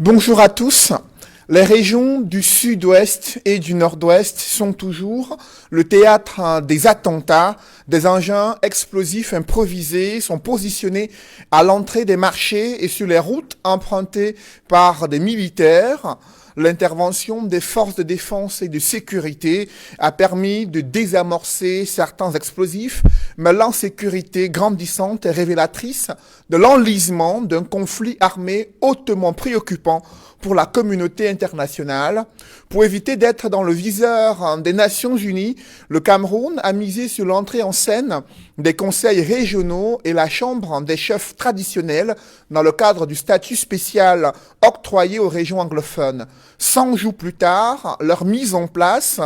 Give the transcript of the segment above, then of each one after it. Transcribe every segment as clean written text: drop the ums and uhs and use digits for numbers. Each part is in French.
Bonjour à tous. Les régions du sud-ouest et du nord-ouest sont toujours le théâtre des attentats. Des engins explosifs improvisés sont positionnés à l'entrée des marchés et sur les routes empruntées par des militaires. L'intervention des forces de défense et de sécurité a permis de désamorcer certains explosifs, mais l'insécurité grandissante est révélatrice de l'enlisement d'un conflit armé hautement préoccupant pour la communauté internationale. Pour éviter d'être dans le viseur des Nations Unies, le Cameroun a misé sur l'entrée en scène des conseils régionaux et la chambre des chefs traditionnels dans le cadre du statut spécial octroyé aux régions anglophones. 100 jours plus tard, leur mise en place,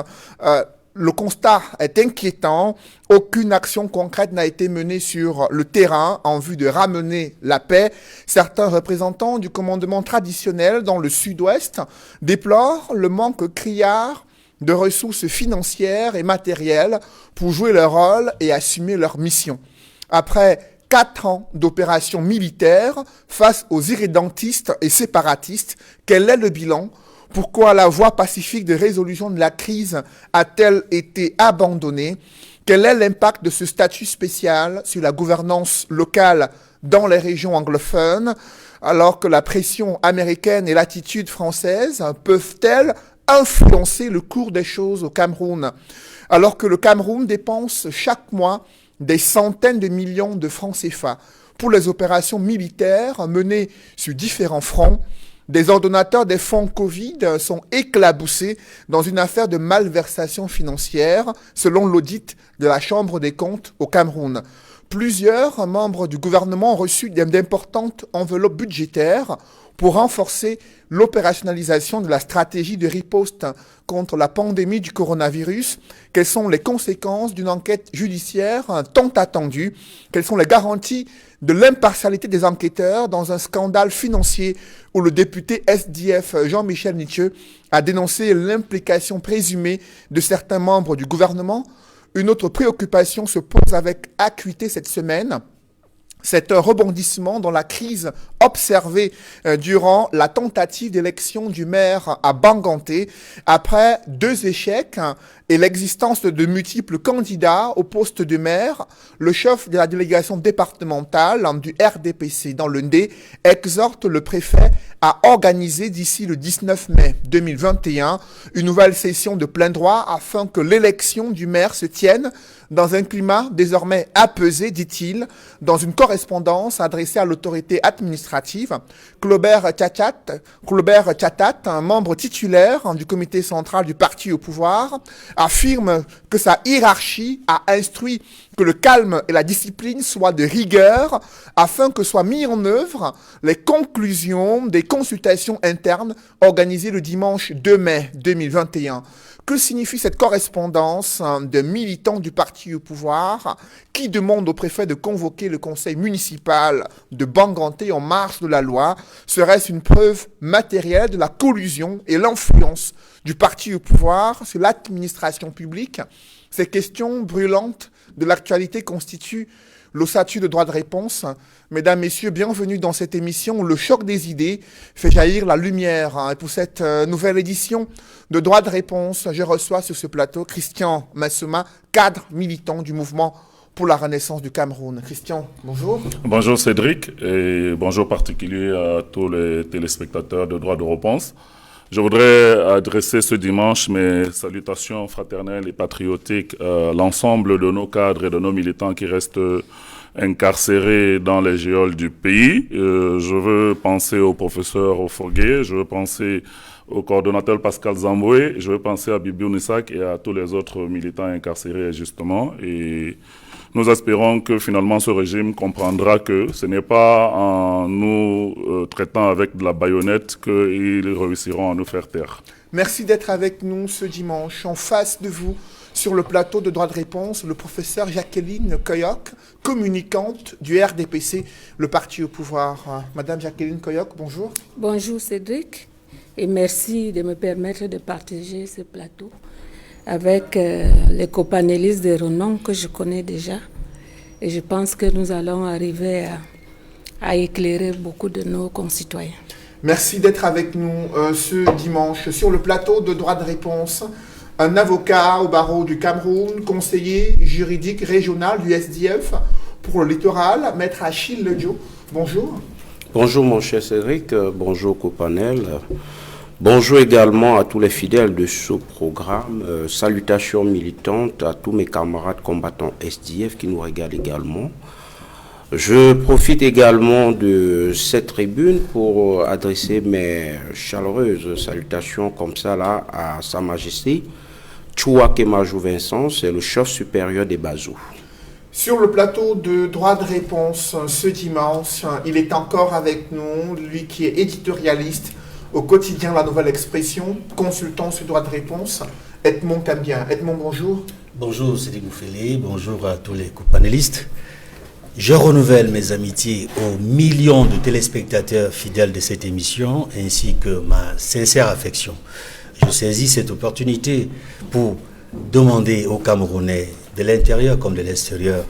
le constat est inquiétant. Aucune action concrète n'a été menée sur le terrain en vue de ramener la paix. Certains représentants du commandement traditionnel dans le sud-ouest déplorent le manque criard de ressources financières et matérielles pour jouer leur rôle et assumer leur mission. Après 4 ans d'opérations militaires face aux irrédentistes et séparatistes, quel est le bilan ? Pourquoi la voie pacifique de résolution de la crise a-t-elle été abandonnée ? Quel est l'impact de ce statut spécial sur la gouvernance locale dans les régions anglophones, alors que la pression américaine et l'attitude française peuvent-elles influencer le cours des choses au Cameroun, alors que le Cameroun dépense chaque mois des centaines de millions de francs CFA pour les opérations militaires menées sur différents fronts? Des ordonnateurs des fonds Covid sont éclaboussés dans une affaire de malversation financière, selon l'audit de la Chambre des comptes au Cameroun. Plusieurs membres du gouvernement ont reçu d'importantes enveloppes budgétaires pour renforcer l'opérationnalisation de la stratégie de riposte contre la pandémie du coronavirus. Quelles sont les conséquences d'une enquête judiciaire tant attendue? Quelles sont les garanties de l'impartialité des enquêteurs dans un scandale financier où le député SDF Jean-Michel Nitscheux a dénoncé l'implication présumée de certains membres du gouvernement? Une autre préoccupation se pose avec acuité cette semaine. C'est un rebondissement dans la crise observée durant la tentative d'élection du maire à Banganté. Après 2 échecs et l'existence de multiples candidats au poste de maire, le chef de la délégation départementale du RDPC dans le Ndé exhorte le préfet à organiser d'ici le 19 mai 2021 une nouvelle session de plein droit afin que l'élection du maire se tienne dans un climat désormais apaisé, dit-il, dans une correspondance adressée à l'autorité administrative. Claubert Tchatat, un membre titulaire du comité central du parti au pouvoir, affirme que sa hiérarchie a instruit que le calme et la discipline soient de rigueur afin que soient mis en œuvre les conclusions des consultations internes organisées le dimanche 2 mai 2021. Que signifie cette correspondance de militants du parti au pouvoir qui demandent au préfet de convoquer le conseil municipal de Banganté en marge de la loi? Serait-ce une preuve matérielle de la collusion et l'influence du parti au pouvoir sur l'administration publique? Ces questions brûlantes de l'actualité constituent l'ossature de droit de réponse. Mesdames, Messieurs, bienvenue dans cette émission où le choc des idées fait jaillir la lumière. Et pour cette nouvelle édition de droit de réponse, je reçois sur ce plateau Christian Massouma, cadre militant du mouvement pour la renaissance du Cameroun. Christian, bonjour. Bonjour Cédric et bonjour particulier à tous les téléspectateurs de droit de réponse. Je voudrais adresser ce dimanche mes salutations fraternelles et patriotiques à l'ensemble de nos cadres et de nos militants qui restent incarcérés dans les geôles du pays. Je veux penser au professeur Ofogué, je veux penser au coordonnateur Pascal Zamboué, je veux penser à Bibi Onissak et à tous les autres militants incarcérés justement. Et nous espérons que finalement ce régime comprendra que ce n'est pas en nous traitant avec de la baïonnette qu'ils réussiront à nous faire taire. Merci d'être avec nous ce dimanche. En face de vous, sur le plateau de droit de réponse, le professeur Jacqueline Koyok, communicante du RDPC, le parti au pouvoir. Madame Jacqueline Koyok, bonjour. Bonjour Cédric, et merci de me permettre de partager ce plateau avec les copanélistes de renom que je connais déjà. Et je pense que nous allons arriver à éclairer beaucoup de nos concitoyens. Merci d'être avec nous ce dimanche sur le plateau de Droit de Réponse. Un avocat au barreau du Cameroun, conseiller juridique régional du SDF pour le littoral, maître Achille Ledjo. Bonjour. Bonjour mon cher Cédric, bonjour Copanel. Bonjour également à tous les fidèles de ce programme. Salutations militantes à tous mes camarades combattants SDF qui nous regardent également. Je profite également de cette tribune pour adresser mes chaleureuses salutations comme ça là à Sa Majesté Chouakemajou Vincent, c'est le chef supérieur des Bazous. Sur le plateau de Droit de Réponse ce dimanche, il est encore avec nous, lui qui est éditorialiste au quotidien La Nouvelle Expression, consultant sur Droit de Réponse, Edmond Cambien. Edmond, bonjour. Bonjour Cédric Moufélé, bonjour à tous les co-panélistes. Je renouvelle mes amitiés aux millions de téléspectateurs fidèles de cette émission, ainsi que ma sincère affection. Je saisis cette opportunité pour demander aux Camerounais, de l'intérieur comme de l'extérieur,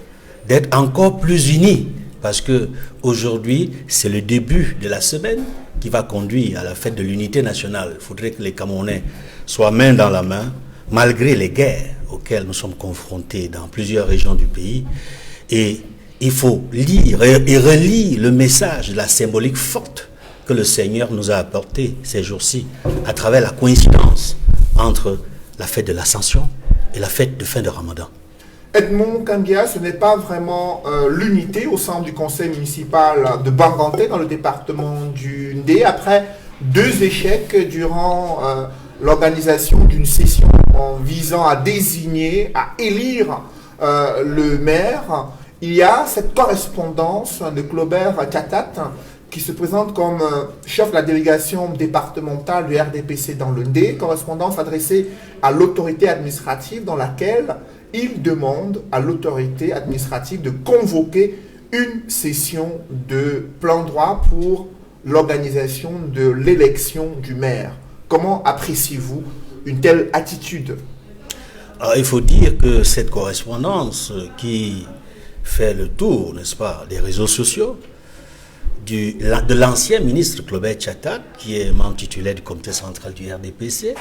d'être encore plus unis, parce que aujourd'hui, c'est le début de la semaine qui va conduire à la fête de l'unité nationale. Il faudrait que les Camerounais soient main dans la main, malgré les guerres auxquelles nous sommes confrontés dans plusieurs régions du pays. Et il faut lire et relire le message de la symbolique forte que le Seigneur nous a apporté ces jours-ci, à travers la coïncidence entre la fête de l'Ascension et la fête de fin de Ramadan. Edmond Cambia, ce n'est pas vraiment l'unité au sein du conseil municipal de Banganté dans le département du Ndé, après 2 échecs durant l'organisation d'une session en visant à désigner, à élire le maire. Il y a cette correspondance de Claubert Katat qui se présente comme chef de la délégation départementale du RDPC dans le Ndé, correspondance adressée à l'autorité administrative dans laquelle il demande à l'autorité administrative de convoquer une session de plein droit pour l'organisation de l'élection du maire. Comment appréciez-vous une telle attitude? Alors, il faut dire que cette correspondance qui fait le tour, n'est-ce pas, des réseaux sociaux, de l'ancien ministre Claubert Katat, qui est membre titulaire du comité central du RDPC,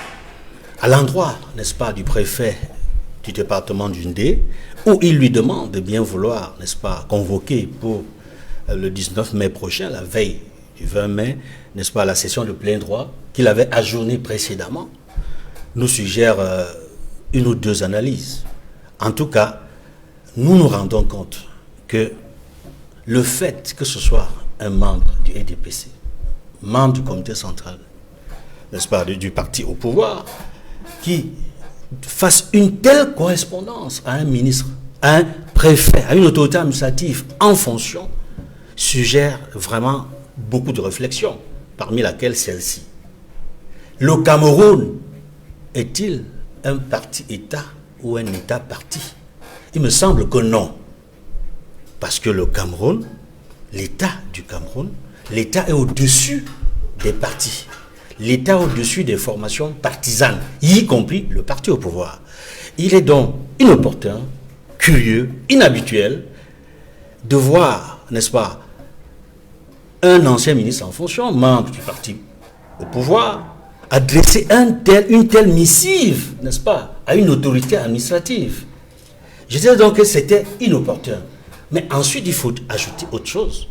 à l'endroit, n'est-ce pas, du préfet du département du Ndé, où il lui demande de bien vouloir, n'est-ce pas, convoquer pour le 19 mai prochain, la veille du 20 mai, n'est-ce pas, la session de plein droit qu'il avait ajournée précédemment, nous suggère une ou 2 analyses. En tout cas, nous nous rendons compte que le fait que ce soit un membre du RDPC, membre du comité central, n'est-ce pas, du parti au pouvoir, qui fasse une telle correspondance à un ministre, à un préfet, à une autorité administrative en fonction, suggère vraiment beaucoup de réflexions, parmi laquelle celle-ci. Le Cameroun est-il un parti-État ou un État-parti? Il me semble que non. Parce que le Cameroun, l'État du Cameroun, l'État est au-dessus des partis. L'État est au-dessus des formations partisanes, y compris le parti au pouvoir. Il est donc inopportun, curieux, inhabituel de voir, n'est-ce pas, un ancien ministre en fonction, membre du parti au pouvoir, adresser une telle missive, n'est-ce pas, à une autorité administrative. Je disais donc que c'était inopportun. Mais ensuite, il faut ajouter autre chose.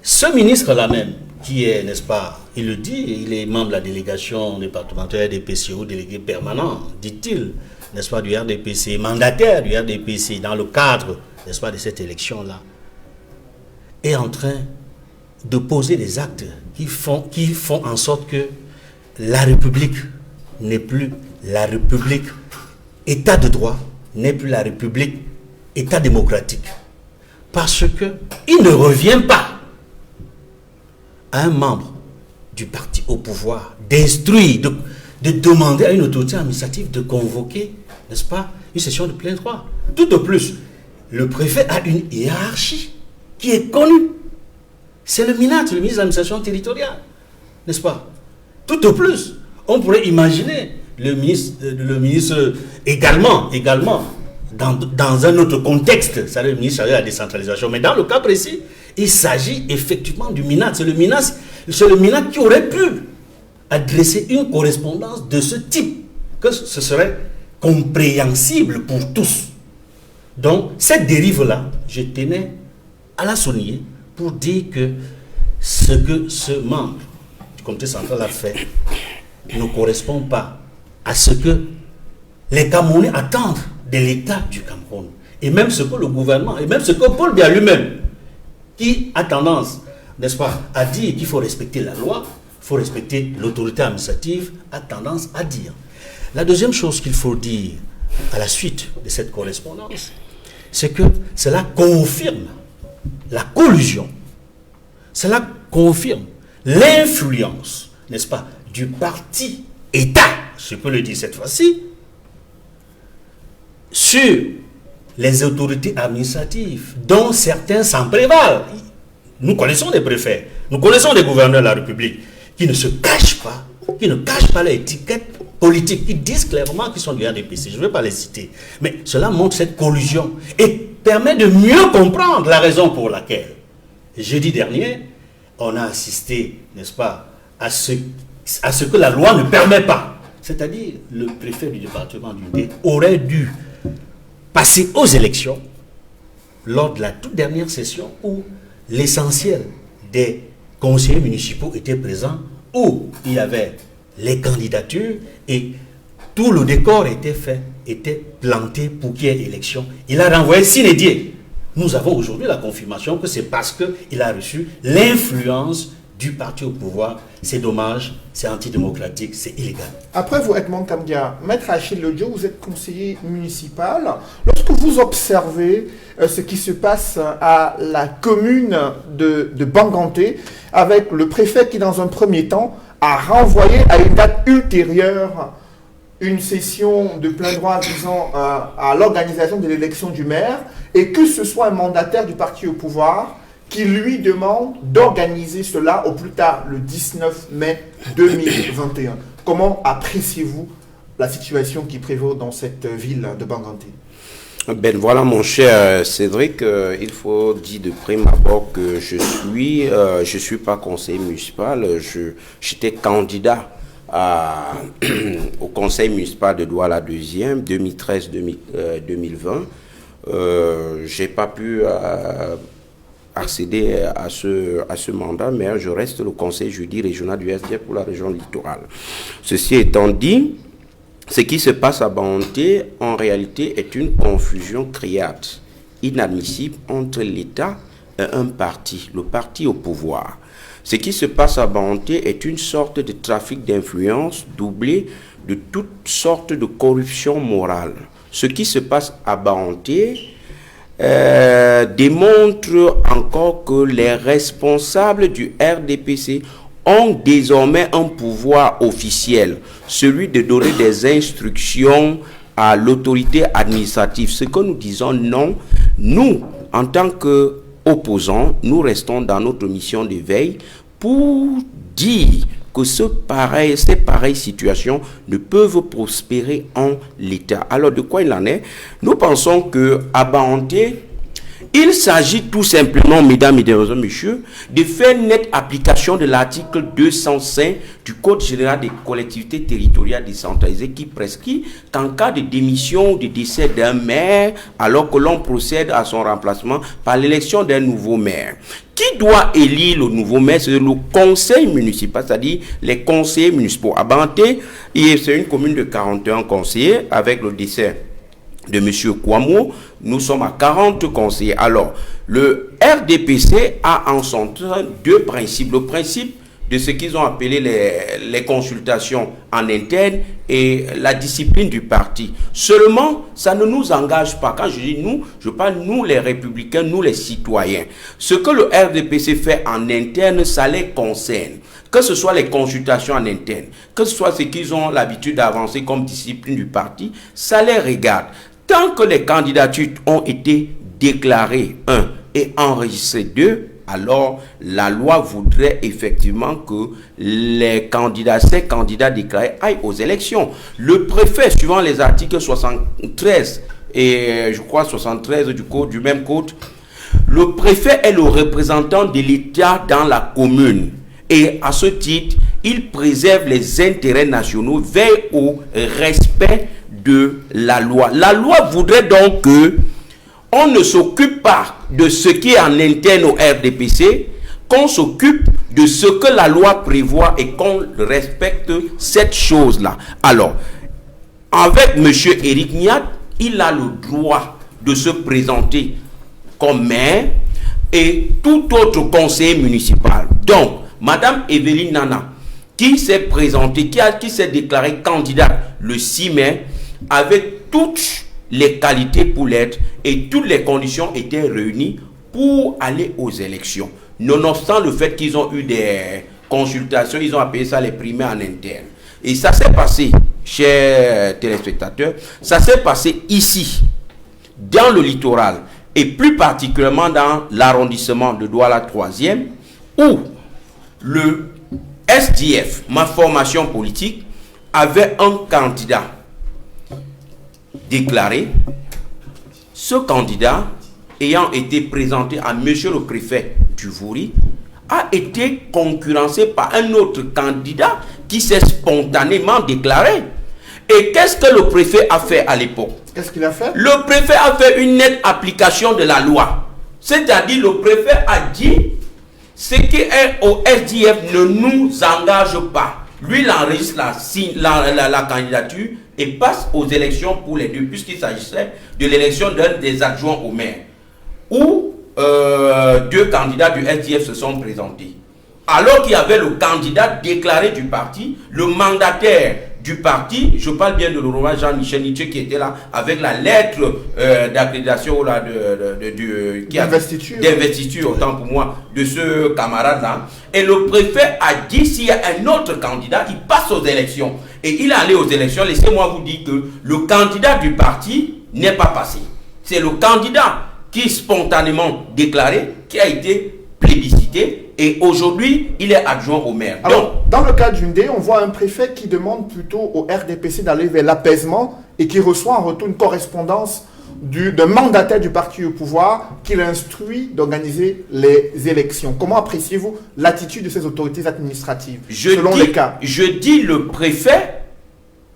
Ce ministre-là même, qui est, n'est-ce pas, il le dit, il est membre de la délégation départementale des PCO, délégué permanent, dit-il, n'est-ce pas, du RDPC, mandataire du RDPC, dans le cadre, n'est-ce pas, de cette élection-là, est en train de poser des actes qui font en sorte que la République n'est plus la République État de droit, n'est plus la République État démocratique. Parce qu'il ne revient pas à un membre du parti au pouvoir d'instruire, de demander à une autorité administrative de convoquer, n'est-ce pas, une session de plein droit. Tout au plus, le préfet a une hiérarchie qui est connue. C'est le MINAT, le ministre de l'administration territoriale, n'est-ce pas? Tout au plus, on pourrait imaginer le ministre également, dans un autre contexte, c'est-à-dire le ministre de la décentralisation. Mais dans le cas précis, Il s'agit effectivement du MINAT. C'est le MINAT qui aurait pu adresser une correspondance de ce type, que ce serait compréhensible pour tous. Donc, cette dérive-là, je tenais à la souligner pour dire que ce que ce membre du comité central a fait ne correspond pas à ce que les Camerounais attendent de l'État du Cameroun. Et même ce que le gouvernement, et même ce que Paul Biya lui-même, qui a tendance, n'est-ce pas, à dire qu'il faut respecter la loi, il faut respecter l'autorité administrative, a tendance à dire. La deuxième chose qu'il faut dire à la suite de cette correspondance, c'est que cela confirme la collusion, cela confirme l'influence, n'est-ce pas, du parti État, je peux le dire cette fois-ci, sur les autorités administratives, dont certains s'en prévalent. Nous connaissons des préfets, nous connaissons des gouverneurs de la République qui ne se cachent pas, qui ne cachent pas l'étiquette politique, qui disent clairement qu'ils sont du RDPC. Je ne vais pas les citer. Mais cela montre cette collusion et permet de mieux comprendre la raison pour laquelle, jeudi dernier, on a assisté, n'est-ce pas, à ce que la loi ne permet pas. C'est-à-dire, le préfet du département du D aurait dû passer aux élections lors de la toute dernière session où l'essentiel des conseillers municipaux étaient présents, où il y avait les candidatures et tout le décor était fait, était planté pour qu'il y ait élection. Il a renvoyé sine die. Nous avons aujourd'hui la confirmation que c'est parce qu'il a reçu l'influence du parti au pouvoir. C'est dommage, c'est antidémocratique, c'est illégal. Après vous, Edmond Kamdia, Maître Achille Lodjo, vous êtes conseiller municipal. Lorsque vous observez ce qui se passe à la commune de Banganté, avec le préfet qui, dans un premier temps, a renvoyé à une date ultérieure une session de plein droit visant à l'organisation de l'élection du maire, et que ce soit un mandataire du parti au pouvoir qui lui demande d'organiser cela au plus tard le 19 mai 2021. Comment appréciez-vous la situation qui prévaut dans cette ville de Banganté? Ben voilà mon cher Cédric, il faut dire de prime abord que je suis pas conseiller municipal, j'étais candidat au conseil municipal de Douala 2e 2013-2020. J'ai pas pu accéder à ce mandat, mais je reste le conseil jeudi régional du SDF pour la région littorale. Ceci étant dit, ce qui se passe à Banganté, en réalité, est une confusion créate, inadmissible entre l'État et un parti, le parti au pouvoir. Ce qui se passe à Banganté est une sorte de trafic d'influence doublé de toutes sortes de corruption morale. Ce qui se passe à Banganté démontre encore que les responsables du RDPC ont désormais un pouvoir officiel, celui de donner des instructions à l'autorité administrative. Ce que nous disons non, nous, en tant qu'opposants, nous restons dans notre mission de veille pour dire que ces pareilles situations ne peuvent prospérer en l'État. Alors, de quoi il en est? Nous pensons qu'à Banganté, il s'agit tout simplement, mesdames et messieurs, de faire nette application de l'article 205 du Code général des collectivités territoriales décentralisées qui prescrit qu'en cas de démission ou de décès d'un maire, alors que l'on procède à son remplacement par l'élection d'un nouveau maire. Qui doit élire le nouveau maire? C'est le conseil municipal, c'est-à-dire les conseillers municipaux. À Banganté, c'est une commune de 41 conseillers avec le décès de M. Kouamou, nous sommes à 40 conseillers. Alors, le RDPC a en son temps deux principes. Le principe de ce qu'ils ont appelé les consultations en interne et la discipline du parti. Seulement, ça ne nous engage pas. Quand je dis nous, je parle nous les républicains, nous les citoyens. Ce que le RDPC fait en interne, ça les concerne. Que ce soit les consultations en interne, que ce soit ce qu'ils ont l'habitude d'avancer comme discipline du parti, ça les regarde. Tant que les candidatures ont été déclarées, et enregistrées, alors la loi voudrait effectivement que ces candidats déclarés aillent aux élections. Le préfet, suivant les articles 73 et je crois 73 du même code, Le préfet est le représentant de l'État dans la commune. Et à ce titre, il préserve les intérêts nationaux, veille au respect de la loi. La loi voudrait donc que on ne s'occupe pas de ce qui est en interne au RDPC, qu'on s'occupe de ce que la loi prévoit et qu'on respecte cette chose-là. Alors, avec M. Éric Niat, il a le droit de se présenter comme maire et tout autre conseiller municipal. Donc, Madame Evelyne Nana, qui s'est présentée, qui s'est déclarée candidate le 6 mai, avec toutes les qualités pour l'être et toutes les conditions étaient réunies pour aller aux élections. Nonobstant le fait qu'ils ont eu des consultations, ils ont appelé ça les primaires en interne. Et ça s'est passé, chers téléspectateurs, ça s'est passé ici, dans le littoral, et plus particulièrement dans l'arrondissement de Douala 3e, où le SDF, ma formation politique, avait un candidat déclaré. Ce candidat, ayant été présenté à monsieur le préfet Duvoury, a été concurrencé par un autre candidat qui s'est spontanément déclaré. Et qu'est-ce que le préfet a fait à l'époque? Qu'est-ce qu'il a fait? Le préfet a fait une nette application de la loi. C'est-à-dire, le préfet a dit, ce qui est au SDF ne nous engage pas. Lui, il enregistre la candidature et passe aux élections pour les deux, puisqu'il s'agissait de l'élection d'un des adjoints au maire, où deux candidats du SDF se sont présentés. Alors qu'il y avait le candidat déclaré du parti, le mandataire du parti, je parle bien de l'Oroma Jean-Michel Nietzsche qui était là avec la lettre d'accréditation d'investiture, autant pour moi, de ce camarade-là. Et le préfet a dit, s'il y a un autre candidat, il passe aux élections. Et il est allé aux élections. Laissez-moi vous dire que le candidat du parti n'est pas passé. C'est le candidat qui spontanément déclaré, qui a été plébiscité, et aujourd'hui, il est adjoint au maire. Alors, donc, dans le cas d'Undé, on voit un préfet qui demande plutôt au RDPC d'aller vers l'apaisement et qui reçoit en retour une correspondance d'un mandataire du parti au pouvoir qui l'instruit d'organiser les élections. Comment appréciez-vous l'attitude de ces autorités administratives selon les cas? Je dis le préfet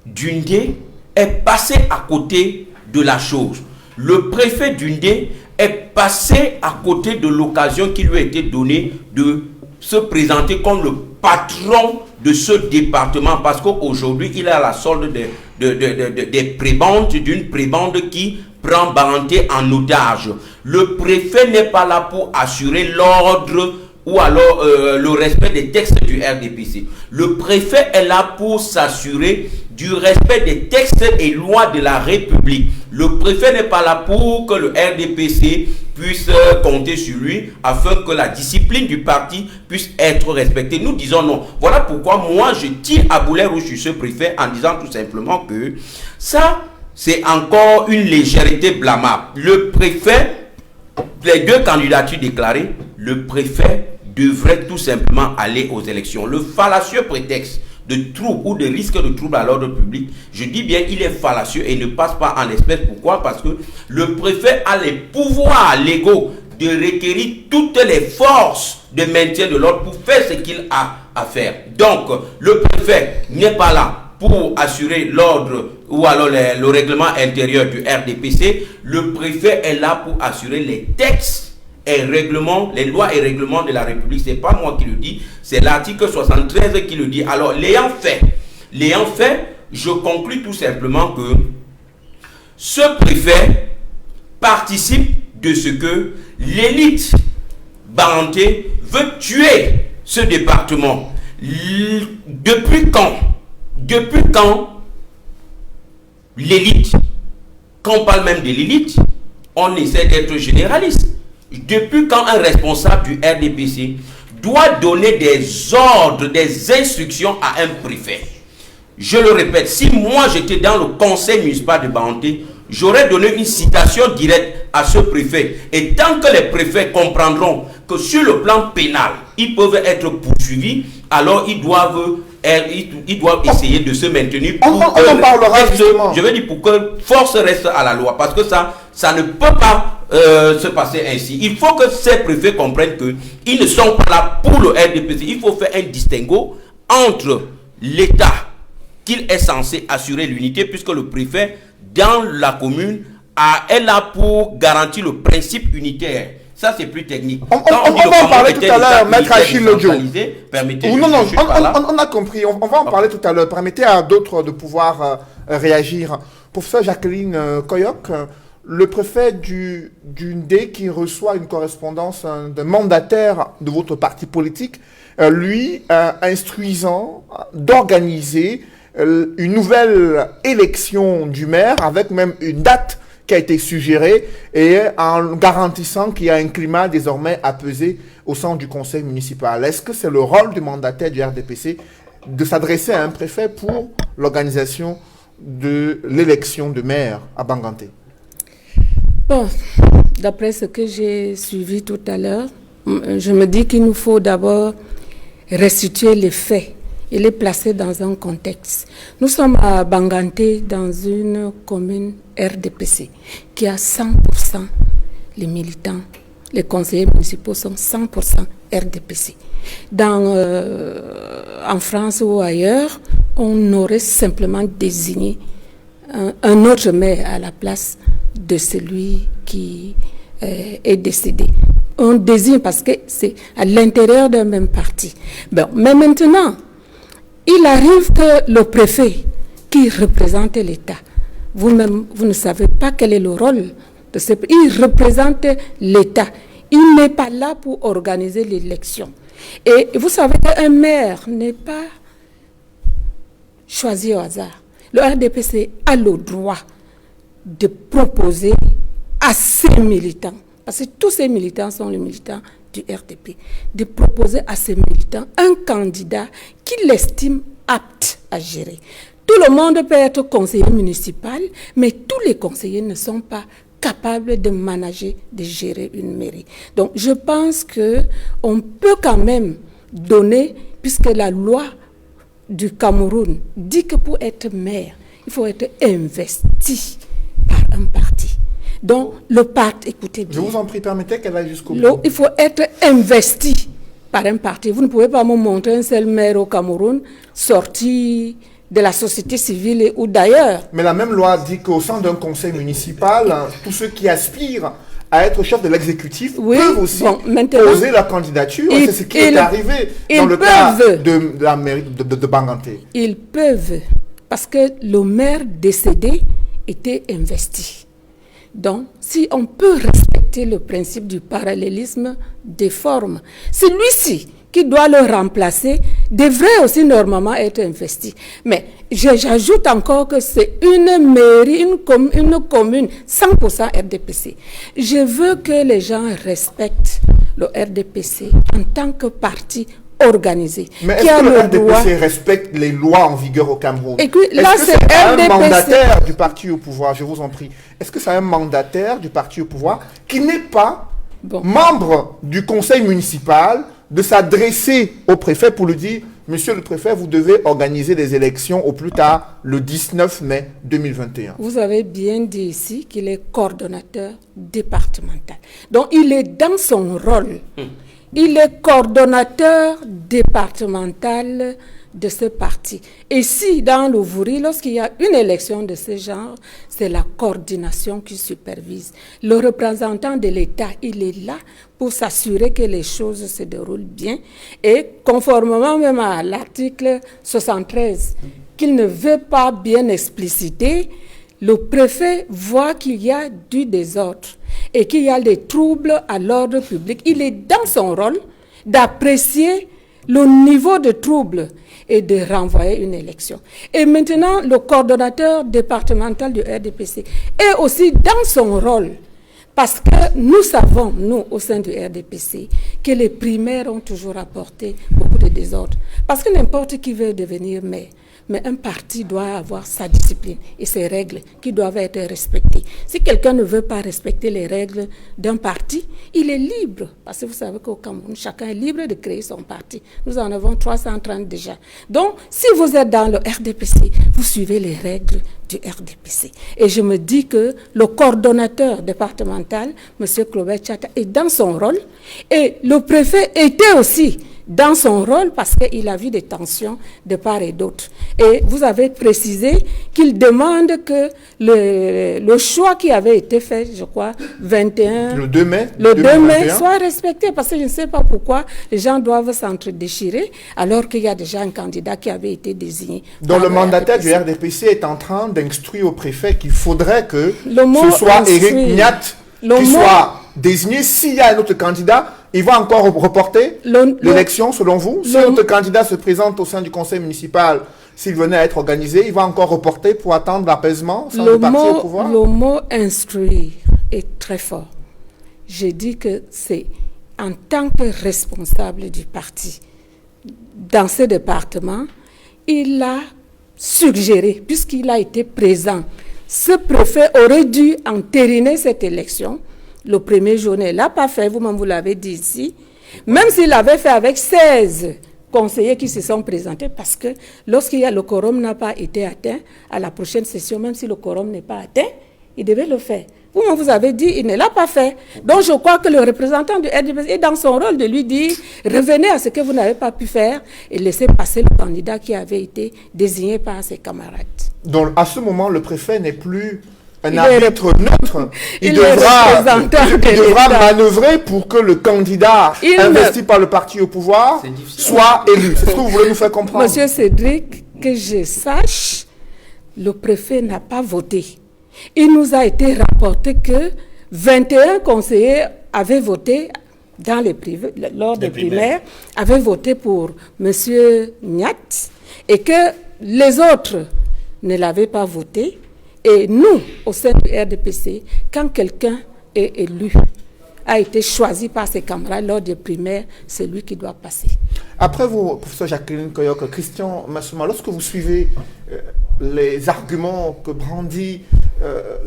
d'Undé est passé à côté de la chose. Le préfet d'Undé est passé à côté de l'occasion qui lui a été donnée de se présenter comme le patron de ce département, parce qu'aujourd'hui il est à la solde des prébendes, d'une prébende qui prend Baranté en otage. Le préfet n'est pas là pour assurer l'ordre ou alors le respect des textes du RDPC. Le préfet est là pour s'assurer du respect des textes et lois de la République. Le préfet n'est pas là pour que le RDPC puisse compter sur lui afin que la discipline du parti puisse être respectée. Nous disons non. Voilà pourquoi moi je tire à boulet rouge sur ce préfet en disant tout simplement que ça, c'est encore une légèreté blâmable. Le préfet, les deux candidatures déclarées, le préfet devrait tout simplement aller aux élections. Le fallacieux prétexte de trouble ou de risque de trouble à l'ordre public, je dis bien il est fallacieux et ne passe pas en espèces. Pourquoi? Parce que le préfet a les pouvoirs légaux de requérir toutes les forces de maintien de l'ordre pour faire ce qu'il a à faire. Donc, le préfet n'est pas là pour assurer l'ordre ou alors le règlement intérieur du RDPC. Le préfet est là pour assurer les textes et règlements, les lois et règlements de la République. C'est pas moi qui le dis, c'est l'article 73 qui le dit. Alors, l'ayant fait, je conclus tout simplement que ce préfet participe de ce que l'élite Baranté veut tuer ce département. Depuis quand l'élite, quand on parle même de l'élite, on essaie d'être généraliste. Depuis quand un responsable du RDPC doit donner des ordres, des instructions à un préfet? Je le répète, si moi j'étais dans le conseil municipal de Baranté, j'aurais donné une citation directe à ce préfet. Et tant que les préfets comprendront que sur le plan pénal, ils peuvent être poursuivis, alors ils doivent essayer de se maintenir pour on parlera justement. Je veux dire pour que force reste à la loi, parce que ça ne peut pas se passer ainsi. Il faut que ces préfets comprennent qu'ils ne sont pas là pour le RDPC. Il faut faire un distinguo entre l'État qu'il est censé assurer l'unité, puisque le préfet dans la commune est là pour garantir le principe unitaire. Ça, c'est plus technique. On va en parler tout à l'heure, Maître Achille Lodjo. On a compris. On va en parler tout à l'heure. Permettez à d'autres de pouvoir réagir. Professeur Jacqueline Koyok, le préfet du ND qui reçoit une correspondance d'un mandataire de votre parti politique, lui instruisant d'organiser une nouvelle élection du maire avec même une date qui a été suggérée et en garantissant qu'il y a un climat désormais apaisé au sein du conseil municipal. Est-ce que c'est le rôle du mandataire du RDPC de s'adresser à un préfet pour l'organisation de l'élection de maire à Banganté? Bon, d'après ce que j'ai suivi tout à l'heure, je me dis qu'il nous faut d'abord restituer les faits et les placer dans un contexte. Nous sommes à Banganté, dans une commune RDPC, qui a 100% les militants, les conseillers municipaux sont 100% RDPC. En France ou ailleurs, on aurait simplement désigné un autre maire à la place de celui qui est décédé. On désigne parce que c'est à l'intérieur d'un même parti. Bon, mais maintenant, il arrive que le préfet qui représente l'État, vous-même, vous ne savez pas quel est le rôle de ce préfet. Il représente l'État. Il n'est pas là pour organiser l'élection. Et vous savez qu'un maire n'est pas choisi au hasard. Le RDPC a le droit de proposer à ses militants, parce que tous ces militants sont les militants du RDP, de proposer à ces militants un candidat qu'il estime apte à gérer. Tout le monde peut être conseiller municipal, mais tous les conseillers ne sont pas capables de manager, de gérer une mairie. Donc je pense qu'on peut quand même donner, puisque la loi du Cameroun dit que pour être maire, il faut être investi par un parti. Donc, le parti, écoutez bien. Je vous en prie, permettez qu'elle aille jusqu'au bout. Il faut être investi par un parti. Vous ne pouvez pas me montrer un seul maire au Cameroun sorti de la société civile ou d'ailleurs. Mais la même loi dit qu'au sein d'un conseil municipal, tous ceux qui aspirent à être chef de l'exécutif peuvent aussi poser la candidature. C'est ce qui est arrivé dans le cas de la mairie de Banganté. Ils peuvent, parce que le maire décédé était investi. Donc, si on peut respecter le principe du parallélisme des formes, celui-ci qui doit le remplacer devrait aussi normalement être investi. Mais j'ajoute encore que c'est une mairie, une commune 100% RDPC. Je veux que les gens respectent le RDPC en tant que parti organisé. Mais est-ce que le RDPC respecte les lois en vigueur au Cameroun? Là, est-ce que c'est un mandataire du parti au pouvoir, je vous en prie, est-ce que c'est un mandataire du parti au pouvoir qui n'est pas membre du conseil municipal de s'adresser au préfet pour lui dire « Monsieur le préfet, vous devez organiser des élections au plus tard le 19 mai 2021 ». Vous avez bien dit ici qu'il est coordonnateur départemental. Donc, il est dans son rôle. Il est coordonnateur départemental de ce parti. Et si dans le Vouri, lorsqu'il y a une élection de ce genre, c'est la coordination qui supervise. Le représentant de l'État, il est là pour s'assurer que les choses se déroulent bien. Et conformément même à l'article 73, qu'il ne veut pas bien expliciter, le préfet voit qu'il y a du désordre et qu'il y a des troubles à l'ordre public. Il est dans son rôle d'apprécier le niveau de trouble et de renvoyer une élection. Et maintenant, le coordonnateur départemental du RDPC est aussi dans son rôle, parce que nous savons, nous, au sein du RDPC, que les primaires ont toujours apporté beaucoup de désordre. Parce que n'importe qui veut devenir maire, mais un parti doit avoir sa discipline et ses règles qui doivent être respectées. Si quelqu'un ne veut pas respecter les règles d'un parti, il est libre. Parce que vous savez qu'au Cameroun, chacun est libre de créer son parti. Nous en avons 330 déjà. Donc, si vous êtes dans le RDPC, vous suivez les règles du RDPC. Et je me dis que le coordonnateur départemental, M. Claubert Tchata, est dans son rôle. Et le préfet était aussi dans son rôle parce qu'il a vu des tensions de part et d'autre. Et vous avez précisé qu'il demande que le choix qui avait été fait, je crois, 21... Le 2 mai. Le 2 mai soit respecté parce que je ne sais pas pourquoi les gens doivent s'entre-déchirer alors qu'il y a déjà un candidat qui avait été désigné. Donc le mandataire du RDPC est en train d'instruire au préfet qu'il faudrait que ce soit Éric Niat qui soit désigné. S'il y a un autre candidat, il va encore reporter l'élection, selon vous. Si notre candidat se présente au sein du conseil municipal, s'il venait à être organisé, il va encore reporter pour attendre l'apaisement sans le parti au pouvoir. Le mot instruire est très fort. J'ai dit que c'est en tant que responsable du parti dans ce département, il a suggéré, puisqu'il a été présent, ce préfet aurait dû entériner cette élection. Le premier jour, il ne l'a pas fait, vous-même vous l'avez dit ici, même s'il l'avait fait avec 16 conseillers qui se sont présentés, parce que le quorum n'a pas été atteint, à la prochaine session, même si le quorum n'est pas atteint, il devait le faire. Vous-même vous avez dit, il ne l'a pas fait. Donc je crois que le représentant du RDPC est dans son rôle de lui dire, revenez à ce que vous n'avez pas pu faire et laissez passer le candidat qui avait été désigné par ses camarades. Donc à ce moment, le préfet n'est plus un arbitre neutre. Il devra manœuvrer pour que le candidat investi par le parti au pouvoir soit élu. C'est ce que vous voulez nous faire comprendre? Monsieur Cédric, que je sache, le préfet n'a pas voté. Il nous a été rapporté que 21 conseillers avaient voté dans les privés, lors des primaires, avaient voté pour M. Niat et que les autres ne l'avaient pas voté. Et nous, au sein du RDPC, quand quelqu'un est élu, a été choisi par ses camarades lors des primaires, c'est lui qui doit passer. Après vous, professeur Jacqueline Koyok, Christian Massouma, lorsque vous suivez les arguments que brandit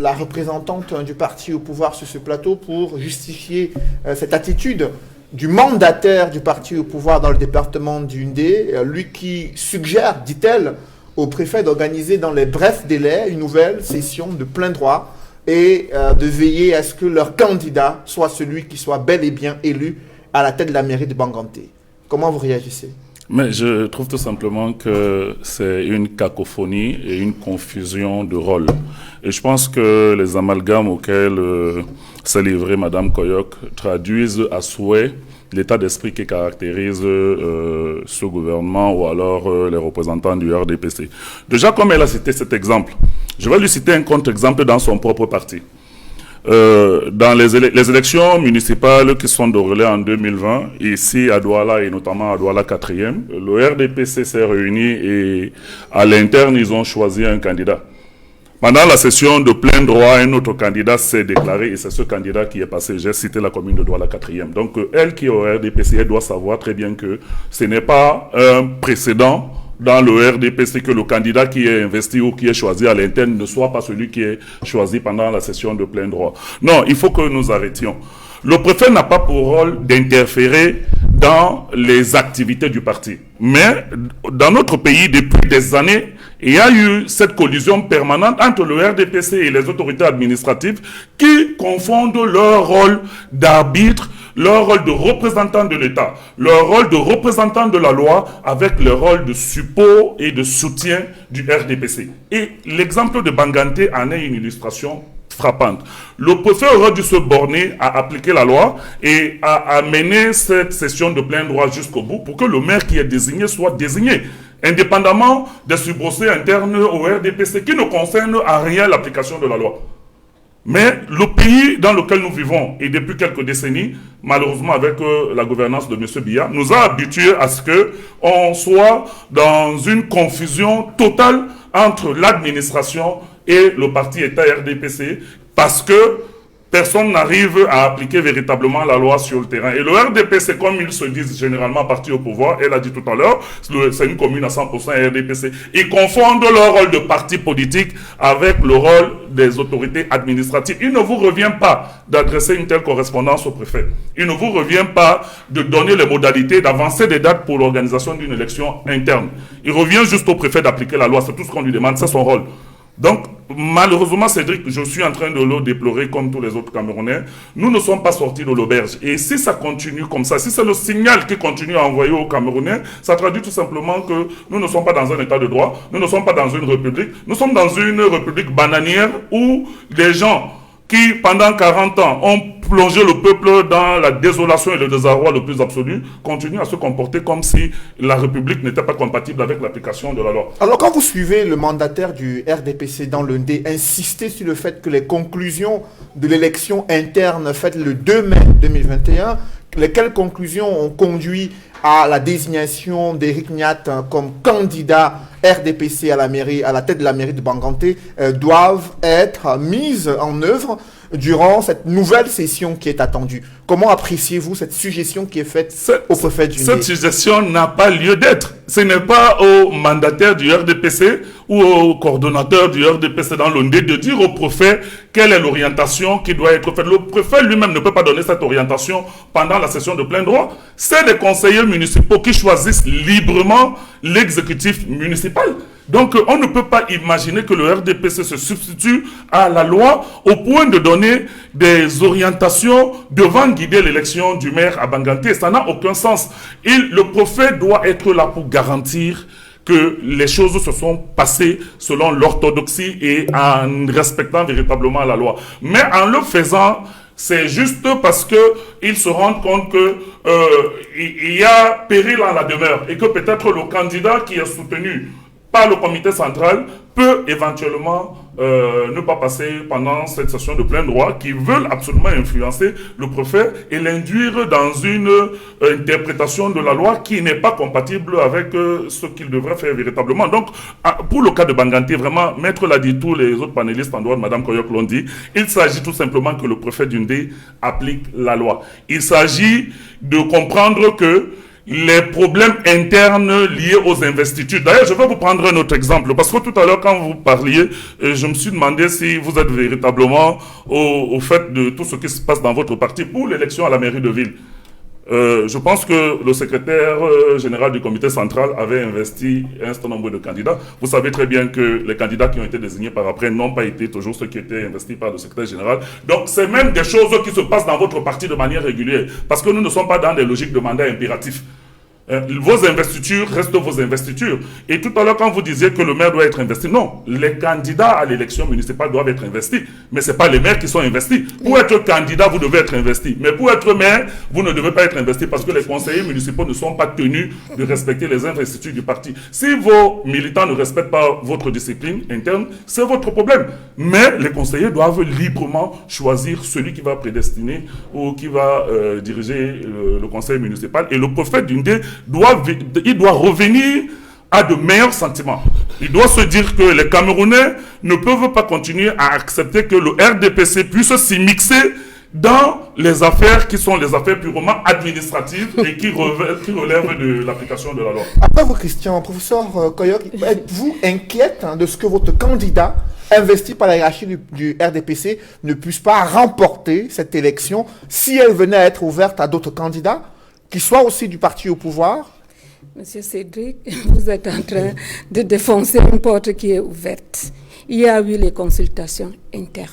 la représentante du parti au pouvoir sur ce plateau pour justifier cette attitude du mandataire du parti au pouvoir dans le département du Ndé, lui qui suggère, dit-elle, au préfet d'organiser dans les brefs délais une nouvelle session de plein droit et de veiller à ce que leur candidat soit celui qui soit bel et bien élu à la tête de la mairie de Banganté. Comment vous réagissez? Mais je trouve tout simplement que c'est une cacophonie et une confusion de rôles. Et je pense que les amalgames auxquels s'est livrée Mme Koyok traduisent à souhait l'état d'esprit qui caractérise ce gouvernement ou alors les représentants du RDPC. Déjà, comme elle a cité cet exemple, je vais lui citer un contre-exemple dans son propre parti. Dans les élections municipales qui sont déroulées en 2020, ici à Douala et notamment à Douala 4e, le RDPC s'est réuni et à l'interne, ils ont choisi un candidat. Pendant la session de plein droit, un autre candidat s'est déclaré et c'est ce candidat qui est passé. J'ai cité la commune de Douala 4e. Donc elle qui est au RDPC, elle doit savoir très bien que ce n'est pas un précédent dans le RDPC que le candidat qui est investi ou qui est choisi à l'interne ne soit pas celui qui est choisi pendant la session de plein droit. Non, il faut que nous arrêtions. Le préfet n'a pas pour rôle d'interférer dans les activités du parti. Mais dans notre pays, depuis des années, il y a eu cette collision permanente entre le RDPC et les autorités administratives qui confondent leur rôle d'arbitre, leur rôle de représentant de l'État, leur rôle de représentant de la loi avec le rôle de support et de soutien du RDPC. Et l'exemple de Banganté en est une illustration frappante. Le préfet aurait dû se borner à appliquer la loi et à mener cette session de plein droit jusqu'au bout pour que le maire qui est désigné soit désigné, indépendamment des soubresauts internes au RDPC qui ne concernent à rien l'application de la loi. Mais le pays dans lequel nous vivons, et depuis quelques décennies, malheureusement avec la gouvernance de M. Biya, nous a habitués à ce qu'on soit dans une confusion totale entre l'administration et le parti État RDPC, parce que personne n'arrive à appliquer véritablement la loi sur le terrain. Et le RDPC, comme ils se disent généralement parti au pouvoir, elle a dit tout à l'heure, c'est une commune à 100% RDPC. Ils confondent leur rôle de parti politique avec le rôle des autorités administratives. Il ne vous revient pas d'adresser une telle correspondance au préfet. Il ne vous revient pas de donner les modalités, d'avancer des dates pour l'organisation d'une élection interne. Il revient juste au préfet d'appliquer la loi. C'est tout ce qu'on lui demande, c'est son rôle. Donc, malheureusement, Cédric, je suis en train de le déplorer comme tous les autres Camerounais. Nous ne sommes pas sortis de l'auberge. Et si ça continue comme ça, si c'est le signal qui continue à envoyer aux Camerounais, ça traduit tout simplement que nous ne sommes pas dans un état de droit, nous ne sommes pas dans une république, nous sommes dans une république bananière où les gens qui, pendant 40 ans, ont plongé le peuple dans la désolation et le désarroi le plus absolu, continuent à se comporter comme si la République n'était pas compatible avec l'application de la loi. Alors, quand vous suivez le mandataire du RDPC dans le ND insister sur le fait que les conclusions de l'élection interne faite le 2 mai 2021, lesquelles conclusions ont conduit à la désignation d'Éric Niat comme candidat RDPC à la mairie, à la tête de la mairie de Banganté, doivent être mises en œuvre durant cette nouvelle session qui est attendue. Comment appréciez-vous cette suggestion qui est faite au préfet du ND? Cette suggestion n'a pas lieu d'être. Ce n'est pas au mandataire du RDPC ou au coordonnateur du RDPC dans l'OND de dire au préfet quelle est l'orientation qui doit être faite. Le préfet lui-même ne peut pas donner cette orientation pendant la session de plein droit. C'est les conseillers municipaux qui choisissent librement l'exécutif municipal. Donc, on ne peut pas imaginer que le RDPC se substitue à la loi au point de donner des orientations devant guider l'élection du maire à Banganté. Ça n'a aucun sens. Le préfet doit être là pour garantir que les choses se sont passées selon l'orthodoxie et en respectant véritablement la loi. Mais en le faisant, c'est juste parce que ils se rendent compte que il y a péril en la demeure et que peut-être le candidat qui est soutenu par le comité central peut éventuellement ne pas passer pendant cette session de plein droit, qui veulent absolument influencer le préfet et l'induire dans une interprétation de la loi qui n'est pas compatible avec ce qu'il devrait faire véritablement. Donc, pour le cas de Banganté, vraiment, Maître l'a dit, tous les autres panélistes en droit de Mme Koyok l'ont dit, il s'agit tout simplement que le préfet d'Undé applique la loi. Il s'agit de comprendre que les problèmes internes liés aux investitures. D'ailleurs, je vais vous prendre un autre exemple, parce que tout à l'heure, quand vous parliez, je me suis demandé si vous êtes véritablement au fait de tout ce qui se passe dans votre parti pour l'élection à la mairie de ville. Je pense que le secrétaire général du comité central avait investi un certain nombre de candidats. Vous savez très bien que les candidats qui ont été désignés par après n'ont pas été toujours ceux qui étaient investis par le secrétaire général. Donc, c'est même des choses qui se passent dans votre parti de manière régulière, parce que nous ne sommes pas dans des logiques de mandat impératif. Vos investitures restent vos investitures. Et tout à l'heure, quand vous disiez que le maire doit être investi, non, les candidats à l'élection municipale doivent être investis. Mais ce n'est pas les maires qui sont investis. Pour être candidat, vous devez être investi. Mais pour être maire, vous ne devez pas être investi parce que les conseillers municipaux ne sont pas tenus de respecter les investitures du parti. Si vos militants ne respectent pas votre discipline interne, c'est votre problème. Mais les conseillers doivent librement choisir celui qui va prédestiner ou qui va diriger le conseil municipal. Et le préfet d'Undé il doit revenir à de meilleurs sentiments. Il doit se dire que les Camerounais ne peuvent pas continuer à accepter que le RDPC puisse s'y dans les affaires qui sont les affaires purement administratives et qui relèvent de l'application de la loi. Après vous, Christian, professeur Koyok, êtes-vous inquiète de ce que votre candidat investi par la hiérarchie du RDPC ne puisse pas remporter cette élection si elle venait à être ouverte à d'autres candidats qui soient aussi du parti au pouvoir? Monsieur Cédric, vous êtes en train de défoncer une porte qui est ouverte. Il y a eu les consultations internes.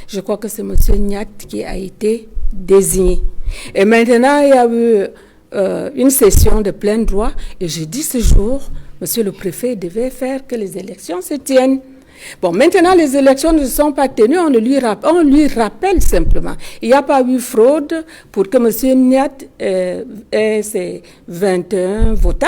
Je crois que c'est M. Niat qui a été désigné. Et maintenant, il y a eu une session de plein droit. Et je dis ce jour, Monsieur le préfet devait faire que les élections se tiennent. Bon, maintenant, les élections ne sont pas tenues, on lui rappelle simplement. Il n'y a pas eu fraude pour que M. Niat ait ses 21 votants.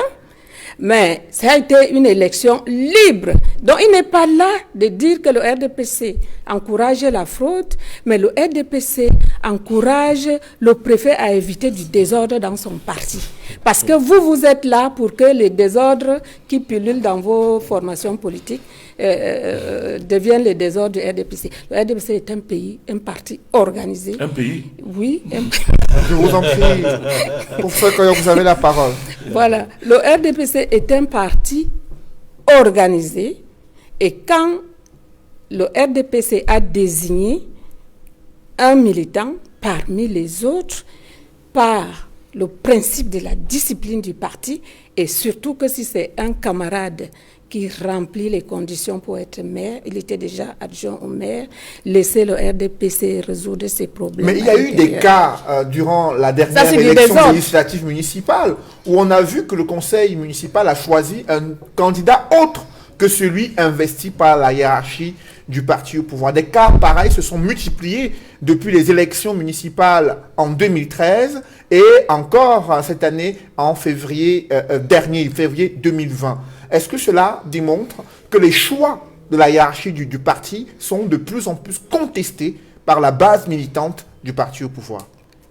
Mais ça a été une élection libre. Donc, il n'est pas là de dire que le RDPC encourage la fraude, mais le RDPC encourage le préfet à éviter du désordre dans son parti. Parce que vous êtes là pour que les désordres qui pullulent dans vos formations politiques deviennent les désordres du RDPC. Le RDPC est un parti organisé. Un pays? Oui, un pays. Je vous en prie, pour ceux que vous avez la parole. Voilà, le RDPC est un parti organisé et quand le RDPC a désigné un militant parmi les autres par le principe de la discipline du parti et surtout que si c'est un camarade qui remplit les conditions pour être maire, il était déjà adjoint au maire, laisser le RDPC résoudre ses problèmes. Mais il y a eu des cas durant la dernière élection législative municipale où on a vu que le conseil municipal a choisi un candidat autre que celui investi par la hiérarchie du parti au pouvoir. Des cas pareils se sont multipliés depuis les élections municipales en 2013 et encore cette année en février dernier, février 2020. Est-ce que cela démontre que les choix de la hiérarchie du parti sont de plus en plus contestés par la base militante du parti au pouvoir?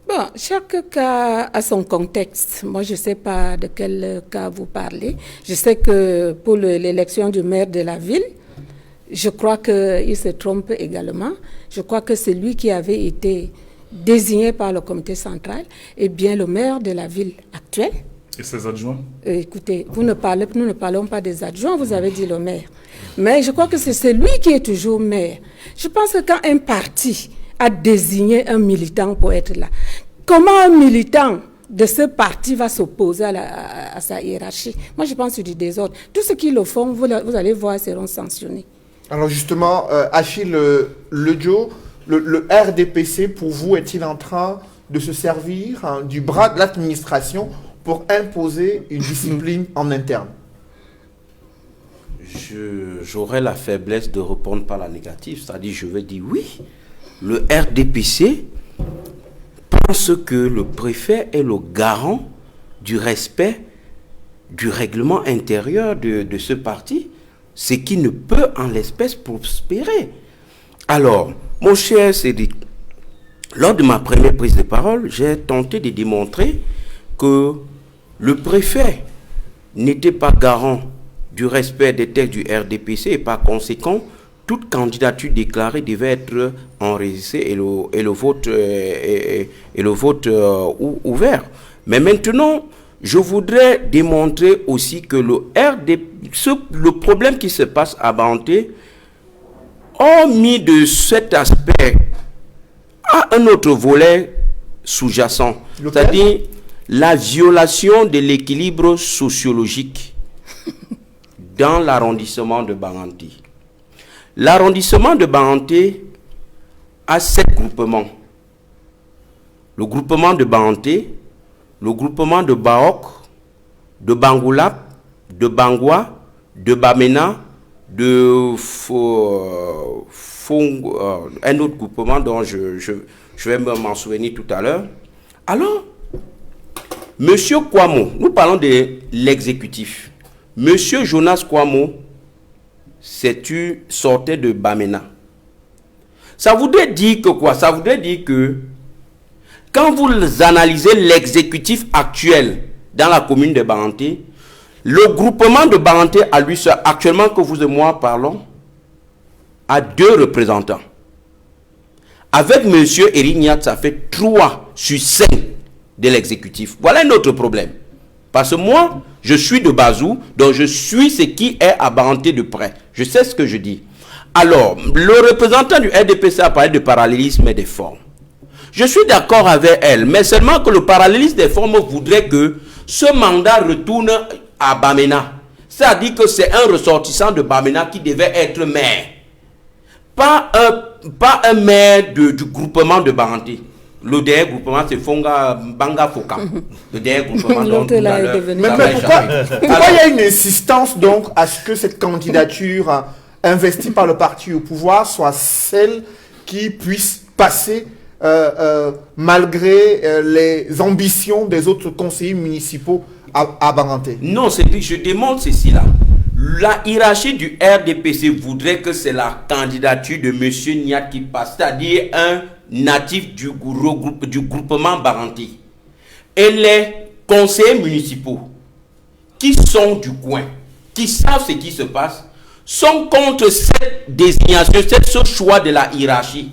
Bon, chaque cas a son contexte. Moi, je ne sais pas de quel cas vous parlez. Je sais que pour l'élection du maire de la ville, je crois qu'il se trompe également. Je crois que c'est lui qui avait été désigné par le comité central, et bien le maire de la ville actuelle. Et ses adjoints? Écoutez, nous ne parlons pas des adjoints, vous avez dit le maire. Mais je crois que c'est celui qui est toujours maire. Je pense que quand un parti a désigné un militant pour être là, comment un militant de ce parti va s'opposer à sa hiérarchie? Moi, je pense que c'est du désordre. Tous ceux qui le font, vous allez voir, seront sanctionnés. Alors justement, Achille Ledjo, le RDPC, pour vous, est-il en train de se servir du bras de l'administration pour imposer une discipline en interne? J'aurais la faiblesse de répondre par la négative, c'est-à-dire je vais dire oui. Le RDPC pense que le préfet est le garant du respect du règlement intérieur de ce parti, ce qui ne peut en l'espèce prospérer. Alors, mon cher Cédric, lors de ma première prise de parole, j'ai tenté de démontrer que le préfet n'était pas garant du respect des textes du RDPC et par conséquent, toute candidature déclarée devait être enregistrée et le vote ouvert. Mais maintenant, je voudrais démontrer aussi que le problème qui se passe à Banté, hormis de cet aspect, a un autre volet sous-jacent, c'est-à-dire la violation de l'équilibre sociologique dans l'arrondissement de Banté. L'arrondissement de Banté a 7 groupements. Le groupement de Banté, le groupement de Baok, de Bangoulap, de Bangwa, de Bamena, de un autre groupement dont je vais m'en souvenir tout à l'heure. Alors, Monsieur Kouamo, nous parlons de l'exécutif. Monsieur Jonas Kouamo, sortait de Bamena. Ça voudrait dire que quoi? Ça voudrait dire que quand vous analysez l'exécutif actuel dans la commune de Banté, le groupement de Banté à lui seul, actuellement que vous et moi parlons, a 2 représentants. Avec M. Erignat, ça fait 3 sur 5 de l'exécutif. Voilà un autre problème. Parce que moi, je suis de Bazou, donc je suis ce qui est à Banté de près. Je sais ce que je dis. Alors, le représentant du RDPC a parlé de parallélisme et des formes. Je suis d'accord avec elle, mais seulement que le parallélisme des formes voudrait que ce mandat retourne à Bamena. C'est-à-dire que c'est un ressortissant de Bamena qui devait être maire. Pas un maire du groupement de Banté. Le dernier groupement, c'est Banga Fokam. Le dernier groupement, donc, mais pourquoi il y a une insistance donc à ce que cette candidature investie par le parti au pouvoir soit celle qui puisse passer malgré les ambitions des autres conseillers municipaux à Banganté? Non, je démontre ceci là. La hiérarchie du RDPC voudrait que c'est la candidature de M. Niat qui passe, c'est-à-dire un natif du groupement Baranté. Et les conseillers municipaux qui sont du coin, qui savent ce qui se passe, sont contre cette désignation, ce choix de la hiérarchie.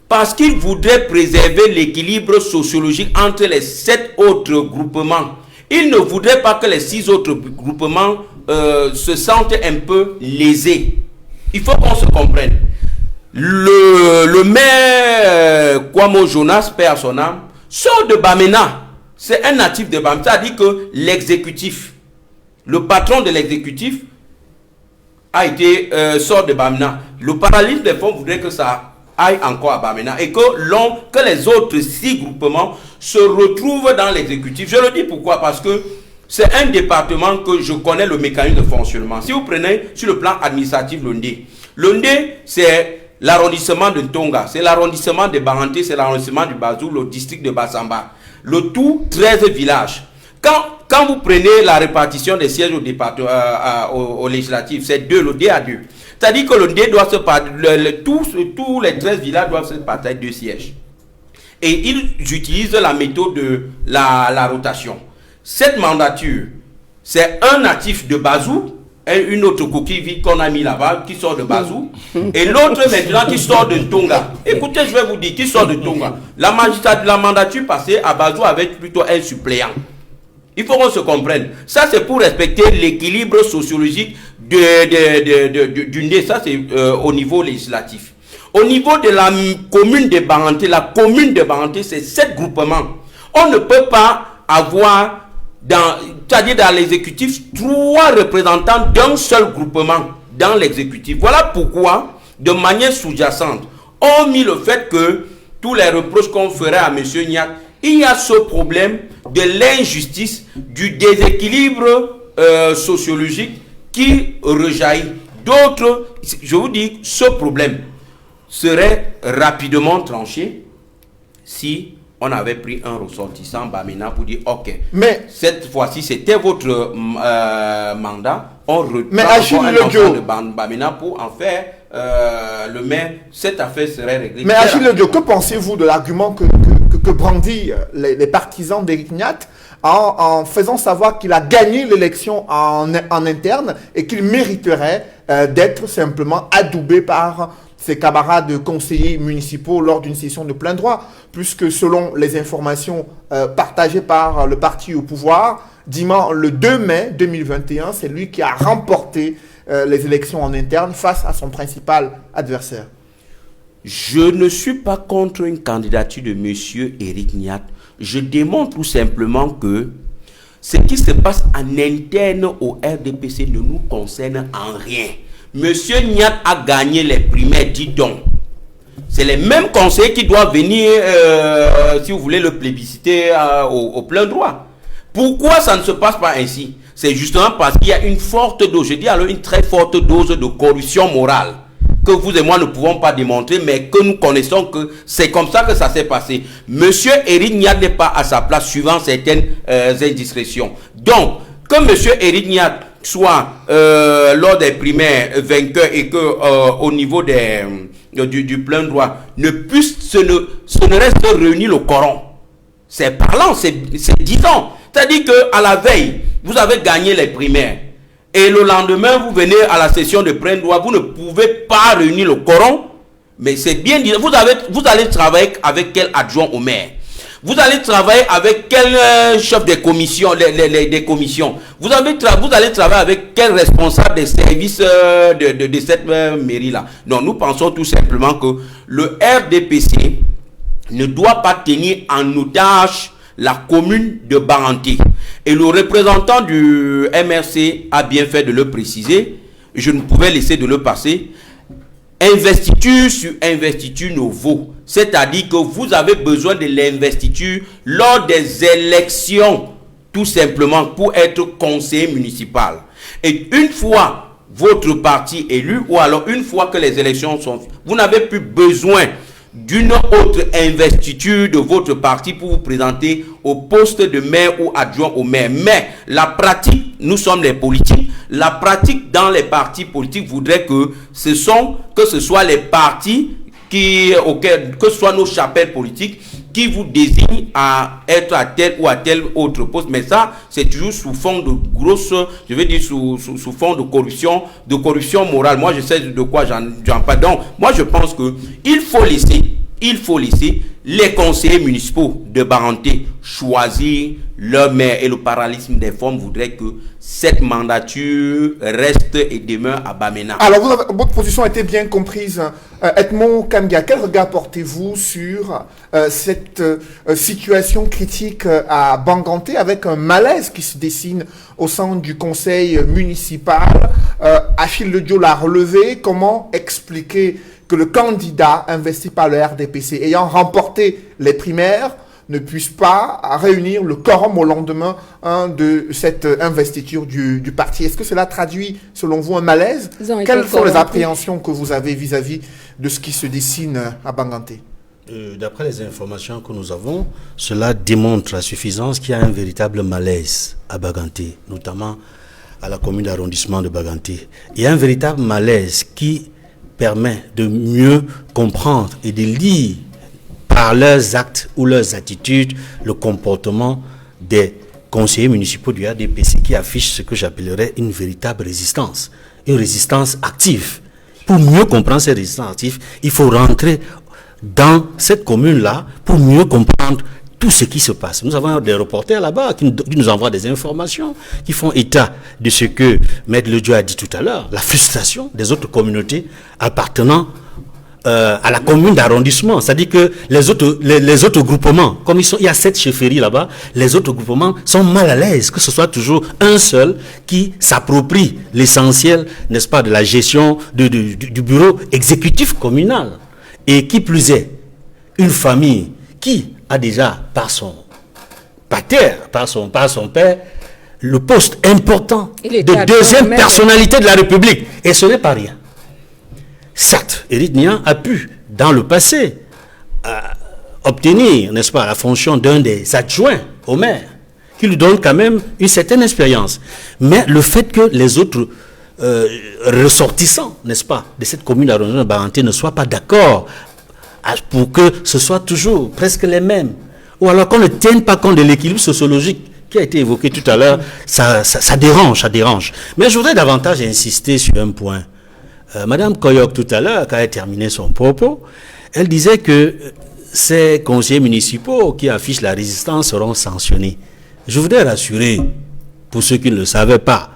Parce qu'ils voudraient préserver l'équilibre sociologique entre les 7 autres groupements. Ils ne voudraient pas que les 6 autres groupements se sentent un peu lésés. Il faut qu'on se comprenne. Le maire Kwamo Jonas, paix à son âme, sort de Bamena. C'est un natif de Bamena. C'est-à-dire que l'exécutif, le patron de l'exécutif, a été sort de Bamena. Le parallélisme des fonds voudrait que ça aille encore à Bamena et que les autres 6 groupements se retrouvent dans l'exécutif. Je le dis pourquoi? Parce que c'est un département que je connais le mécanisme de fonctionnement. Si vous prenez sur le plan administratif Londé, c'est l'arrondissement de Tonga, c'est l'arrondissement de Baranté, c'est l'arrondissement du Bazou, le district de Bassamba. Le tout, 13 villages. Quand vous prenez la répartition des sièges au département, au législatif, c'est 2, le D à 2. C'est-à-dire que le D doit se partager, tous les 13 villages doivent se partager 2 sièges. Et ils utilisent la méthode de la rotation. Cette mandature, c'est un natif de Bazou et une autre coquille vide qu'on a mis là-bas qui sort de Bazou et l'autre maintenant qui sort de Tonga. Écoutez, je vais vous dire, qui sort de Tonga. La mandature passée à Bazou avec plutôt un suppléant. Il faut qu'on se comprenne. Ça, c'est pour respecter l'équilibre sociologique du NDE. Ça, c'est au niveau législatif. Au niveau de la commune de Baranté, c'est 7 groupements. On ne peut pas avoir, c'est-à-dire dans l'exécutif, 3 représentants d'un seul groupement dans l'exécutif. Voilà pourquoi, de manière sous-jacente, on mis le fait que tous les reproches qu'on ferait à M. Niak, il y a ce problème de l'injustice, du déséquilibre sociologique qui rejaillit. D'autres, je vous dis, ce problème serait rapidement tranché si on avait pris un ressortissant Bamena pour dire ok, mais cette fois-ci c'était votre mandat, on reprend un enfant de Bamena pour en faire le maire, cette affaire serait réglée. Mais Achille Ledio, que pensez-vous de l'argument que brandit les partisans d'Éric Niat en faisant savoir qu'il a gagné l'élection en interne et qu'il mériterait d'être simplement adoubé par ses camarades conseillers municipaux lors d'une session de plein droit, puisque selon les informations partagées par le parti au pouvoir, le 2 mai 2021, c'est lui qui a remporté les élections en interne face à son principal adversaire. Je ne suis pas contre une candidature de M. Éric Niat. Je démontre tout simplement que ce qui se passe en interne au RDPC ne nous concerne en rien. M. Niat a gagné les primaires, dis donc. C'est les mêmes conseillers qui doivent venir, si vous voulez, le plébisciter au plein droit. Pourquoi ça ne se passe pas ainsi? C'est justement parce qu'il y a une forte dose, je dis alors une très forte dose de corruption morale que vous et moi ne pouvons pas démontrer, mais que nous connaissons que c'est comme ça que ça s'est passé. Monsieur Éric Niat n'est pas à sa place suivant certaines indiscrétions. Donc, que Monsieur Éric Niat soit lors des primaires vainqueur et que au niveau du plein droit ce ne reste que réunir le Coran. C'est parlant, c'est disant. C'est-à-dire qu'à la veille, vous avez gagné les primaires. Et le lendemain, vous venez à la session de plein droit, vous ne pouvez pas réunir le Coran. Mais c'est bien dit. Vous allez travailler avec quel adjoint au maire? Vous allez travailler avec quel chef des commissions, des commissions? Vous allez travailler avec quel responsable des services de cette mairie-là? Non, nous pensons tout simplement que le RDPC ne doit pas tenir en otage la commune de Baranté. Et le représentant du MRC a bien fait de le préciser. Je ne pouvais laisser de le passer. Investiture sur investiture ne vaut. C'est-à-dire que vous avez besoin de l'investiture lors des élections, tout simplement pour être conseiller municipal. Et une fois votre parti élu, ou alors une fois que les élections sont, vous n'avez plus besoin d'une autre investiture de votre parti pour vous présenter au poste de maire ou adjoint au maire. Mais la pratique, nous sommes les politiques, la pratique dans les partis politiques voudrait que ce soit les partis que ce soit nos chapelles politiques qui vous désignent à être à tel ou à tel autre poste. Mais ça, c'est toujours sous fond de sous fond de corruption morale. Moi, je sais de quoi j'en parle. Donc, moi, je pense que il faut laisser les conseillers municipaux de Baranté choisir leur maire, et le parallélisme des formes voudrait que cette mandature reste et demeure à Bamena. Alors, votre position a été bien comprise. Edmond Kambia, quel regard portez-vous sur cette situation critique à Banganté, avec un malaise qui se dessine au sein du conseil municipal? Achille Le Dio l'a relevé. Comment expliquer que le candidat investi par le RDPC, ayant remporté les primaires, ne puisse pas réunir le quorum au lendemain de cette investiture du parti? Est-ce que cela traduit, selon vous, un malaise? Quelles sont les appréhensions que vous avez vis-à-vis de ce qui se dessine à Banganté? D'après les informations que nous avons, cela démontre à suffisance qu'il y a un véritable malaise à Banganté, notamment à la commune d'arrondissement de Banganté. Il y a un véritable malaise qui permet de mieux comprendre et de lire par leurs actes ou leurs attitudes le comportement des conseillers municipaux du RDPC, qui affichent ce que j'appellerais une véritable résistance, une résistance active. Pour mieux comprendre cette résistance active, il faut rentrer dans cette commune-là pour mieux comprendre tout ce qui se passe. Nous avons des reporters là-bas qui nous envoient des informations, qui font état de ce que Maître Le Dio a dit tout à l'heure, la frustration des autres communautés appartenant à la commune d'arrondissement. C'est-à-dire que les autres groupements, comme il y a 7 chefferies là-bas, les autres groupements sont mal à l'aise que ce soit toujours un seul qui s'approprie l'essentiel, n'est-ce pas, de la gestion du bureau exécutif communal. Et qui plus est, une famille qui a déjà par son pater, par son père, le poste important de deuxième personnalité de la République. Et ce n'est pas rien. Certes, Éric Niang a pu, dans le passé, obtenir, n'est-ce pas, la fonction d'un des adjoints au maire, qui lui donne quand même une certaine expérience. Mais le fait que les autres ressortissants, n'est-ce pas, de cette commune d'arrondissement de Baranté ne soient pas d'accord pour que ce soit toujours presque les mêmes, ou alors qu'on ne tienne pas compte de l'équilibre sociologique qui a été évoqué tout à l'heure, ça dérange. Mais je voudrais davantage insister sur un point. Madame Koyok, tout à l'heure, quand elle a terminé son propos, elle disait que ces conseillers municipaux qui affichent la résistance seront sanctionnés. Je voudrais rassurer, pour ceux qui ne le savaient pas,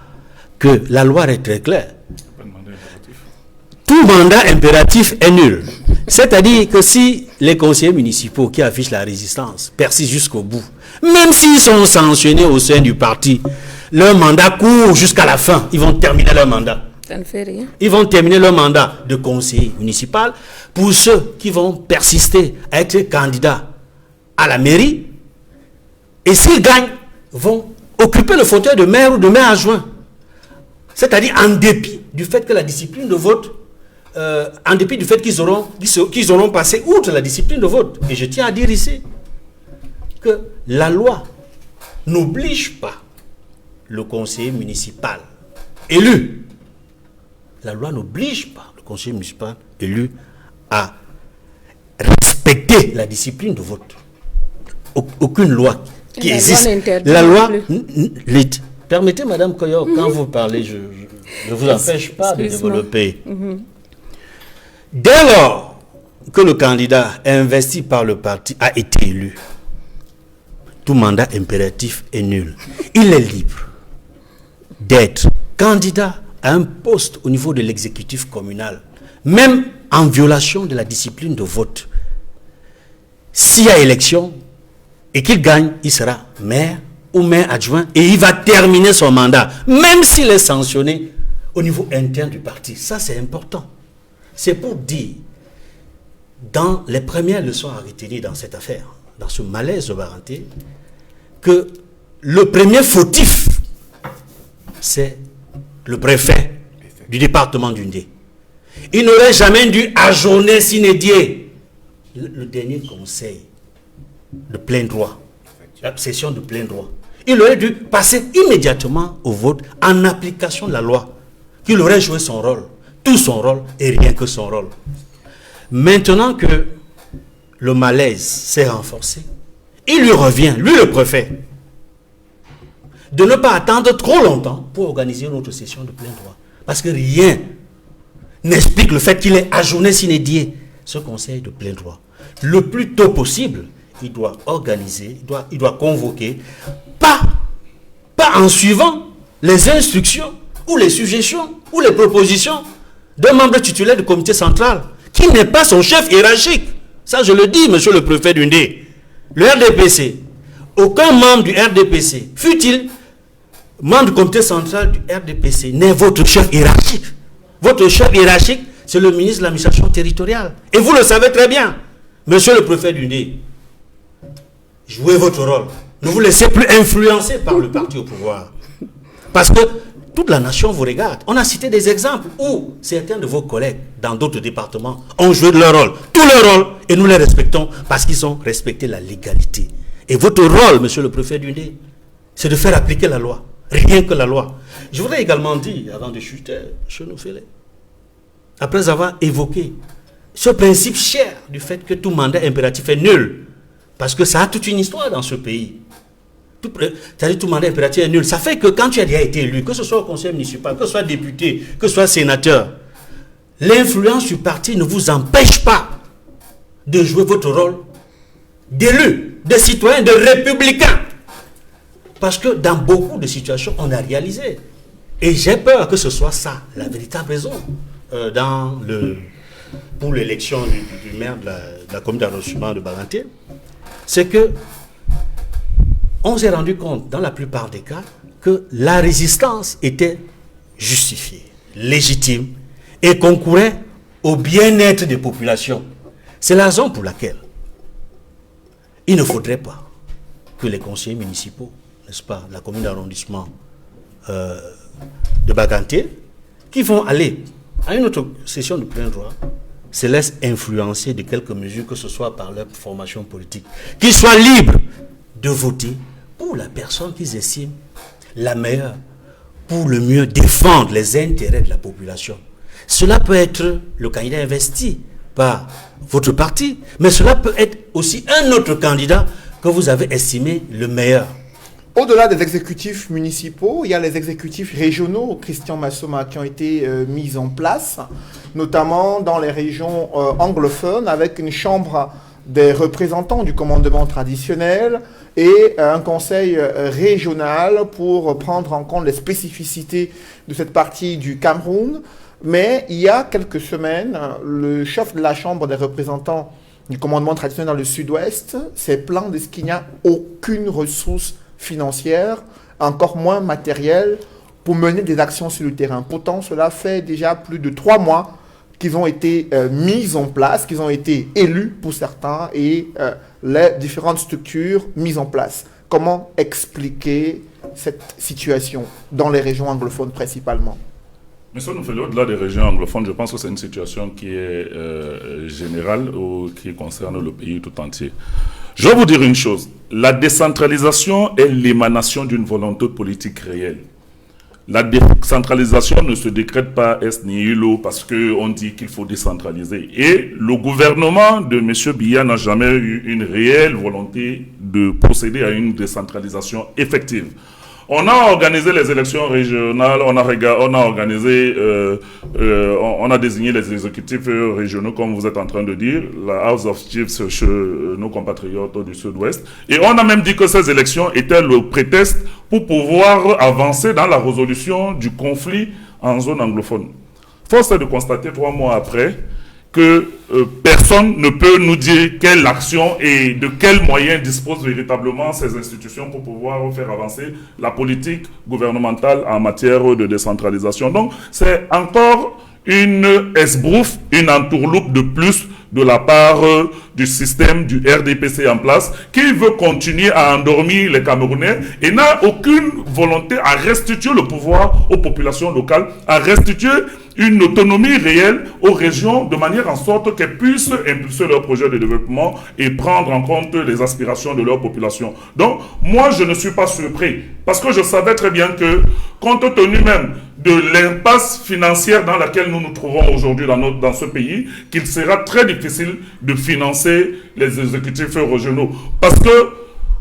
que la loi est très claire. Tout mandat impératif est nul. C'est-à-dire que si les conseillers municipaux qui affichent la résistance persistent jusqu'au bout, même s'ils sont sanctionnés au sein du parti, leur mandat court jusqu'à la fin. Ils vont terminer leur mandat. Ça ne fait rien. Ils vont terminer leur mandat de conseiller municipal. Pour ceux qui vont persister à être candidats à la mairie, et s'ils gagnent, vont occuper le fauteuil de maire ou de maire adjoint. C'est-à-dire en dépit du fait que la discipline de vote, en dépit du fait qu'ils auront passé outre la discipline de vote. Et je tiens à dire ici que la loi n'oblige pas le conseiller municipal élu. La loi n'oblige pas le conseiller municipal élu à respecter la discipline de vote. Aucune loi qui existe. La loi... Permettez, Madame Koyok, quand vous parlez, je ne vous empêche pas de développer. Dès lors que le candidat investi par le parti a été élu, tout mandat impératif est nul. Il est libre d'être candidat à un poste au niveau de l'exécutif communal, même en violation de la discipline de vote. S'il y a élection et qu'il gagne, il sera maire ou maire adjoint et il va terminer son mandat, même s'il est sanctionné au niveau interne du parti. Ça, c'est important. C'est pour dire, dans les premières leçons à retenir dans cette affaire, dans ce malaise de Baranté, que le premier fautif, c'est le préfet du département d'Undé. Il n'aurait jamais dû ajourner sine die le dernier conseil de plein droit, la session de plein droit, il aurait dû passer immédiatement au vote en application de la loi, qu'il aurait joué son rôle, tout son rôle et rien que son rôle. Maintenant que le malaise s'est renforcé, il lui revient, lui le préfet, de ne pas attendre trop longtemps pour organiser une autre session de plein droit. Parce que rien n'explique le fait qu'il ait ajourné sine die ce conseil de plein droit. Le plus tôt possible, il doit organiser, il doit convoquer, pas en suivant les instructions ou les suggestions ou les propositions d'un membre titulaire du comité central qui n'est pas son chef hiérarchique. Ça, je le dis, monsieur le préfet d'Undé. Le RDPC, aucun membre du RDPC, fût-il membre du comité central du RDPC, n'est votre chef hiérarchique. Votre chef hiérarchique, c'est le ministre de l'administration territoriale. Et vous le savez très bien, monsieur le préfet d'Undé. Jouez votre rôle. Ne vous laissez plus influencer par le parti au pouvoir. Parce que toute la nation vous regarde. On a cité des exemples où certains de vos collègues dans d'autres départements ont joué de leur rôle, tout leur rôle, et nous les respectons parce qu'ils ont respecté la légalité. Et votre rôle, monsieur le préfet d'Undé, c'est de faire appliquer la loi. Rien que la loi. Je voudrais également dire, avant de chuter, après avoir évoqué ce principe cher du fait que tout mandat impératif est nul, parce que ça a toute une histoire dans ce pays. C'est-à-dire tout mandat impératif est nul. Ça fait que quand tu as déjà été élu, que ce soit au conseil municipal, que ce soit député, que ce soit sénateur, l'influence du parti ne vous empêche pas de jouer votre rôle d'élu, de citoyen, de républicain. Parce que dans beaucoup de situations, on a réalisé. Et j'ai peur que ce soit ça, la véritable raison, pour l'élection du maire de la commune d'arrondissement de Baganté. C'est que on s'est rendu compte, dans la plupart des cas, que la résistance était justifiée, légitime, et concourait au bien-être des populations. C'est la raison pour laquelle il ne faudrait pas que les conseillers municipaux, n'est-ce pas, la commune d'arrondissement de Baganté, qui vont aller à une autre session de plein droit, se laissent influencer de quelques mesures, que ce soit par leur formation politique, qu'ils soient libres de voter pour la personne qu'ils estiment la meilleure, pour le mieux défendre les intérêts de la population. Cela peut être le candidat investi par votre parti, mais cela peut être aussi un autre candidat que vous avez estimé le meilleur. Au-delà des exécutifs municipaux, il y a les exécutifs régionaux, Christian Massoma, qui ont été mis en place, notamment dans les régions anglophones, avec une chambre des représentants du commandement traditionnel et un conseil régional pour prendre en compte les spécificités de cette partie du Cameroun. Mais il y a quelques semaines, le chef de la chambre des représentants du commandement traditionnel dans le sud-ouest s'est plaint de ce qu'il n'y a aucune ressource financière, encore moins matérielle, pour mener des actions sur le terrain. Pourtant, cela fait déjà plus de 3 mois qu'ils ont été mis en place, qu'ils ont été élus pour certains, et les différentes structures mises en place. Comment expliquer cette situation dans les régions anglophones principalement? Mais ça nous fait au-delà des régions anglophones, je pense que c'est une situation qui est générale ou qui concerne le pays tout entier. Je vais vous dire une chose, la décentralisation est l'émanation d'une volonté politique réelle. La décentralisation ne se décrète pas est nihilo parce qu'on dit qu'il faut décentraliser. Et le gouvernement de M. Biya n'a jamais eu une réelle volonté de procéder à une décentralisation effective. On a organisé les élections régionales, on a désigné les exécutifs régionaux, comme vous êtes en train de dire, la House of Chiefs chez nos compatriotes du Sud-Ouest. Et on a même dit que ces élections étaient le prétexte pour pouvoir avancer dans la résolution du conflit en zone anglophone. Force est de constater 3 mois après que personne ne peut nous dire quelle action et de quels moyens disposent véritablement ces institutions pour pouvoir faire avancer la politique gouvernementale en matière de décentralisation. Donc, c'est encore une esbrouffe, une entourloupe de plus de la part du système du RDPC en place, qui veut continuer à endormir les Camerounais et n'a aucune volonté à restituer le pouvoir aux populations locales, à restituer une autonomie réelle aux régions de manière en sorte qu'elles puissent impulser leurs projets de développement et prendre en compte les aspirations de leur population. Donc, moi, je ne suis pas surpris parce que je savais très bien que, compte tenu même de l'impasse financière dans laquelle nous nous trouvons aujourd'hui dans ce pays, qu'il sera très difficile de financer les exécutifs régionaux. Parce que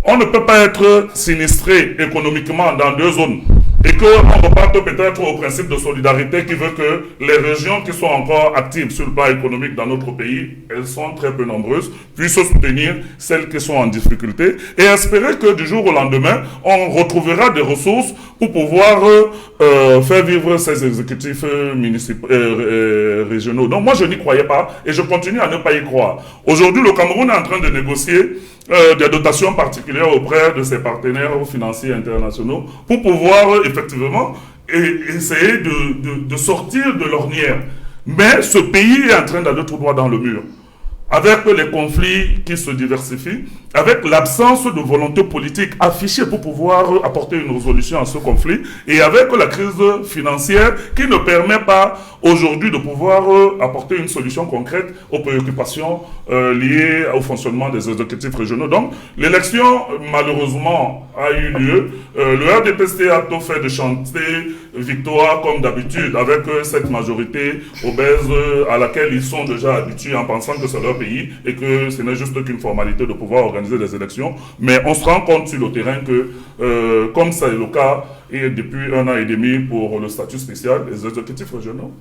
on ne peut pas être sinistré économiquement dans deux zones et qu'on reparte peut-être au principe de solidarité qui veut que les régions qui sont encore actives sur le plan économique dans notre pays, elles sont très peu nombreuses, puissent soutenir celles qui sont en difficulté et espérer que du jour au lendemain, on retrouvera des ressources pour pouvoir faire vivre ces exécutifs municipaux, régionaux. Donc moi, je n'y croyais pas et je continue à ne pas y croire. Aujourd'hui, le Cameroun est en train de négocier des dotations particulières auprès de ses partenaires financiers internationaux pour pouvoir effectivement essayer de sortir de l'ornière. Mais ce pays est en train d'aller tout droit dans le mur. Avec les conflits qui se diversifient, avec l'absence de volonté politique affichée pour pouvoir apporter une résolution à ce conflit, et avec la crise financière qui ne permet pas aujourd'hui de pouvoir apporter une solution concrète aux préoccupations liées au fonctionnement des exécutifs régionaux. Donc, l'élection, malheureusement, a eu lieu. Le RDPC a tout fait de chanter victoire comme d'habitude, avec cette majorité obèse à laquelle ils sont déjà habitués en pensant que c'est leur pays et que ce n'est juste qu'une formalité de pouvoir organiser des élections. Mais on se rend compte sur le terrain que, comme ça est le cas, et depuis 1 an et demi pour le statut spécial, les exécutifs régionaux,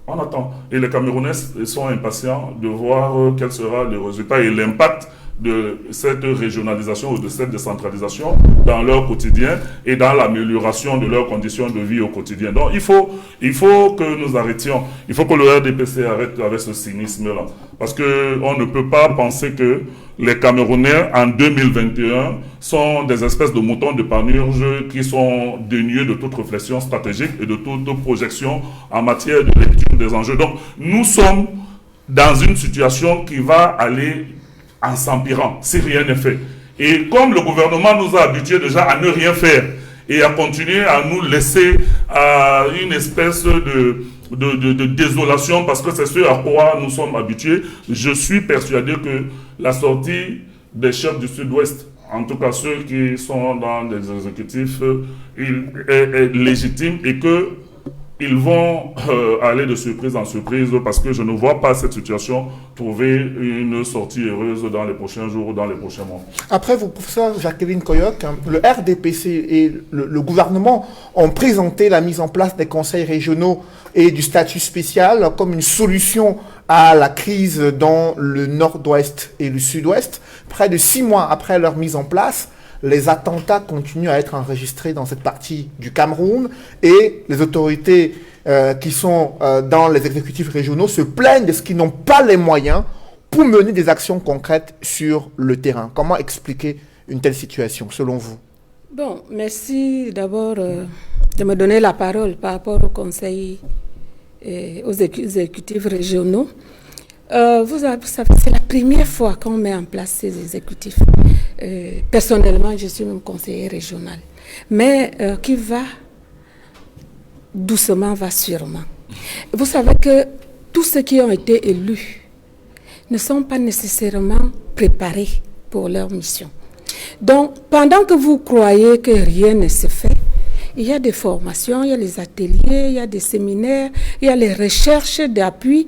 on attend. Et les Camerounais sont impatients de voir quel sera le résultat et l'impact de cette régionalisation ou de cette décentralisation dans leur quotidien et dans l'amélioration de leurs conditions de vie au quotidien. Donc il faut que nous arrêtions, il faut que le RDPC arrête avec ce cynisme-là. Parce qu'on ne peut pas penser que les Camerounais en 2021 sont des espèces de moutons de panurge qui sont dénués de toute réflexion stratégique et de toute projection en matière de lecture des enjeux. Donc nous sommes dans une situation qui va aller en s'empirant, si rien n'est fait. Et comme le gouvernement nous a habitués déjà à ne rien faire et à continuer à nous laisser à une espèce de désolation, parce que c'est ce à quoi nous sommes habitués, je suis persuadé que la sortie des chefs du Sud-Ouest, en tout cas ceux qui sont dans les exécutifs, est légitime et que ils vont aller de surprise en surprise parce que je ne vois pas cette situation trouver une sortie heureuse dans les prochains jours ou dans les prochains mois. Après, vous, professeur Jacqueline Coyoc, le RDPC et le gouvernement ont présenté la mise en place des conseils régionaux et du statut spécial comme une solution à la crise dans le nord-ouest et le sud-ouest. Près de 6 mois après leur mise en place, les attentats continuent à être enregistrés dans cette partie du Cameroun et les autorités qui sont dans les exécutifs régionaux se plaignent de ce qu'ils n'ont pas les moyens pour mener des actions concrètes sur le terrain. Comment expliquer une telle situation, selon vous? Bon, merci d'abord de me donner la parole par rapport au Conseil et aux exécutifs régionaux. Vous savez, c'est la première fois qu'on met en place ces exécutifs. Personnellement, je suis même conseiller régional. Mais qui va doucement, va sûrement. Vous savez que tous ceux qui ont été élus ne sont pas nécessairement préparés pour leur mission. Donc, pendant que vous croyez que rien ne se fait, il y a des formations, il y a les ateliers, il y a des séminaires, il y a les recherches d'appui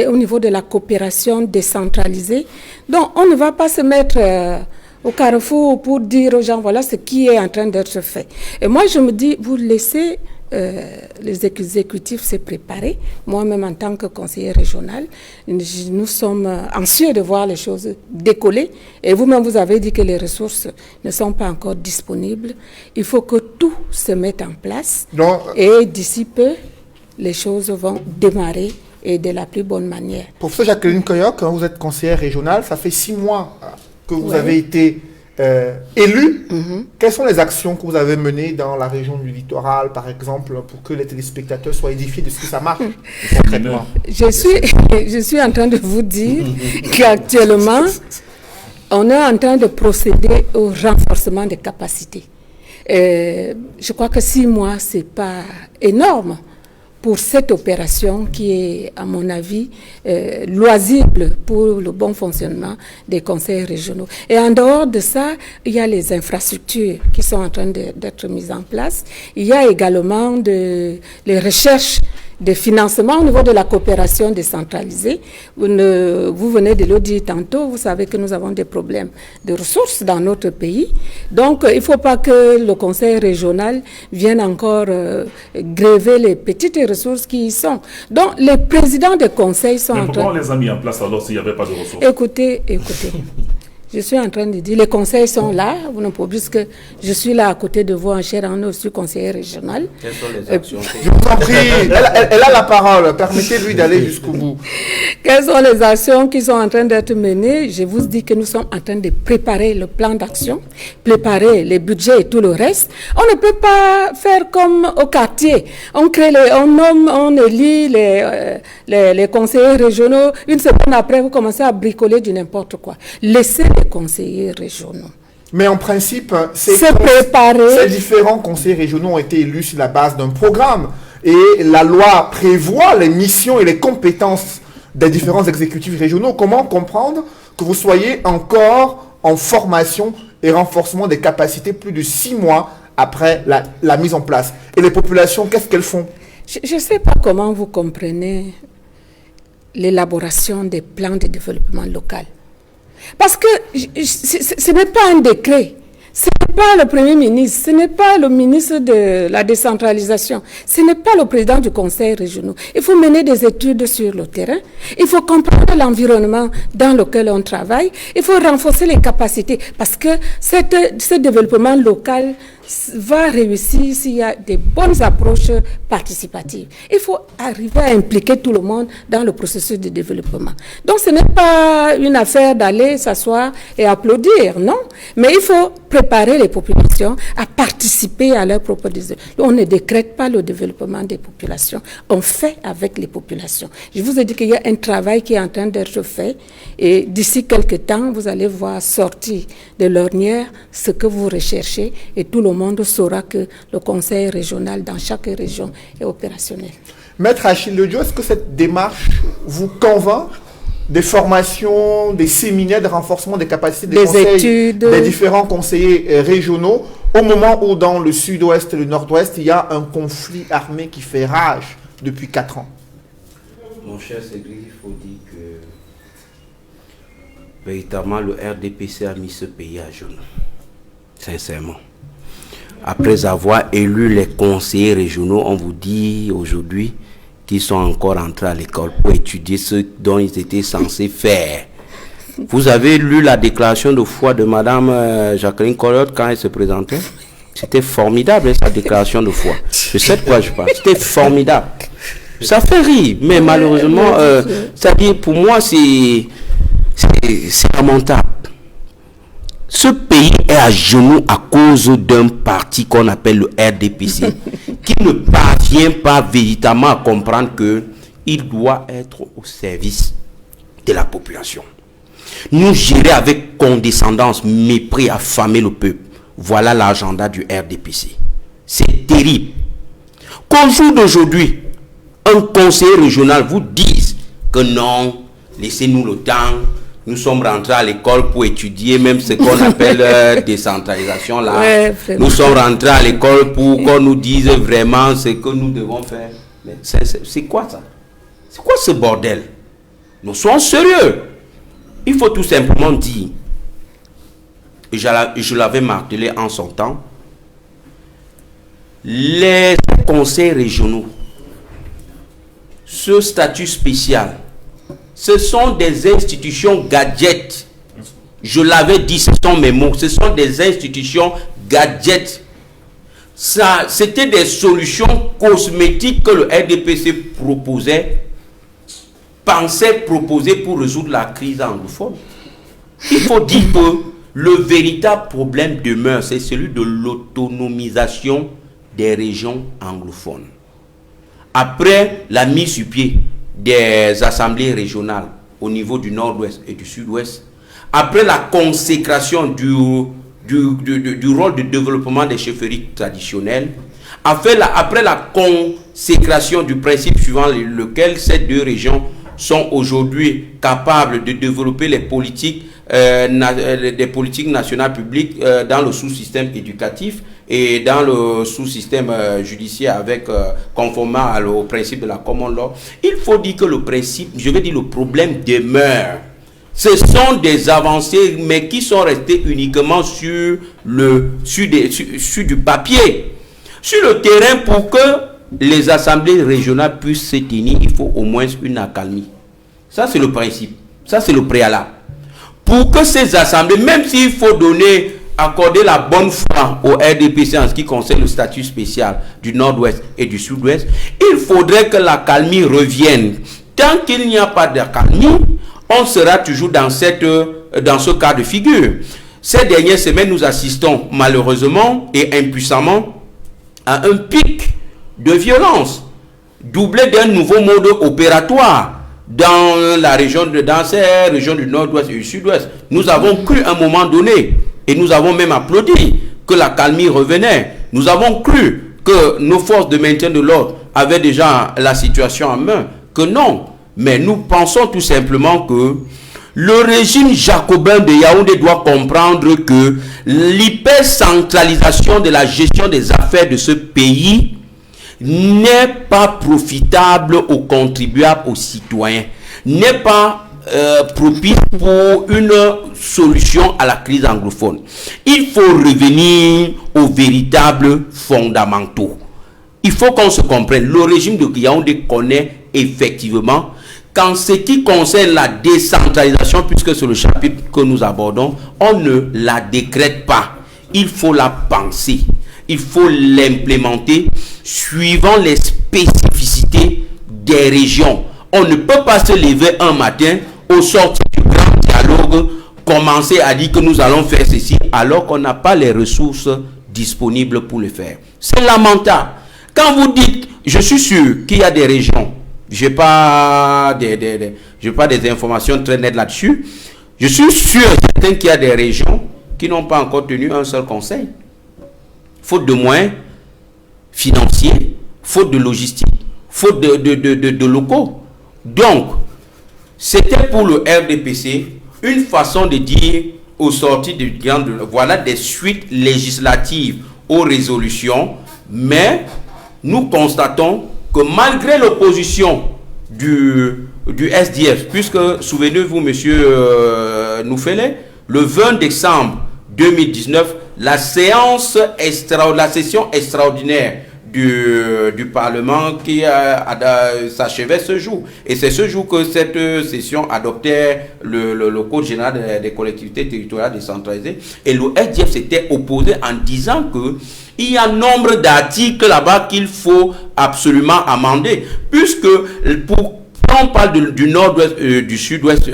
au niveau de la coopération décentralisée. Donc, on ne va pas se mettre au carrefour pour dire aux gens, voilà ce qui est en train d'être fait. Et moi, je me dis, vous laissez les exécutifs se préparer. Moi-même, en tant que conseiller régional, nous sommes anxieux de voir les choses décoller. Et vous-même, vous avez dit que les ressources ne sont pas encore disponibles. Il faut que tout se mette en place. Donc, et d'ici peu, les choses vont démarrer et de la plus bonne manière. Professeur Jacqueline Coyoc, vous êtes conseillère régionale. Ça fait 6 mois que vous avez été élu. Quelles sont les actions que vous avez menées dans la région du littoral, par exemple, pour que les téléspectateurs soient édifiés de ce que ça marche concrètement? Je suis en train de vous dire qu'actuellement, on est en train de procéder au renforcement des capacités. Je crois que 6 mois, ce n'est pas énorme pour cette opération qui est, à mon avis, loisible pour le bon fonctionnement des conseils régionaux. Et en dehors de ça, il y a les infrastructures qui sont en train d'être mises en place. Il y a également les recherches de financement au niveau de la coopération décentralisée. Vous venez de le dire tantôt, vous savez que nous avons des problèmes de ressources dans notre pays. Donc, il ne faut pas que le conseil régional vienne encore gréver les petites ressources qui y sont. Donc, les présidents de conseils sont Mais en pourquoi train... on les a mis en place alors s'il n'y avait pas de ressources? Écoutez. Je suis en train de dire, les conseils sont là, vous ne pouvez, puisque je suis là à côté de vous en chair en os, je suis conseiller régional. Quelles sont les actions Je vous en prie, elle a la parole, permettez-lui d'aller jusqu'au bout. Quelles sont les actions qui sont en train d'être menées? Je vous dis que nous sommes en train de préparer le plan d'action, préparer les budgets et tout le reste. On ne peut pas faire comme au quartier. On nomme, on élit les conseillers régionaux. Une semaine après, vous commencez à bricoler du n'importe quoi. Laissez les conseillers régionaux. Mais en principe, ces différents conseillers régionaux ont été élus sur la base d'un programme. Et la loi prévoit les missions et les compétences des différents exécutifs régionaux. Comment comprendre que vous soyez encore en formation et renforcement des capacités plus de 6 mois après la mise en place? Et les populations, qu'est-ce qu'elles font? Je ne sais pas comment vous comprenez l'élaboration des plans de développement local. Parce que ce n'est pas un décret, ce n'est pas le Premier ministre, ce n'est pas le ministre de la décentralisation, ce n'est pas le président du conseil régional. Il faut mener des études sur le terrain, il faut comprendre l'environnement dans lequel on travaille, il faut renforcer les capacités parce que ce développement local va réussir s'il y a des bonnes approches participatives. Il faut arriver à impliquer tout le monde dans le processus de développement. Donc ce n'est pas une affaire d'aller s'asseoir et applaudir, non. Mais il faut préparer les populations à participer à leur propre développement. On ne décrète pas le développement des populations, on fait avec les populations. Je vous ai dit qu'il y a un travail qui est en train d'être fait et d'ici quelques temps, vous allez voir sortir de l'ornière ce que vous recherchez et tout le monde saura que le conseil régional dans chaque région est opérationnel. Maître Achille Ledjo, est-ce que cette démarche vous convainc? Des formations, des séminaires de renforcement des capacités des différents conseillers régionaux, au moment où dans le sud-ouest et le nord-ouest, il y a un conflit armé qui fait rage depuis 4 ans? Mon cher Cédric, il faut dire que véritablement le RDPC a mis ce pays à genoux, sincèrement. Après avoir élu les conseillers régionaux, on vous dit aujourd'hui qu'ils sont encore entrés à l'école pour étudier ce dont ils étaient censés faire. Vous avez lu la déclaration de foi de Madame Jacqueline Collot quand elle se présentait? C'était formidable, sa déclaration de foi. Je sais de quoi je parle. C'était formidable. Ça fait rire, mais malheureusement, c'est-à-dire pour moi, c'est lamentable. Ce pays est à genoux à cause d'un parti qu'on appelle le RDPC, qui ne parvient pas véritablement à comprendre qu'il doit être au service de la population. Nous gérer avec condescendance, mépris, affamer le peuple. Voilà l'agenda du RDPC. C'est terrible. Qu'au jour d'aujourd'hui, un conseiller régional vous dise que non, laissez-nous le temps. Nous sommes rentrés à l'école pour étudier même ce qu'on appelle décentralisation là. Ouais, nous sommes rentrés à l'école pour qu'on nous dise vraiment ce que nous devons faire. Mais c'est quoi ça? C'est quoi ce bordel? Nous soyons sérieux. Il faut tout simplement dire, et je l'avais martelé en son temps, les conseils régionaux, ce statut spécial, ce sont des institutions gadgets. Je l'avais dit, ce sont mes mots. Ce sont des institutions gadgets. C'était des solutions cosmétiques que le RDPC pensait proposer pour résoudre la crise anglophone. Il faut dire que le véritable problème demeure, c'est celui de l'autonomisation des régions anglophones. Après la mise sur pied des assemblées régionales au niveau du nord-ouest et du sud-ouest, après la consécration du rôle de développement des chefferies traditionnelles, après la consécration du principe suivant lequel ces deux régions sont aujourd'hui capables de développer les politiques, des politiques nationales publiques dans le sous-système éducatif et dans le sous-système judiciaire conformément au principe de la common law. Il faut dire que le problème demeure. Ce sont des avancées, mais qui sont restées uniquement sur du papier. Sur le terrain, pour que les assemblées régionales puissent se tenir, il faut au moins une accalmie. Ça, c'est le principe. Ça, c'est le préalable. Pour que ces assemblées, même s'il faut accorder la bonne foi au RDPC en ce qui concerne le statut spécial du Nord-Ouest et du Sud-Ouest, il faudrait que l'accalmie revienne. Tant qu'il n'y a pas d'accalmie, on sera toujours dans ce cas de figure. Ces dernières semaines, nous assistons malheureusement et impuissamment à un pic de violence, doublé d'un nouveau mode opératoire dans ces régions du Nord-Ouest et du Sud-Ouest. Nous avons cru à un moment donné, et nous avons même applaudi, que la calmie revenait. Nous avons cru que nos forces de maintien de l'ordre avaient déjà la situation en main, que non. Mais nous pensons tout simplement que le régime jacobin de Yaoundé doit comprendre que l'hypercentralisation de la gestion des affaires de ce pays n'est pas profitable aux contribuables, aux citoyens, n'est pas propice pour une solution à la crise anglophone. Il faut revenir aux véritables fondamentaux. Il faut qu'on se comprenne. Le régime de Yaoundé connaît effectivement qu'en ce qui concerne la décentralisation, puisque c'est le chapitre que nous abordons, on ne la décrète pas. Il faut la penser. Il faut l'implémenter suivant les spécificités des régions. On ne peut pas se lever un matin au sortir du grand dialogue, commencer à dire que nous allons faire ceci alors qu'on n'a pas les ressources disponibles pour le faire. C'est lamentable. Quand vous dites, je suis sûr qu'il y a des régions, je n'ai pas des informations très nettes là-dessus, je suis sûr et certain qu'il y a des régions qui n'ont pas encore tenu un seul conseil. Faute de moyens financiers, faute de logistique, faute de locaux. Donc, c'était pour le RDPC une façon de dire aux sorties du grand, voilà des suites législatives aux résolutions, mais nous constatons que malgré l'opposition du SDF, puisque, souvenez-vous, monsieur Noufele, le 20 décembre 2019, la session extraordinaire du Parlement qui s'achevait ce jour. Et c'est ce jour que cette session adoptait le Code général des collectivités territoriales décentralisées. Et le SDF s'était opposé en disant que il y a nombre d'articles là-bas qu'il faut absolument amender. Puisque on parle du nord-ouest, du sud-ouest,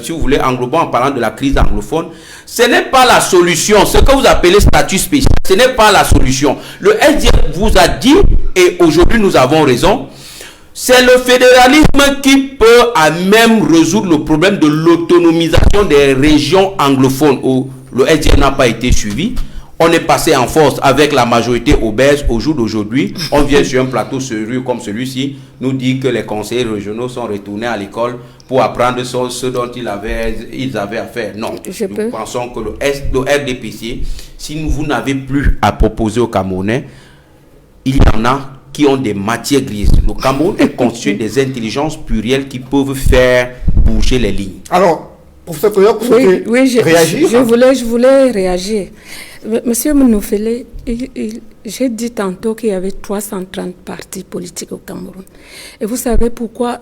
si vous voulez, englobant en parlant de la crise anglophone, ce n'est pas la solution. Ce que vous appelez statut spécial, ce n'est pas la solution. Le SDF vous a dit, et aujourd'hui nous avons raison, c'est le fédéralisme qui peut à même résoudre le problème de l'autonomisation des régions anglophones où le SDF n'a pas été suivi. On est passé en force avec la majorité obèse au jour d'aujourd'hui. On vient sur un plateau sérieux comme celui-ci, nous dit que les conseillers régionaux sont retournés à l'école pour apprendre ce dont ils avaient à faire. Non, nous pensons que le RDPC, si vous n'avez plus à proposer aux Camerounais, il y en a qui ont des matières grises. Le Cameroun est constitué des intelligences plurielles qui peuvent faire bouger les lignes. Alors, professeur Toyok, vous souhaitez réagir? Je voulais réagir. Monsieur Mnoufele, j'ai dit tantôt qu'il y avait 330 partis politiques au Cameroun. Et vous savez pourquoi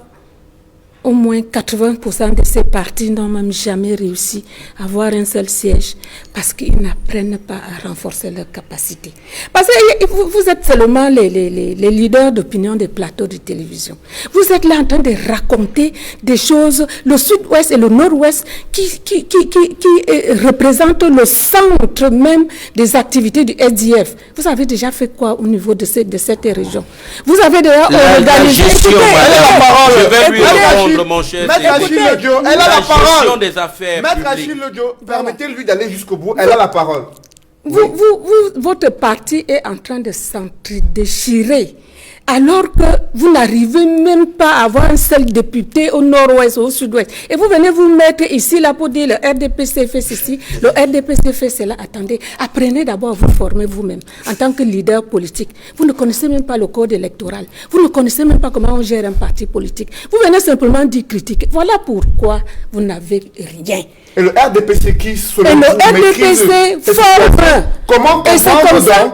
au moins 80% de ces partis n'ont même jamais réussi à avoir un seul siège? Parce qu'ils n'apprennent pas à renforcer leurs capacités. Parce que vous êtes seulement les leaders d'opinion des plateaux de télévision. Vous êtes là en train de raconter des choses, le sud-ouest et le nord-ouest, qui représentent le centre même des activités du SDF. Vous avez déjà fait quoi au niveau de cette région? Vous avez déjà organisé... Je vais lui répondre. Mon cher, Maître Achille Ledio, elle a la parole. Des affaires Maître Achille Ledio, permettez-lui d'aller jusqu'au bout, elle a la parole. Votre parti est en train de s'entre-déchirer. Alors que vous n'arrivez même pas à avoir un seul député au nord-ouest ou au sud-ouest. Et vous venez vous mettre ici, là, pour dire le RDPC fait ceci, le RDPC fait cela. Attendez, apprenez d'abord à vous former vous-même en tant que leader politique. Vous ne connaissez même pas le code électoral. Vous ne connaissez même pas comment on gère un parti politique. Vous venez simplement dire critiquer. Voilà pourquoi vous n'avez rien. Et le RDPC qui, selon et vous, le RDPC forme. Comment et c'est comme ça,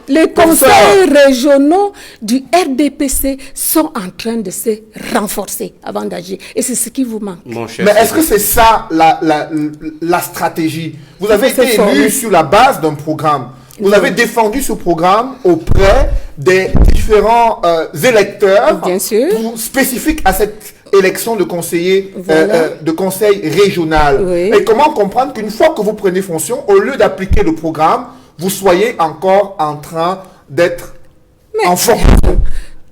les conseils régionaux du RDPC sont en train de se renforcer avant d'agir. Et c'est ce qui vous manque. Mais est-ce que c'est ça la stratégie? Vous avez été élu sur la base d'un programme. Vous avez défendu ce programme auprès des différents électeurs spécifiques à cette élection de conseiller de conseil régional. Oui. Et comment comprendre qu'une fois que vous prenez fonction, au lieu d'appliquer le programme, vous soyez encore en train d'être en formation?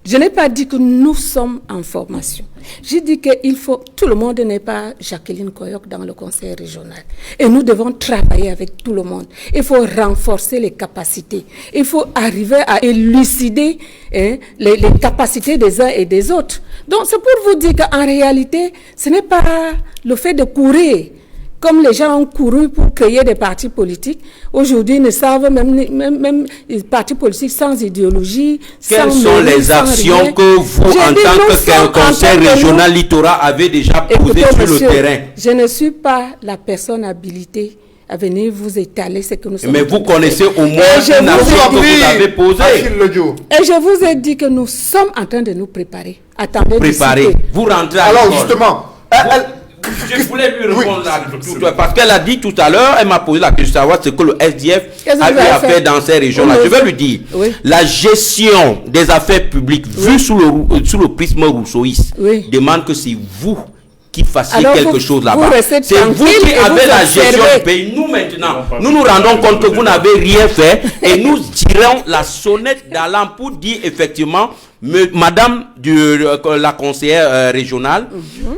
Je n'ai pas dit que nous sommes en formation. J'ai dit qu'il faut... Tout le monde n'est pas Jacqueline Koyok dans le conseil régional. Et nous devons travailler avec tout le monde. Il faut renforcer les capacités. Il faut arriver à élucider les capacités des uns et des autres. Donc, c'est pour vous dire qu'en réalité, ce n'est pas le fait de courir. Comme les gens ont couru pour créer des partis politiques, aujourd'hui, ils ne savent même les partis politiques sans idéologie. Quelles sont les actions que vous, en tant que conseil régional littoral, avez déjà posées sur le terrain? Je ne suis pas la personne habilitée à venir vous étaler ce que nous sommes. Mais vous connaissez au moins une action que vous avez posée. Et je vous ai dit que nous sommes en train de nous préparer. Attendez. Préparer. Vous rentrez à alors l'école. Justement, je voulais lui répondre parce qu'elle a dit tout à l'heure, elle m'a posé la question de savoir ce que le SDF a fait dans ces régions-là. Je vais lui dire, la gestion des affaires publiques vue sous le prisme rousseauiste demande que c'est vous qui fassiez quelque chose là-bas. C'est vous qui avez la gestion du pays. Nous maintenant, nous nous rendons compte que vous n'avez rien fait et nous tirons la sonnette d'alarme pour dire effectivement, Madame la conseillère régionale,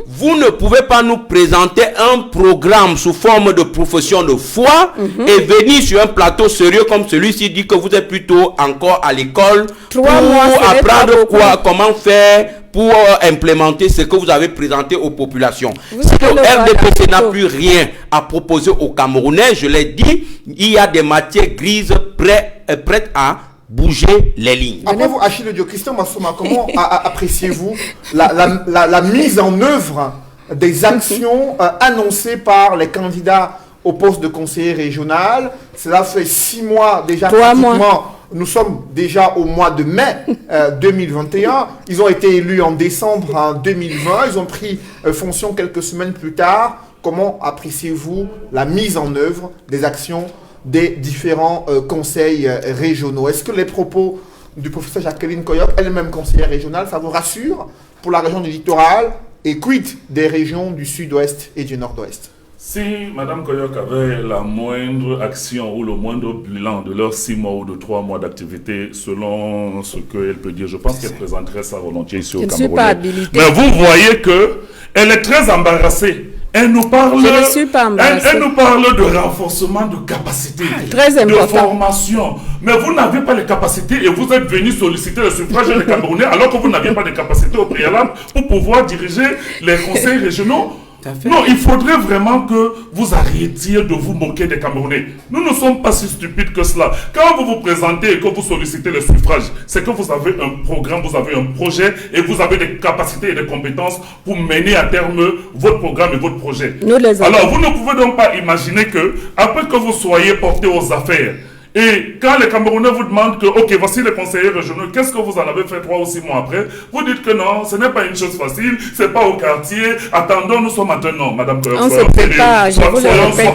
vous ne pouvez pas nous présenter un programme sous forme de profession de foi et venir sur un plateau sérieux comme celui-ci, dit que vous êtes plutôt encore à l'école pour apprendre comment faire pour implémenter ce que vous avez présenté aux populations. Si le RDPC n'a plus rien à proposer aux Camerounais, je l'ai dit, il y a des matières grises prêtes à bouger les lignes. Après vous, Achille Dio, Christian Massouma, comment appréciez-vous la mise en œuvre des actions annoncées par les candidats au poste de conseiller régional? Cela fait 6 mois déjà, pratiquement. Nous sommes déjà au mois de mai 2021. Ils ont été élus en décembre 2020. Ils ont pris fonction quelques semaines plus tard. Comment appréciez-vous la mise en œuvre des actions des différents conseils régionaux? Est-ce que les propos du professeur Jacqueline Koyok, elle-même conseillère régionale, ça vous rassure pour la région du littoral et quid des régions du sud-ouest et du nord-ouest? Si Mme Koyok avait la moindre action ou le moindre bilan de leurs 6 mois ou de 3 mois d'activité, selon ce qu'elle peut dire, je pense qu'elle présenterait ça volontiers ici au Cameroun. Je ne suis pas habilitée. Mais vous voyez qu'elle est très embarrassée. Elle nous parle, elle nous parle de renforcement de capacité, de formation. Mais vous n'avez pas les capacités et vous êtes venu solliciter le suffrage des Camerounais alors que vous n'aviez pas de capacités au préalable pour pouvoir diriger les conseils régionaux. Non, il faudrait vraiment que vous arrêtiez de vous moquer des Camerounais. Nous ne sommes pas si stupides que cela. Quand vous vous présentez et que vous sollicitez le suffrage, c'est que vous avez un programme, vous avez un projet et vous avez des capacités et des compétences pour mener à terme votre programme et votre projet. Alors, vous ne pouvez donc pas imaginer que, après que vous soyez porté aux affaires, et quand les Camerounais vous demandent que, ok, voici les conseillers régionaux, qu'est-ce que vous en avez fait 3 ou 6 mois après? Vous dites que non, ce n'est pas une chose facile, c'est pas au quartier, attendons, nous sommes maintenant, Madame Koyok,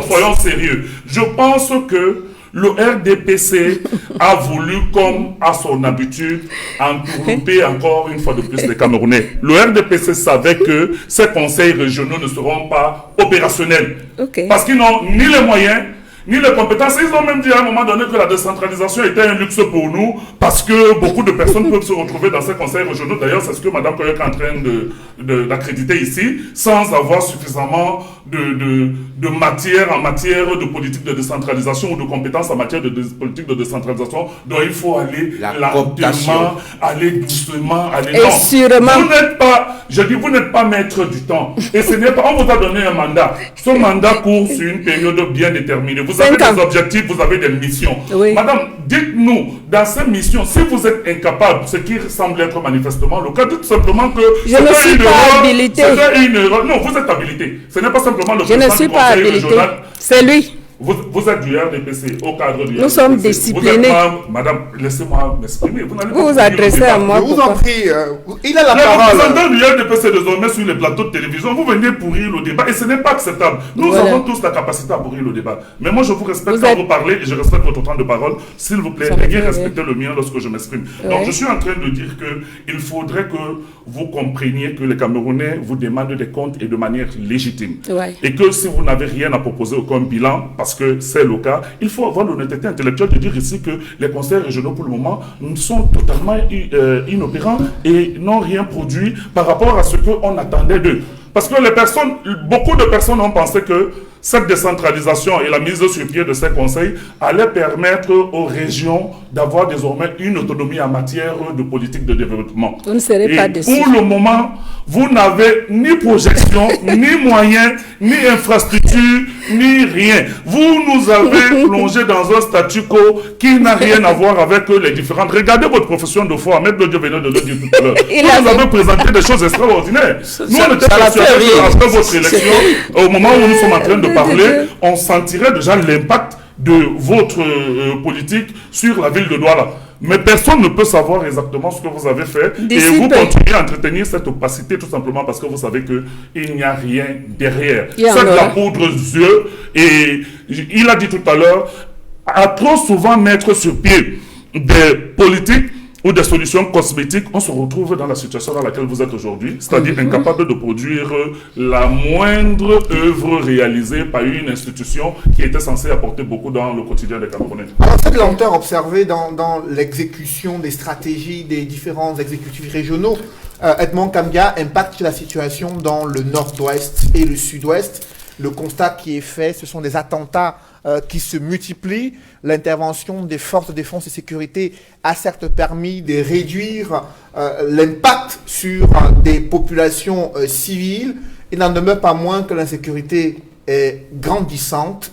soyons sérieux. Je pense que le RDPC a voulu, comme à son habitude, entourlouper encore une fois de plus les Camerounais. Le RDPC savait que ces conseils régionaux ne seront pas opérationnels. Parce qu'ils n'ont ni les moyens, ni les compétences. Ils ont même dit à un moment donné que la décentralisation était un luxe pour nous, parce que beaucoup de personnes peuvent se retrouver dans ces conseils régionaux. D'ailleurs, c'est ce que Mme Koyok est en train d'accréditer ici, sans avoir suffisamment de matière en matière de politique de décentralisation ou de compétences en matière de politique de décentralisation. Donc il faut aller lentement, aller doucement, aller... Et sûrement... Vous n'êtes pas, je dis, vous n'êtes pas maître du temps. Et ce n'est pas, on vous a donné un mandat. Ce mandat court sur une période bien déterminée. Vous avez des objectifs, vous avez des missions. Oui. Madame, dites-nous, dans ces missions, si vous êtes incapable, ce qui semble être manifestement le cas, dites simplement que je ne suis pas habilité. C'était une erreur. Non, vous êtes habilité. Ce n'est pas simplement le président du conseil régional. C'est lui. Vous êtes du RDPC, au cadre du RDPC. Nous sommes disciplinés. Madame, laissez-moi m'exprimer. Vous vous adressez à moi. Je vous en prie, il a la parole. Le représentant parole. du RDPC désormais sur les plateaux de télévision, vous venez pourrir le débat et ce n'est pas acceptable. Nous avons tous la capacité à pourrir le débat. Mais moi, je vous respecte quand vous parlez et je respecte votre temps de parole. S'il vous plaît, ayez respecté le mien lorsque je m'exprime. Donc, je suis en train de dire qu'il faudrait que vous compreniez que les Camerounais vous demandent des comptes et de manière légitime. Et que si vous n'avez rien à proposer comme bilan, parce que c'est le cas, il faut avoir l'honnêteté intellectuelle de dire ici que les conseils régionaux pour le moment sont totalement inopérants et n'ont rien produit par rapport à ce qu'on attendait d'eux. Parce que beaucoup de personnes ont pensé que cette décentralisation et la mise sur pied de ces conseils allaient permettre aux régions d'avoir désormais une autonomie en matière de politique de développement. Vous ne serez pas déçus. Pour le moment, vous n'avez ni projection, ni moyens, ni infrastructure, ni rien. Vous nous avez plongé dans un statu quo qui n'a rien à voir avec les différentes. Regardez votre profession de foi. Maître Dieu venait de le dire tout à l'heure. Vous nous avez présenté des choses extraordinaires. Nous, on était persuadés qu'après votre élection, au moment où nous sommes en train de parler, on sentirait déjà l'impact de votre politique sur la ville de Douala. Mais personne ne peut savoir exactement ce que vous avez fait. Et vous continuez à entretenir cette opacité tout simplement parce que vous savez qu'il n'y a rien derrière. C'est de la poudre aux yeux. Et il a dit tout à l'heure, à trop souvent mettre sur pied des politiques ou des solutions cosmétiques, on se retrouve dans la situation dans laquelle vous êtes aujourd'hui, c'est-à-dire incapable de produire la moindre œuvre réalisée par une institution qui était censée apporter beaucoup dans le quotidien des Camerounais. Alors cette lenteur observée dans l'exécution des stratégies des différents exécutifs régionaux, Edmond Kamga, impacte la situation dans le nord-ouest et le sud-ouest. Le constat qui est fait, ce sont des attentats qui se multiplient. L'intervention des forces de défense et sécurité a certes permis de réduire l'impact sur des populations civiles. Il n'en demeure pas moins que l'insécurité est grandissante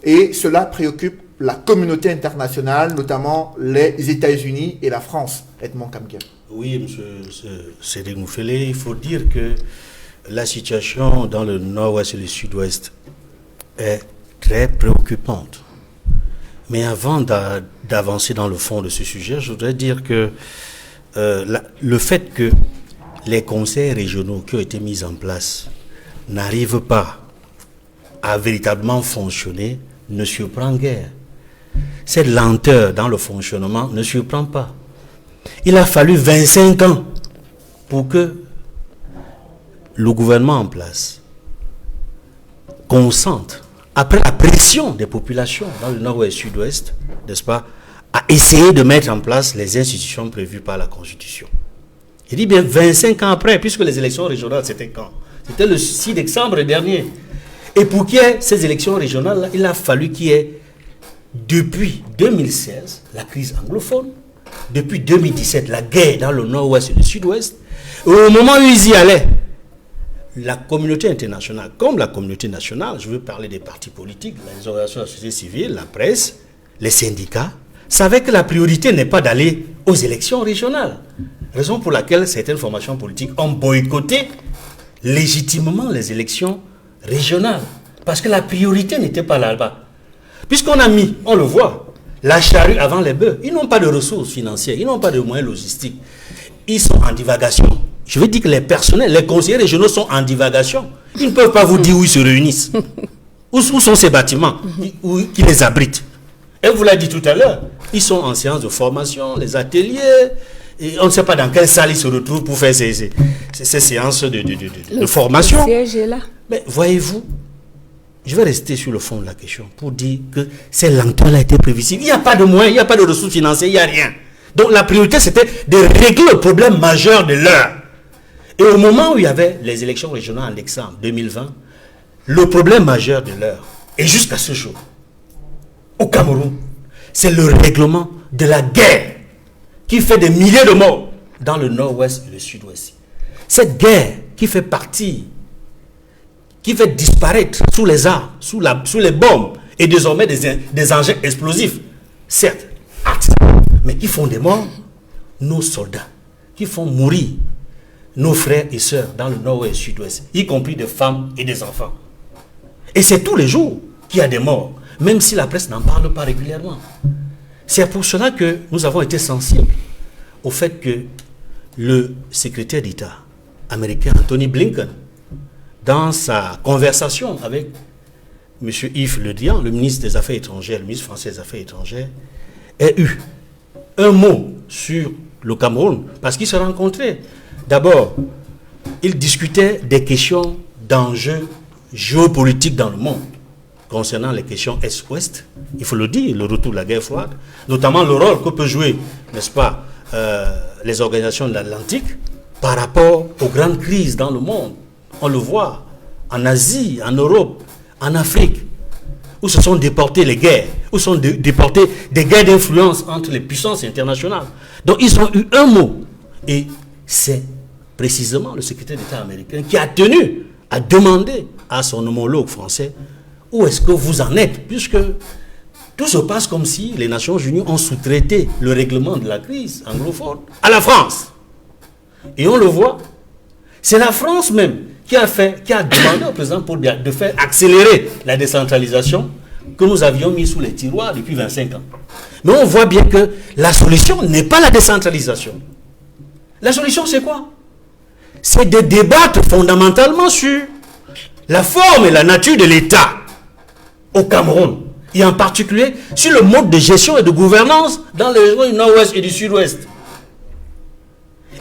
et cela préoccupe la communauté internationale, notamment les États-Unis et la France. Edmond Kamga. Oui, M. Cédric Moufélé, il faut dire que la situation dans le nord-ouest et le sud-ouest est très préoccupante. Mais avant d'avancer dans le fond de ce sujet, je voudrais dire que le fait que les conseils régionaux qui ont été mis en place n'arrivent pas à véritablement fonctionner ne surprend guère. Cette lenteur dans le fonctionnement ne surprend pas. Il a fallu 25 ans pour que le gouvernement en place consente, après la pression des populations dans le nord-ouest et sud-ouest, n'est-ce pas, à essayer de mettre en place les institutions prévues par la Constitution. Je dis bien 25 ans après, puisque les élections régionales, c'était quand? C'était le 6 décembre dernier. Et pour qu'il y ait ces élections régionales, il a fallu qu'il y ait, depuis 2016, la crise anglophone, depuis 2017, la guerre dans le nord-ouest et le sud-ouest, et au moment où ils y allaient, la communauté internationale, comme la communauté nationale, je veux parler des partis politiques, les organisations de la société civile, la presse, les syndicats, savaient que la priorité n'est pas d'aller aux élections régionales. Raison pour laquelle certaines formations politiques ont boycotté légitimement les élections régionales. Parce que la priorité n'était pas là-bas. Puisqu'on a mis, on le voit, la charrue avant les bœufs. Ils n'ont pas de ressources financières, ils n'ont pas de moyens logistiques. Ils sont en divagation. Je veux dire que les personnels, les conseillers régionaux sont en divagation. Ils ne peuvent pas vous dire où ils se réunissent. Où sont ces bâtiments qui les abritent? Et vous l'avez dit tout à l'heure, ils sont en séance de formation, les ateliers, et on ne sait pas dans quelle salle ils se retrouvent pour faire ces séances de formation. Le siège est là. Mais voyez-vous, je vais rester sur le fond de la question pour dire que cette lenteur-là était prévisible. Il n'y a pas de moyens, il n'y a pas de ressources financières, il n'y a rien. Donc la priorité, c'était de régler le problème majeur de l'heure. Et au moment où il y avait les élections régionales en décembre 2020, le problème majeur de l'heure, et jusqu'à ce jour, au Cameroun, c'est le règlement de la guerre qui fait des milliers de morts dans le nord-ouest et le sud-ouest. Cette guerre qui fait partie, qui fait disparaître sous les armes, sous les bombes, et désormais des engins explosifs, certes, artisanaux, mais qui font des morts, nos soldats, qui font mourir nos frères et sœurs dans le nord-ouest et le sud-ouest, y compris des femmes et des enfants. Et c'est tous les jours qu'il y a des morts, même si la presse n'en parle pas régulièrement. C'est pour cela que nous avons été sensibles au fait que le secrétaire d'État américain Anthony Blinken, dans sa conversation avec M. Yves Le Drian, le ministre des Affaires étrangères, le ministre français des Affaires étrangères, ait eu un mot sur le Cameroun, parce qu'ils se rencontraient. D'abord, ils discutaient des questions d'enjeux géopolitiques dans le monde, concernant les questions Est-Ouest, il faut le dire, le retour de la guerre froide, notamment le rôle que peut jouer, n'est-ce pas, les organisations de l'Atlantique par rapport aux grandes crises dans le monde. On le voit en Asie, en Europe, en Afrique, où se sont déportées les guerres, où sont déportées des guerres d'influence entre les puissances internationales. Donc ils ont eu un mot, et c'est précisément le secrétaire d'État américain qui a tenu à demander à son homologue français où est-ce que vous en êtes, puisque tout se passe comme si les Nations Unies ont sous-traité le règlement de la crise anglophone à la France. Et on le voit, c'est la France même qui a demandé au président Paul Biya de faire accélérer la décentralisation que nous avions mis sous les tiroirs depuis 25 ans. Mais on voit bien que la solution n'est pas la décentralisation. La solution, c'est quoi? C'est de débattre fondamentalement sur la forme et la nature de l'État au Cameroun, et en particulier sur le mode de gestion et de gouvernance dans les régions du nord-ouest et du sud-ouest.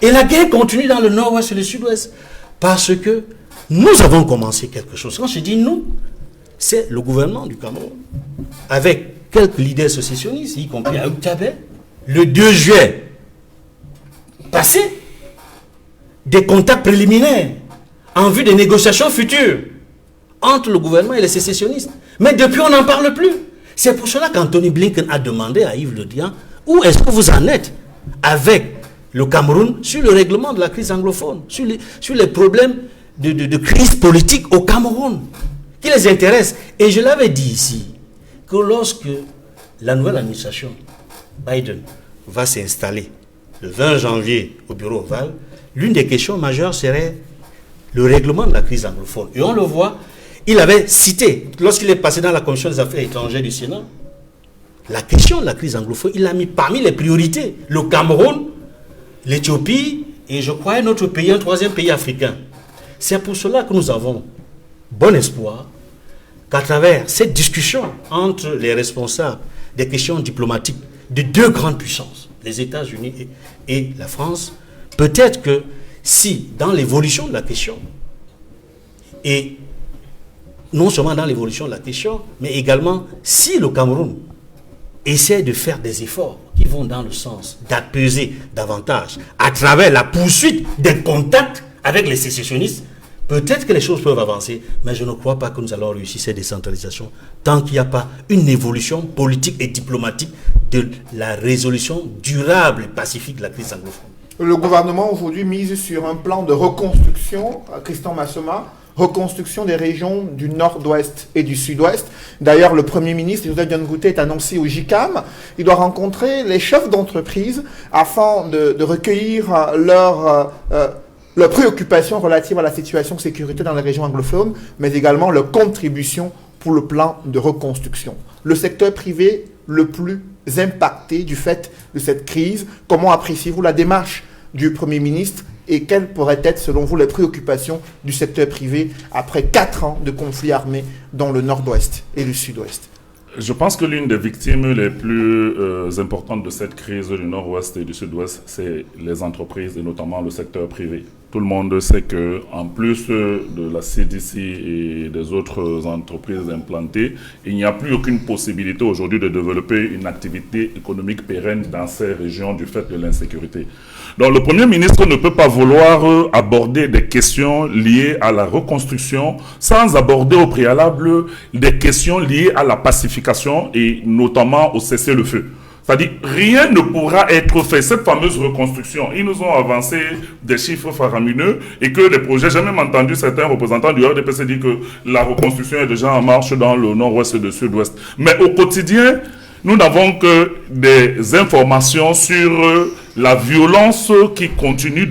Et la guerre continue dans le nord-ouest et le sud-ouest parce que nous avons commencé quelque chose. Quand je dis nous, c'est le gouvernement du Cameroun, avec quelques leaders sécessionnistes, y compris Ayoub Tabé, le 2 juillet passé, des contacts préliminaires en vue des négociations futures entre le gouvernement et les sécessionnistes. Mais depuis, on n'en parle plus. C'est pour cela qu'Anthony Blinken a demandé à Yves Le Drian où est-ce que vous en êtes avec le Cameroun sur le règlement de la crise anglophone, sur les problèmes de crise politique au Cameroun, qui les intéressent. Et je l'avais dit ici, que lorsque la nouvelle administration Biden va s'installer le 20 janvier au bureau Oval, l'une des questions majeures serait le règlement de la crise anglophone. Et on le voit, il avait cité, lorsqu'il est passé dans la commission des affaires étrangères du Sénat, la question de la crise anglophone, il l'a mis parmi les priorités. Le Cameroun, l'Éthiopie et je crois un autre pays, un troisième pays africain. C'est pour cela que nous avons bon espoir qu'à travers cette discussion entre les responsables des questions diplomatiques de deux grandes puissances, les États-Unis et la France, peut-être que si dans l'évolution de la question, et non seulement dans l'évolution de la question, mais également si le Cameroun essaie de faire des efforts qui vont dans le sens d'apaiser davantage à travers la poursuite des contacts avec les sécessionnistes, peut-être que les choses peuvent avancer, mais je ne crois pas que nous allons réussir cette décentralisation tant qu'il n'y a pas une évolution politique et diplomatique de la résolution durable et pacifique de la crise anglophone. Le gouvernement aujourd'hui mise sur un plan de reconstruction, Christian Massoma, reconstruction des régions du nord-ouest et du sud-ouest. D'ailleurs, le Premier ministre, Joseph Dion Ngouté, est annoncé au JICAM. Il doit rencontrer les chefs d'entreprise afin de recueillir leurs préoccupations relatives à la situation de sécurité dans les régions anglophones, mais également leurs contributions pour le plan de reconstruction. Le secteur privé le plus impacté du fait de cette crise, comment appréciez-vous la démarche du Premier ministre et quelles pourraient être, selon vous, les préoccupations du secteur privé après 4 ans de conflit armé dans le nord-ouest et le sud-ouest? Je pense que l'une des victimes les plus importantes de cette crise du nord-ouest et du sud-ouest, c'est les entreprises et notamment le secteur privé. tout le monde sait que, en plus de la CDC et des autres entreprises implantées, il n'y a plus aucune possibilité aujourd'hui de développer une activité économique pérenne dans ces régions du fait de l'insécurité. Donc le Premier ministre ne peut pas vouloir aborder des questions liées à la reconstruction sans aborder au préalable des questions liées à la pacification et notamment au cessez-le-feu. C'est-à-dire, rien ne pourra être fait. Cette fameuse reconstruction, ils nous ont avancé des chiffres faramineux et que les projets, j'ai même entendu certains représentants du RDPC dire que la reconstruction est déjà en marche dans le nord-ouest et le sud-ouest. Mais au quotidien, nous n'avons que des informations sur la violence qui continue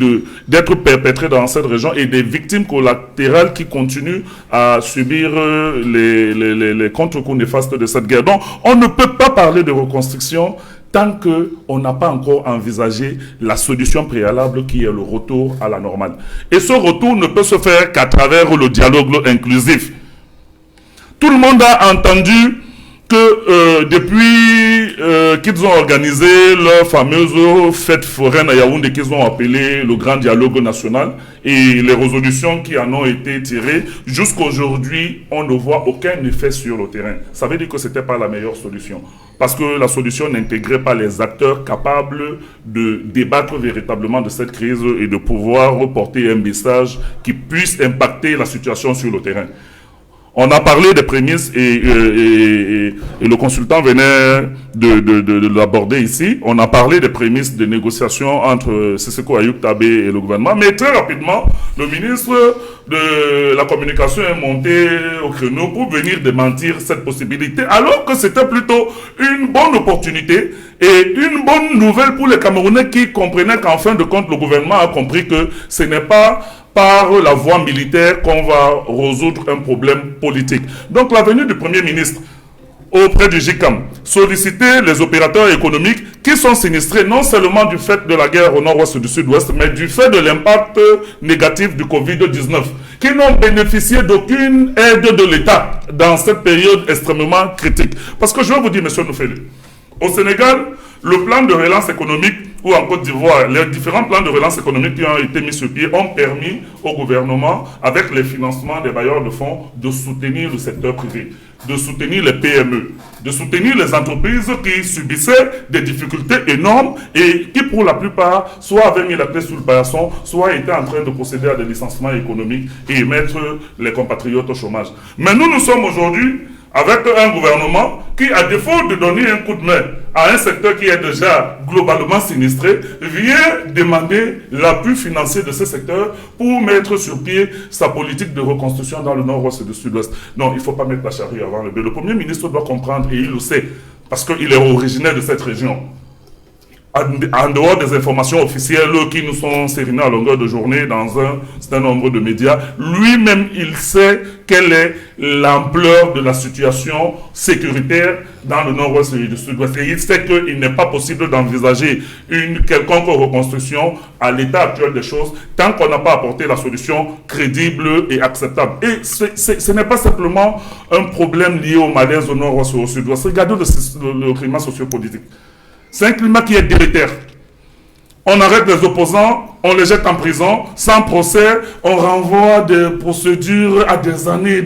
d'être perpétrée dans cette région et des victimes collatérales qui continuent à subir les contre-coups néfastes de cette guerre. Donc, on ne peut pas parler de reconstruction tant qu'on n'a pas encore envisagé la solution préalable qui est le retour à la normale. Et ce retour ne peut se faire qu'à travers le dialogue inclusif. Tout le monde a entendu que depuis qu'ils ont organisé leur fameuse fête foraine à Yaoundé qu'ils ont appelé le grand dialogue national et les résolutions qui en ont été tirées, jusqu'aujourd'hui, on ne voit aucun effet sur le terrain. Ça veut dire que ce n'était pas la meilleure solution. Parce que la solution n'intégrait pas les acteurs capables de débattre véritablement de cette crise et de pouvoir reporter un message qui puisse impacter la situation sur le terrain. On a parlé des prémices et le consultant venait de l'aborder ici. On a parlé des prémices de négociations entre Seseko Ayoub Tabé et le gouvernement. Mais très rapidement, le ministre de la Communication est monté au créneau pour venir démentir cette possibilité, alors que c'était plutôt une bonne opportunité et une bonne nouvelle pour les Camerounais qui comprenaient qu'en fin de compte, le gouvernement a compris que ce n'est pas par la voie militaire qu'on va résoudre un problème politique. Donc la venue du Premier ministre auprès du GICAM, solliciter les opérateurs économiques qui sont sinistrés non seulement du fait de la guerre au nord-ouest et du sud-ouest, mais du fait de l'impact négatif du Covid-19, qui n'ont bénéficié d'aucune aide de l'État dans cette période extrêmement critique. Parce que je vais vous dire, monsieur Noufeli, au Sénégal, le plan de relance économique, ou en Côte d'Ivoire, les différents plans de relance économique qui ont été mis sur pied ont permis au gouvernement, avec les financements des bailleurs de fonds, de soutenir le secteur privé, de soutenir les PME, de soutenir les entreprises qui subissaient des difficultés énormes et qui, pour la plupart, soit avaient mis la clé sous le paillasson, soit étaient en train de procéder à des licenciements économiques et mettre les compatriotes au chômage. Mais nous sommes aujourd'hui avec un gouvernement qui, à défaut de donner un coup de main à un secteur qui est déjà globalement sinistré, vient demander l'appui financier de ce secteur pour mettre sur pied sa politique de reconstruction dans le nord-ouest et le sud-ouest. Non, il ne faut pas mettre la charrue avant le bœuf. Le Premier ministre doit comprendre, et il le sait, parce qu'il est originaire de cette région. En dehors des informations officielles qui nous sont sérinées à longueur de journée dans un certain nombre de médias, lui-même, il sait quelle est l'ampleur de la situation sécuritaire dans le nord-ouest et le sud-ouest. Et il sait qu'il n'est pas possible d'envisager une quelconque reconstruction à l'état actuel des choses tant qu'on n'a pas apporté la solution crédible et acceptable. Et ce n'est pas simplement un problème lié au malaise au nord-ouest et au sud-ouest. Regardez le climat sociopolitique. C'est un climat qui est délétère. On arrête les opposants, on les jette en prison, sans procès, on renvoie des procédures à des années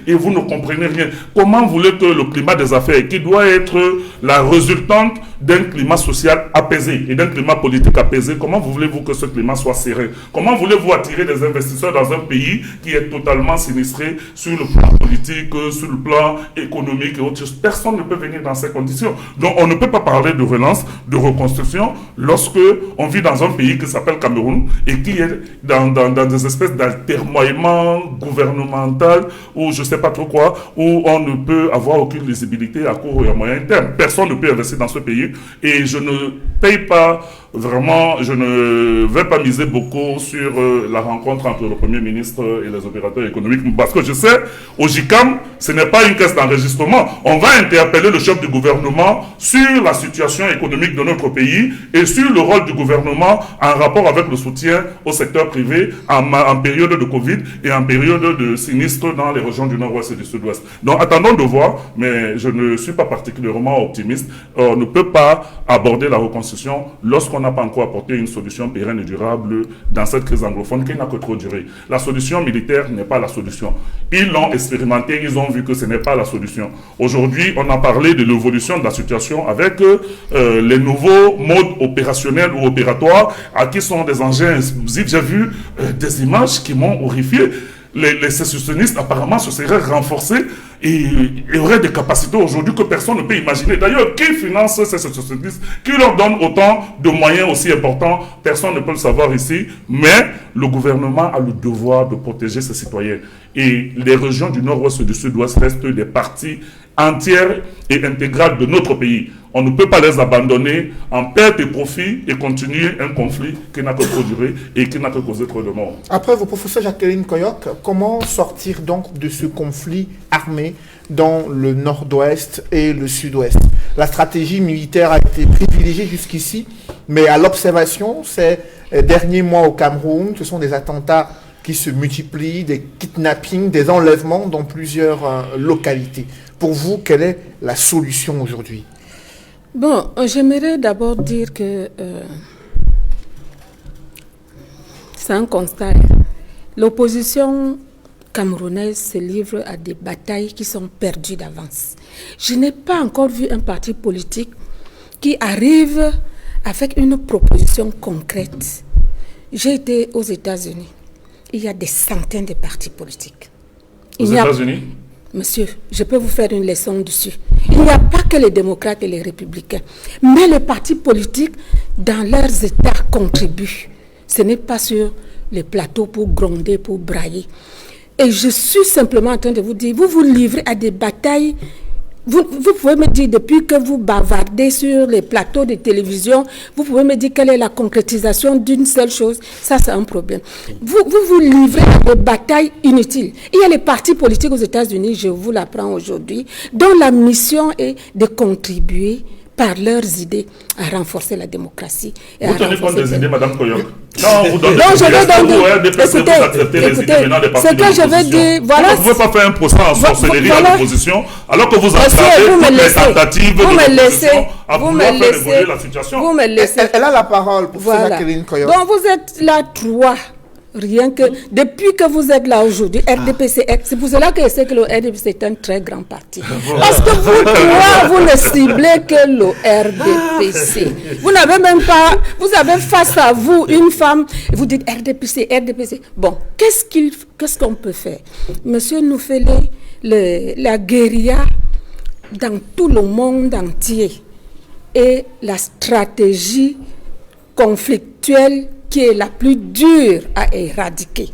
et vous ne comprenez rien. Comment voulez-vous que le climat des affaires, qui doit être la résultante d'un climat social apaisé et d'un climat politique apaisé, comment voulez-vous que ce climat soit serré? Comment voulez-vous attirer des investisseurs dans un pays qui est totalement sinistré sur le plan politique, sur le plan économique et autres choses? Personne ne peut venir dans ces conditions. Donc on ne peut pas parler de relance, de reconstruction, lorsque on vit dans un pays qui s'appelle Cameroun et qui est dans des espèces d'altermoiement gouvernemental ou je ne sais pas trop quoi, où on ne peut avoir aucune visibilité à court et à moyen terme. Personne ne peut investir dans ce pays et je ne paye pas vraiment, je ne vais pas miser beaucoup sur la rencontre entre le Premier ministre et les opérateurs économiques parce que je sais, au GICAM, ce n'est pas une caisse d'enregistrement. On va interpeller le chef du gouvernement sur la situation économique de notre pays et sur le rôle du gouvernement en rapport avec le soutien au secteur privé en période de Covid et en période de sinistre dans les régions du nord-ouest et du sud-ouest. Donc attendons de voir, mais je ne suis pas particulièrement optimiste. On ne peut pas aborder la reconstruction lorsqu'on n'a pas encore apporté une solution pérenne et durable dans cette crise anglophone qui n'a que trop duré. La solution militaire n'est pas la solution. Ils l'ont expérimenté, ils ont vu que ce n'est pas la solution. Aujourd'hui, on a parlé de l'évolution de la situation avec les nouveaux modes opérationnels ou opératoires qui sont des engins explosifs. J'ai vu des images qui m'ont horrifié. Les sécessionnistes apparemment se seraient renforcés et auraient des capacités aujourd'hui que personne ne peut imaginer. D'ailleurs, qui finance ces sécessionnistes? Qui leur donne autant de moyens aussi importants? Personne ne peut le savoir ici, mais le gouvernement a le devoir de protéger ses citoyens. Et les régions du nord-ouest et du sud-ouest restent des parties entières et intégrales de notre pays. On ne peut pas les abandonner en perte et profit et continuer un conflit qui n'a que trop duré et qui n'a que causé trop de morts. Après vous, professeur Jacqueline Koyok, comment sortir donc de ce conflit armé dans le nord-ouest et le sud-ouest? La stratégie militaire a été privilégiée jusqu'ici, mais à l'observation, ces derniers mois au Cameroun, ce sont des attentats qui se multiplient, des kidnappings, des enlèvements dans plusieurs localités. Pour vous, quelle est la solution aujourd'hui? Bon, j'aimerais d'abord dire que c'est un constat. L'opposition camerounaise se livre à des batailles qui sont perdues d'avance. Je n'ai pas encore vu un parti politique qui arrive avec une proposition concrète. J'ai été aux États-Unis. Il y a des centaines de partis politiques. Aux États-Unis? Monsieur, je peux vous faire une leçon dessus. Il n'y a pas que les démocrates et les républicains, mais les partis politiques, dans leurs États, contribuent. Ce n'est pas sur les plateaux pour gronder, pour brailler. Et je suis simplement en train de vous dire, vous vous livrez à des batailles. Vous pouvez me dire, depuis que vous bavardez sur les plateaux de télévision, vous pouvez me dire quelle est la concrétisation d'une seule chose. Ça, c'est un problème. Vous livrez à des batailles inutiles. Il y a les partis politiques aux États-Unis, je vous l'apprends aujourd'hui, dont la mission est de contribuer par leurs idées à renforcer la démocratie. Et vous tenez compte des idées, Mme Koyok? Non, vous donnez. Non, je vais donner. Écoutez, ce que je vais dire, voilà. Vous ne pouvez pas faire un procès en sorcellerie à l'opposition, alors que vous Monsieur, entendez toutes les tentatives de l'opposition à vous vouloir me faire laissez, évoluer la situation. vous me laissez. Elle a la parole pour Jacqueline Koyok. Donc vous êtes là trois. Rien que depuis que vous êtes là aujourd'hui, RDPC, c'est pour cela que je sais que le RDPC est un très grand parti. Parce que vous trois, vous ne ciblez que le RDPC. Vous n'avez même pas, vous avez face à vous une femme, et vous dites RDPC, RDPC. Bon, qu'est-ce qu'on peut faire? Monsieur Noufélé, la guérilla dans tout le monde entier et la stratégie conflictuelle qui est la plus dure à éradiquer.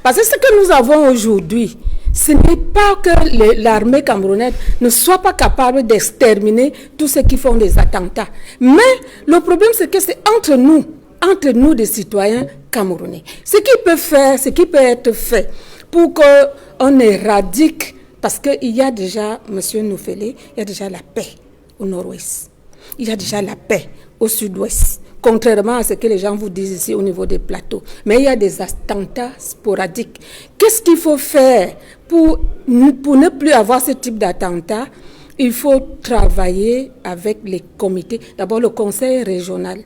Parce que ce que nous avons aujourd'hui, ce n'est pas que l'armée camerounaise ne soit pas capable d'exterminer tous ceux qui font des attentats. Mais le problème, c'est que c'est entre nous des citoyens camerounais. Ce qui peut être fait pour qu'on éradique, parce qu'il y a déjà, monsieur Noufélé, il y a déjà la paix au nord-ouest. Il y a déjà la paix au sud-ouest. Contrairement à ce que les gens vous disent ici au niveau des plateaux. Mais il y a des attentats sporadiques. Qu'est-ce qu'il faut faire pour ne plus avoir ce type d'attentats? Il faut travailler avec les comités. D'abord, le conseil régional.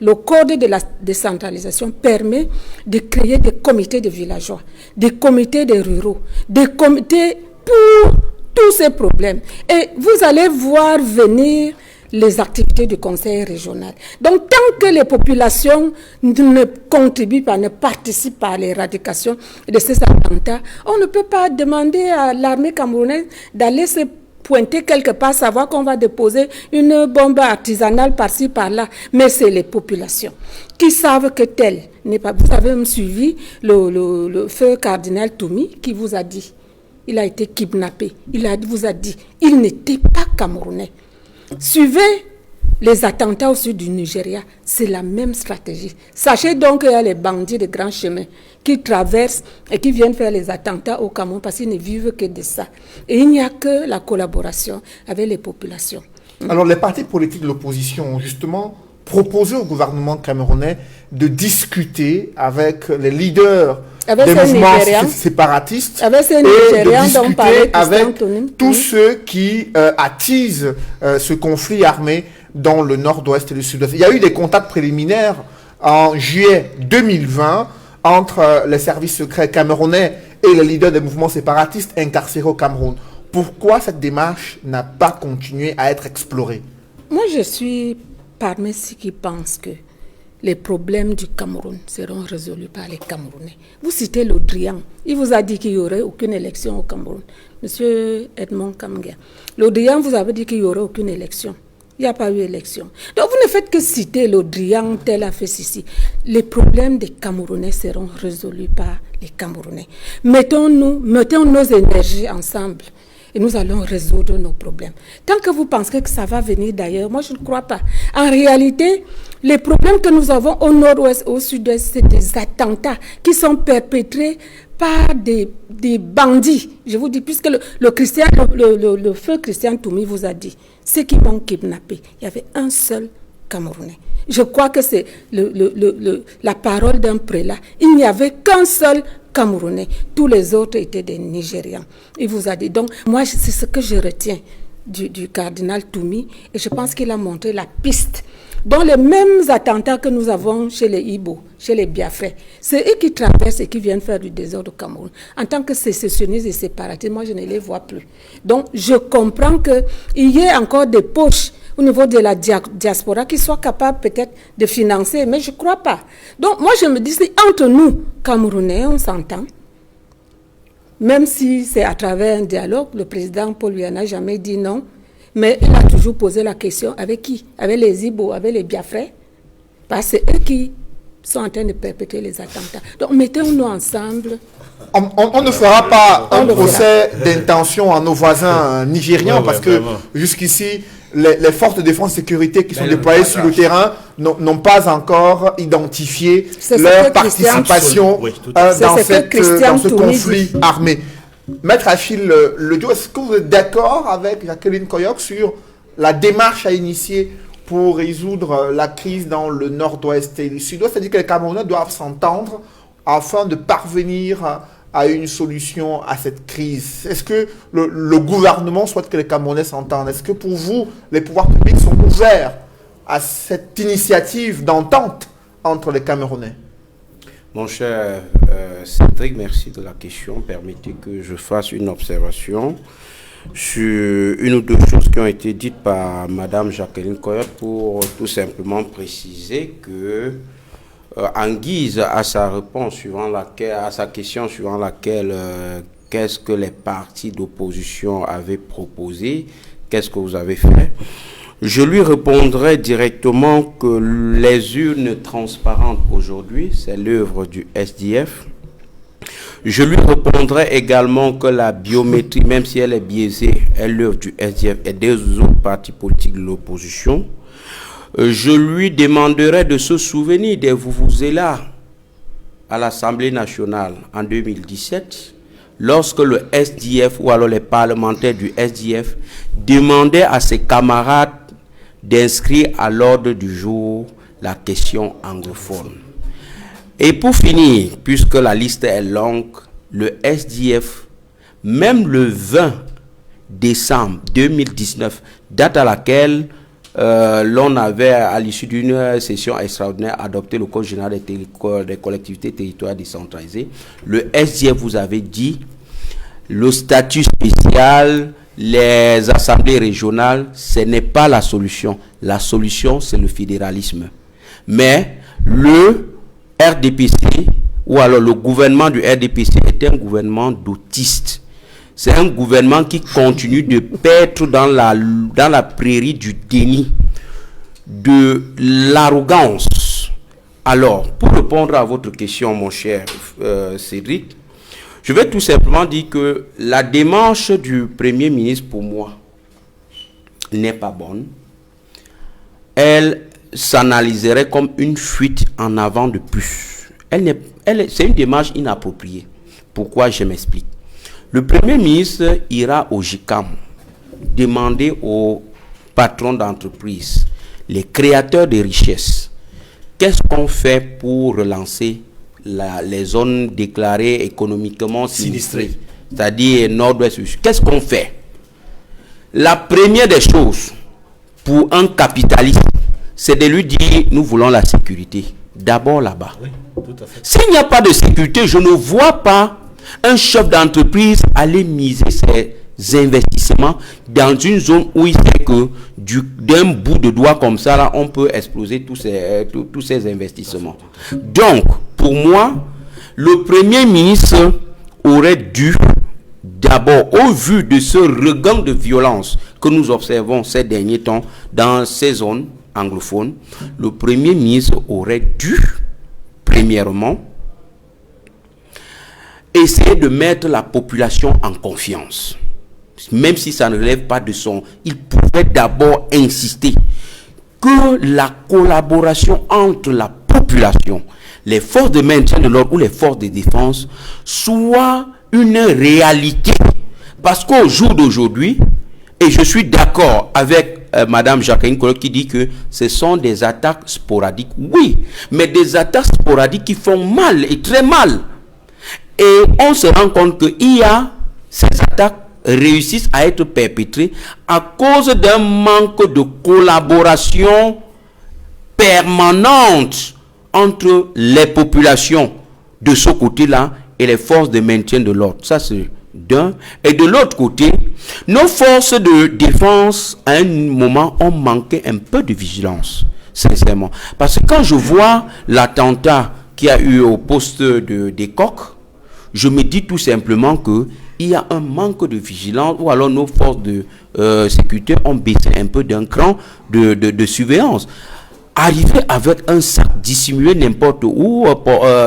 Le code de la décentralisation permet de créer des comités de villageois, des comités de ruraux, des comités pour tous ces problèmes. Et vous allez voir venir les activités du conseil régional. Donc, tant que les populations ne contribuent pas, ne participent pas à l'éradication de ces attentats, on ne peut pas demander à l'armée camerounaise d'aller se pointer quelque part, savoir qu'on va déposer une bombe artisanale par-ci, par-là. Mais c'est les populations qui savent que tel n'est pas... Vous avez même suivi le feu cardinal Toumi qui vous a dit, il a été kidnappé, vous a dit, il n'était pas camerounais. Suivez les attentats au sud du Nigeria, c'est la même stratégie. Sachez donc qu'il y a les bandits de grands chemins qui traversent et qui viennent faire les attentats au Cameroun parce qu'ils ne vivent que de ça. Et il n'y a que la collaboration avec les populations. Alors les partis politiques de l'opposition ont justement proposé au gouvernement camerounais de discuter avec les leaders des mouvements séparatistes et de discuter avec tous ceux qui attisent ce conflit armé dans le nord-ouest et le sud-ouest. Il y a eu des contacts préliminaires en juillet 2020 entre les services secrets camerounais et les leaders des mouvements séparatistes incarcérés au Cameroun. Pourquoi cette démarche n'a pas continué à être explorée? Moi, je suis parmi ceux qui pensent que les problèmes du Cameroun seront résolus par les Camerounais. Vous citez Le Drian. Il vous a dit qu'il n'y aurait aucune élection au Cameroun. Monsieur Edmond Kamger. Le Drian vous avait dit qu'il n'y aurait aucune élection. Il n'y a pas eu élection. Donc vous ne faites que citer Le Drian, tel a fait ceci. Les problèmes des Camerounais seront résolus par les Camerounais. Mettons nos énergies ensemble. Et nous allons résoudre nos problèmes. Tant que vous pensez que ça va venir d'ailleurs, moi je ne crois pas. En réalité, les problèmes que nous avons au nord-ouest, au sud-ouest, c'est des attentats qui sont perpétrés par des bandits. Je vous dis, puisque le feu Christian Toumi vous a dit, ceux qui m'ont kidnappé, il y avait un seul Camerounais. Je crois que c'est la parole d'un prélat. Il n'y avait qu'un seul Camerounais. Tous les autres étaient des Nigérians. Il vous a dit. Donc, moi, c'est ce que je retiens du cardinal Toumi. Et je pense qu'il a montré la piste. Dans les mêmes attentats que nous avons chez les Ibo, chez les Biafrais, c'est eux qui traversent et qui viennent faire du désordre au Cameroun. En tant que sécessionnistes et séparatistes, moi, je ne les vois plus. Donc, je comprends qu'il y ait encore des poches au niveau de la diaspora qui soient capables peut-être de financer, mais je ne crois pas. Donc, moi, je me dis, si entre nous, Camerounais, on s'entend, même si c'est à travers un dialogue, le président Paul Biya n'a jamais dit non, mais il a toujours posé la question, avec qui? Avec les Ibo, avec les Biafrais? Parce que c'est eux qui sont en train de perpétrer les attentats. Donc, mettons-nous ensemble. On ne fera pas un procès d'intention à nos voisins nigérians, parce que jusqu'ici, les forces de défense et sécurité qui sont déployées sur le terrain n'ont pas encore identifié leur participation dans ce conflit armé. Maître Achille Ledio, est-ce que vous êtes d'accord avec Jacqueline Koyok sur la démarche à initier pour résoudre la crise dans le nord-ouest et le sud-ouest? C'est-à-dire que les Camerounais doivent s'entendre afin de parvenir à une solution à cette crise. Est-ce que le gouvernement souhaite que les Camerounais s'entendent? Est-ce que pour vous, les pouvoirs publics sont ouverts à cette initiative d'entente entre les Camerounais? Mon cher Cédric, merci de la question. Permettez que je fasse une observation sur une ou deux choses qui ont été dites par Madame Jacqueline Koyok pour tout simplement préciser que en guise à sa réponse à sa question suivant laquelle qu'est-ce que les partis d'opposition avaient proposé, qu'est-ce que vous avez fait, je lui répondrai directement que les urnes transparentes aujourd'hui, c'est l'œuvre du SDF. Je lui répondrai également que la biométrie, même si elle est biaisée, est l'œuvre du SDF et des autres partis politiques de l'opposition. Je lui demanderai de se souvenir des vuvuzelas à l'Assemblée nationale en 2017, lorsque le SDF ou alors les parlementaires du SDF demandaient à ses camarades d'inscrire à l'ordre du jour la question anglophone. Et pour finir, puisque la liste est longue, le SDF, même le 20 décembre 2019, date à laquelle l'on avait, à l'issue d'une session extraordinaire, adopté le Code général des collectivités territoriales décentralisées, le SDF vous avait dit le statut spécial, les assemblées régionales, ce n'est pas la solution. La solution, c'est le fédéralisme. Mais le RDPC, ou alors le gouvernement du RDPC, est un gouvernement d'autistes. C'est un gouvernement qui continue de paître dans la prairie du déni, de l'arrogance. Alors, pour répondre à votre question, mon cher Cédric, je vais tout simplement dire que la démarche du Premier ministre, pour moi, n'est pas bonne. Elle s'analyserait comme une fuite en avant de plus. C'est une démarche inappropriée. Pourquoi? Je m'explique. Le Premier ministre ira au GICAM demander aux patrons d'entreprise, les créateurs de richesses, qu'est-ce qu'on fait pour relancer les zones déclarées économiquement sinistrées, c'est-à-dire nord-ouest. Qu'est-ce qu'on fait? La première des choses, pour un capitaliste, c'est de lui dire, nous voulons la sécurité. D'abord là-bas. Oui, tout à fait. S'il n'y a pas de sécurité, je ne vois pas un chef d'entreprise aller miser ses investissements dans une zone où il sait que d'un bout de doigt comme ça, là, on peut exploser tous ces investissements. Donc, pour moi, le Premier ministre aurait dû, d'abord, au vu de ce regain de violence que nous observons ces derniers temps dans ces zones anglophones, le Premier ministre aurait dû, premièrement, essayer de mettre la population en confiance. Même si ça ne relève pas de son... Il pouvait d'abord insister que la collaboration entre la population, les forces de maintien de l'ordre ou les forces de défense soit une réalité. Parce qu'au jour d'aujourd'hui, et je suis d'accord avec Madame Jacqueline Collot qui dit que ce sont des attaques sporadiques. Oui, mais des attaques sporadiques qui font mal et très mal. Et on se rend compte qu'il y a ces attaques réussissent à être perpétrées à cause d'un manque de collaboration permanente entre les populations de ce côté-là et les forces de maintien de l'ordre. Ça, c'est d'un. Et de l'autre côté, nos forces de défense, à un moment, ont manqué un peu de vigilance, sincèrement. Parce que quand je vois l'attentat qu'il y a eu au poste des Coqs, je me dis tout simplement que il y a un manque de vigilance, ou alors nos forces de sécurité ont baissé un peu d'un cran de surveillance. Arriver avec un sac dissimulé n'importe où,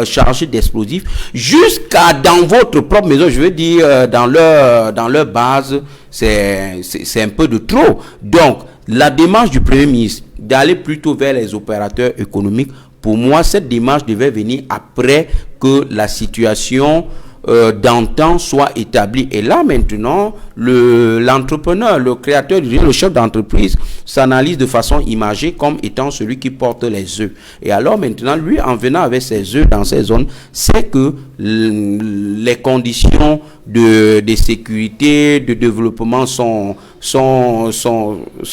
chargé d'explosifs, jusqu'à dans votre propre maison, je veux dire dans leur base, c'est un peu de trop. Donc, la démarche du Premier ministre d'aller plutôt vers les opérateurs économiques, pour moi, cette démarche devait venir après que la situation d'antan soit établi. Et là maintenant, l'entrepreneur, le créateur, le chef d'entreprise s'analyse de façon imagée comme étant celui qui porte les œufs. Et alors maintenant, lui, en venant avec ses œufs dans ces zones, c'est que les conditions de sécurité, de développement sont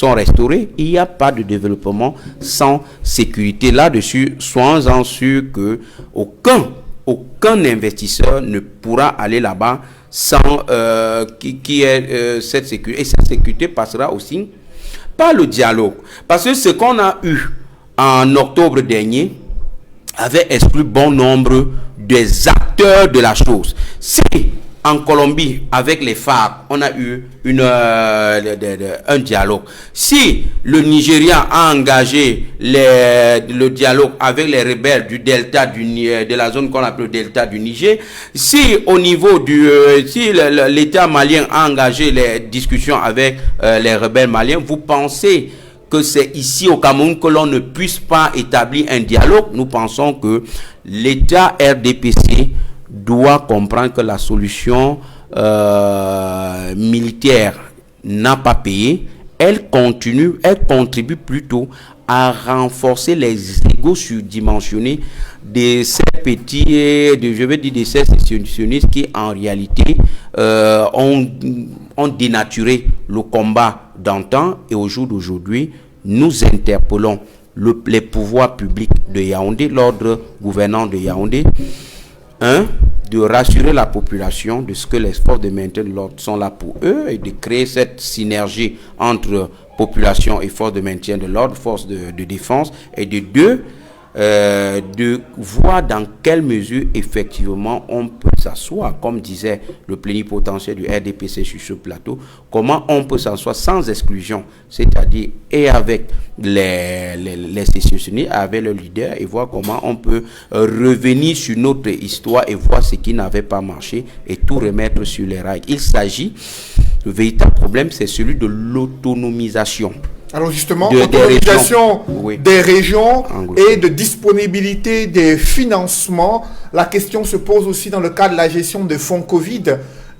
restaurées. Il n'y a pas de développement sans sécurité. Là-dessus, soyons-en sûrs que aucun investisseur ne pourra aller là-bas sans qui ait cette sécurité. Et cette sécurité passera aussi par le dialogue. Parce que ce qu'on a eu en octobre dernier avait exclu bon nombre des acteurs de la chose. Si en Colombie, avec les FARC, on a eu un dialogue. Si le Nigeria a engagé le dialogue avec les rebelles du delta de la zone qu'on appelle le delta du Niger, si au niveau si l'État malien a engagé les discussions avec les rebelles maliens, vous pensez que c'est ici au Cameroun que l'on ne puisse pas établir un dialogue? Nous pensons que l'État RDPC doit comprendre que la solution militaire n'a pas payé. Elle contribue plutôt à renforcer les égos surdimensionnés de ces petits, de ces sécessionnistes qui en réalité ont dénaturé le combat d'antan. Et au jour d'aujourd'hui, nous interpellons les pouvoirs publics de Yaoundé, l'ordre gouvernant de Yaoundé, de rassurer la population de ce que les forces de maintien de l'ordre sont là pour eux et de créer cette synergie entre population et forces de maintien de l'ordre, forces de défense, et de voir dans quelle mesure effectivement on peut s'asseoir, comme disait le plénipotentiaire du RDPC sur ce plateau, comment on peut s'asseoir sans exclusion, c'est-à-dire et avec les sécessionnistes, avec le leader, et voir comment on peut revenir sur notre histoire et voir ce qui n'avait pas marché et tout remettre sur les rails. Il s'agit, le véritable problème, c'est celui de l'autonomisation. Alors justement, autonomisation des régions et de disponibilité des financements. La question se pose aussi dans le cadre de la gestion des fonds Covid.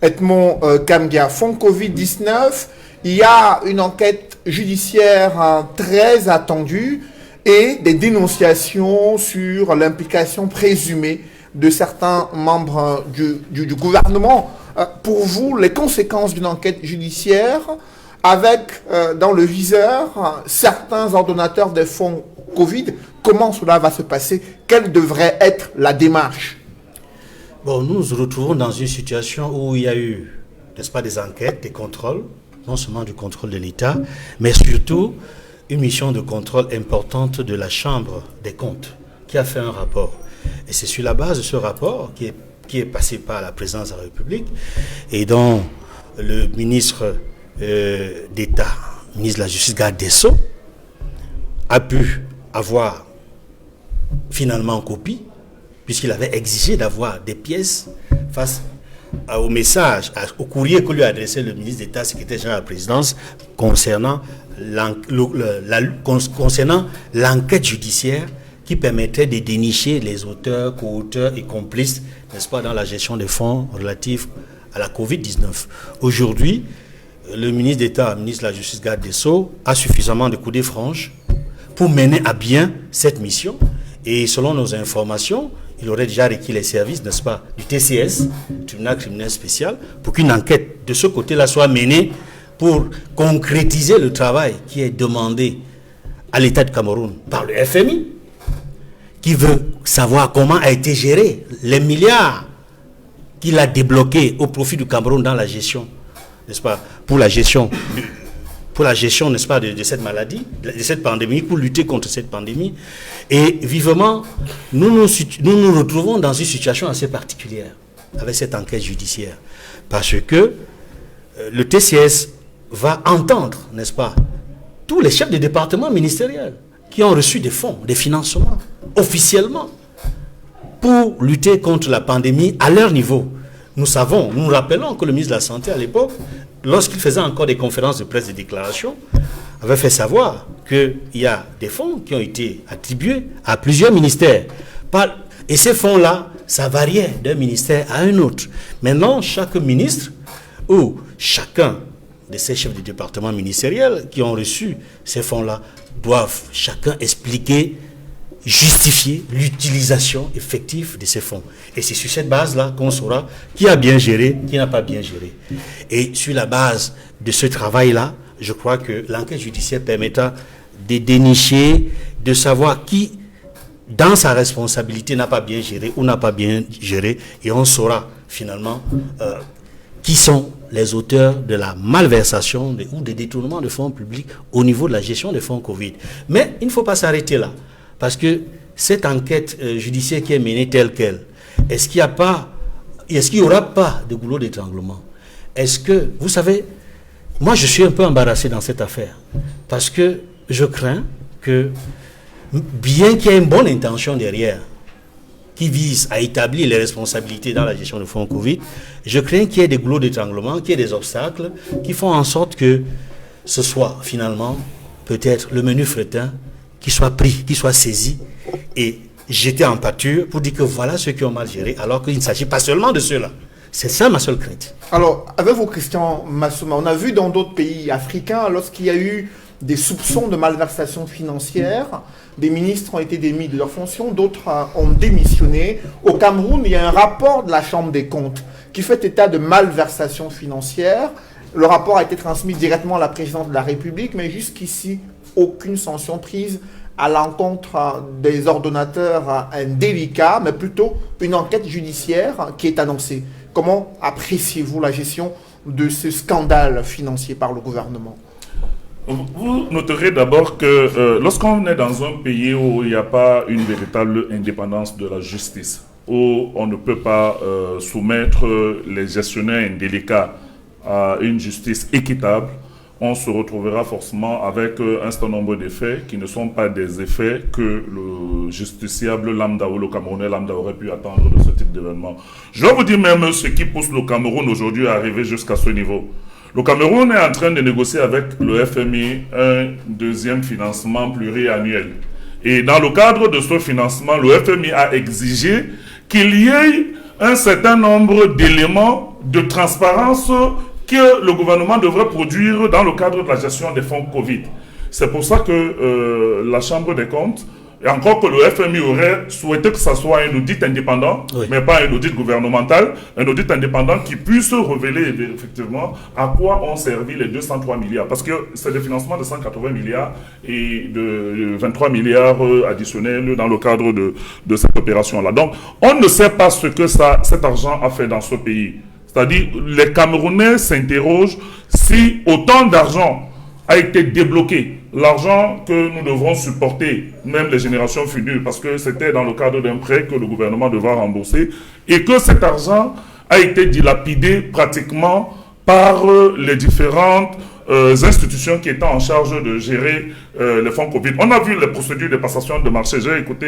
Edmond Kamgia, fonds Covid-19, il y a une enquête judiciaire très attendue et des dénonciations sur l'implication présumée de certains membres du gouvernement. Pour vous, les conséquences d'une enquête judiciaire avec dans le viseur certains ordonnateurs des fonds Covid. Comment cela va se passer? Quelle devrait être la démarche? Bon, nous nous retrouvons dans une situation où il y a eu, n'est-ce pas, des enquêtes, des contrôles, non seulement du contrôle de l'État, mais surtout une mission de contrôle importante de la Chambre des comptes, qui a fait un rapport. Et c'est sur la base de ce rapport qui est passé par la présidence de la République et dont le ministre d'État, ministre de la Justice, garde des Sceaux, a pu avoir finalement en copie, puisqu'il avait exigé d'avoir des pièces face au message, au courrier que lui a adressé le ministre d'État, secrétaire général de la présidence, concernant l'enquête judiciaire qui permettrait de dénicher les auteurs, co-auteurs et complices, n'est-ce pas, dans la gestion des fonds relatifs à la Covid-19. Aujourd'hui, le ministre d'État, ministre de la Justice, garde des Sceaux, a suffisamment de coudées franches pour mener à bien cette mission. Et selon nos informations, il aurait déjà requis les services, n'est-ce pas, du TCS, tribunal criminel spécial, pour qu'une enquête de ce côté-là soit menée pour concrétiser le travail qui est demandé à l'État du Cameroun par le FMI, qui veut savoir comment a été géré les milliards qu'il a débloqués au profit du Cameroun dans la gestion, n'est-ce pas, pour la gestion, n'est-ce pas, de cette maladie, de cette pandémie, pour lutter contre cette pandémie. Et vivement, nous nous retrouvons dans une situation assez particulière avec cette enquête judiciaire. Parce que le TCS va entendre, n'est-ce pas, tous les chefs de département ministériels qui ont reçu des fonds, des financements, officiellement, pour lutter contre la pandémie à leur niveau. Nous nous rappelons que le ministre de la Santé à l'époque, lorsqu'il faisait encore des conférences de presse et déclarations, avait fait savoir qu'il y a des fonds qui ont été attribués à plusieurs ministères. Et ces fonds-là, ça variait d'un ministère à un autre. Maintenant, chaque ministre ou chacun de ces chefs de département ministériels qui ont reçu ces fonds-là doivent chacun expliquer, justifier l'utilisation effective de ces fonds. Et c'est sur cette base-là qu'on saura qui a bien géré, qui n'a pas bien géré. Et sur la base de ce travail-là, je crois que l'enquête judiciaire permettra de dénicher, de savoir qui, dans sa responsabilité, n'a pas bien géré ou n'a pas bien géré. Et on saura finalement qui sont les auteurs de la malversation ou des détournements de fonds publics au niveau de la gestion des fonds Covid. Mais il ne faut pas s'arrêter là. Parce que cette enquête judiciaire qui est menée telle qu'elle, est-ce qu'il n'y aura pas de goulot d'étranglement? Est-ce que, vous savez, moi je suis un peu embarrassé dans cette affaire. Parce que je crains que, bien qu'il y ait une bonne intention derrière, qui vise à établir les responsabilités dans la gestion de fonds Covid, je crains qu'il y ait des goulots d'étranglement, qu'il y ait des obstacles qui font en sorte que ce soit finalement peut-être le menu fretin qui soit pris, qui soit saisi et jeté en pâture pour dire que voilà ceux qui ont mal géré, alors qu'il ne s'agit pas seulement de ceux-là. C'est ça ma seule crainte. Alors, avec vous, Christian Massouma, on a vu dans d'autres pays africains, lorsqu'il y a eu des soupçons de malversation financière, des ministres ont été démis de leurs fonctions, d'autres ont démissionné. Au Cameroun, il y a un rapport de la Chambre des comptes qui fait état de malversation financière. Le rapport a été transmis directement à la présidente de la République, mais jusqu'ici, aucune sanction prise à l'encontre des ordonnateurs indélicats, mais plutôt une enquête judiciaire qui est annoncée. Comment appréciez-vous la gestion de ce scandale financier par le gouvernement? Vous noterez d'abord que lorsqu'on est dans un pays où il n'y a pas une véritable indépendance de la justice, où on ne peut pas soumettre les gestionnaires indélicats à une justice équitable, on se retrouvera forcément avec un certain nombre d'effets qui ne sont pas des effets que le justiciable lambda ou le Camerounais lambda aurait pu attendre de ce type d'événement. Je dois vous dire même ce qui pousse le Cameroun aujourd'hui à arriver jusqu'à ce niveau. Le Cameroun est en train de négocier avec le FMI un deuxième financement pluriannuel. Et dans le cadre de ce financement, le FMI a exigé qu'il y ait un certain nombre d'éléments de transparence que le gouvernement devrait produire dans le cadre de la gestion des fonds Covid. C'est pour ça que la Chambre des comptes Et encore que le FMI aurait souhaité que ça soit un audit indépendant, Oui. mais pas un audit gouvernemental, un audit indépendant qui puisse révéler effectivement à quoi ont servi les 203 milliards. Parce que c'est des financements de 180 milliards et de 23 milliards additionnels dans le cadre de cette opération-là. Donc, on ne sait pas ce que cet argent a fait dans ce pays. C'est-à-dire, les Camerounais s'interrogent si autant d'argent a été débloqué, l'argent que nous devrons supporter, même les générations futures, parce que c'était dans le cadre d'un prêt que le gouvernement devra rembourser, et que cet argent a été dilapidé pratiquement par les différentes institutions qui étaient en charge de gérer les fonds Covid. On a vu les procédures de passation de marché. J'ai écouté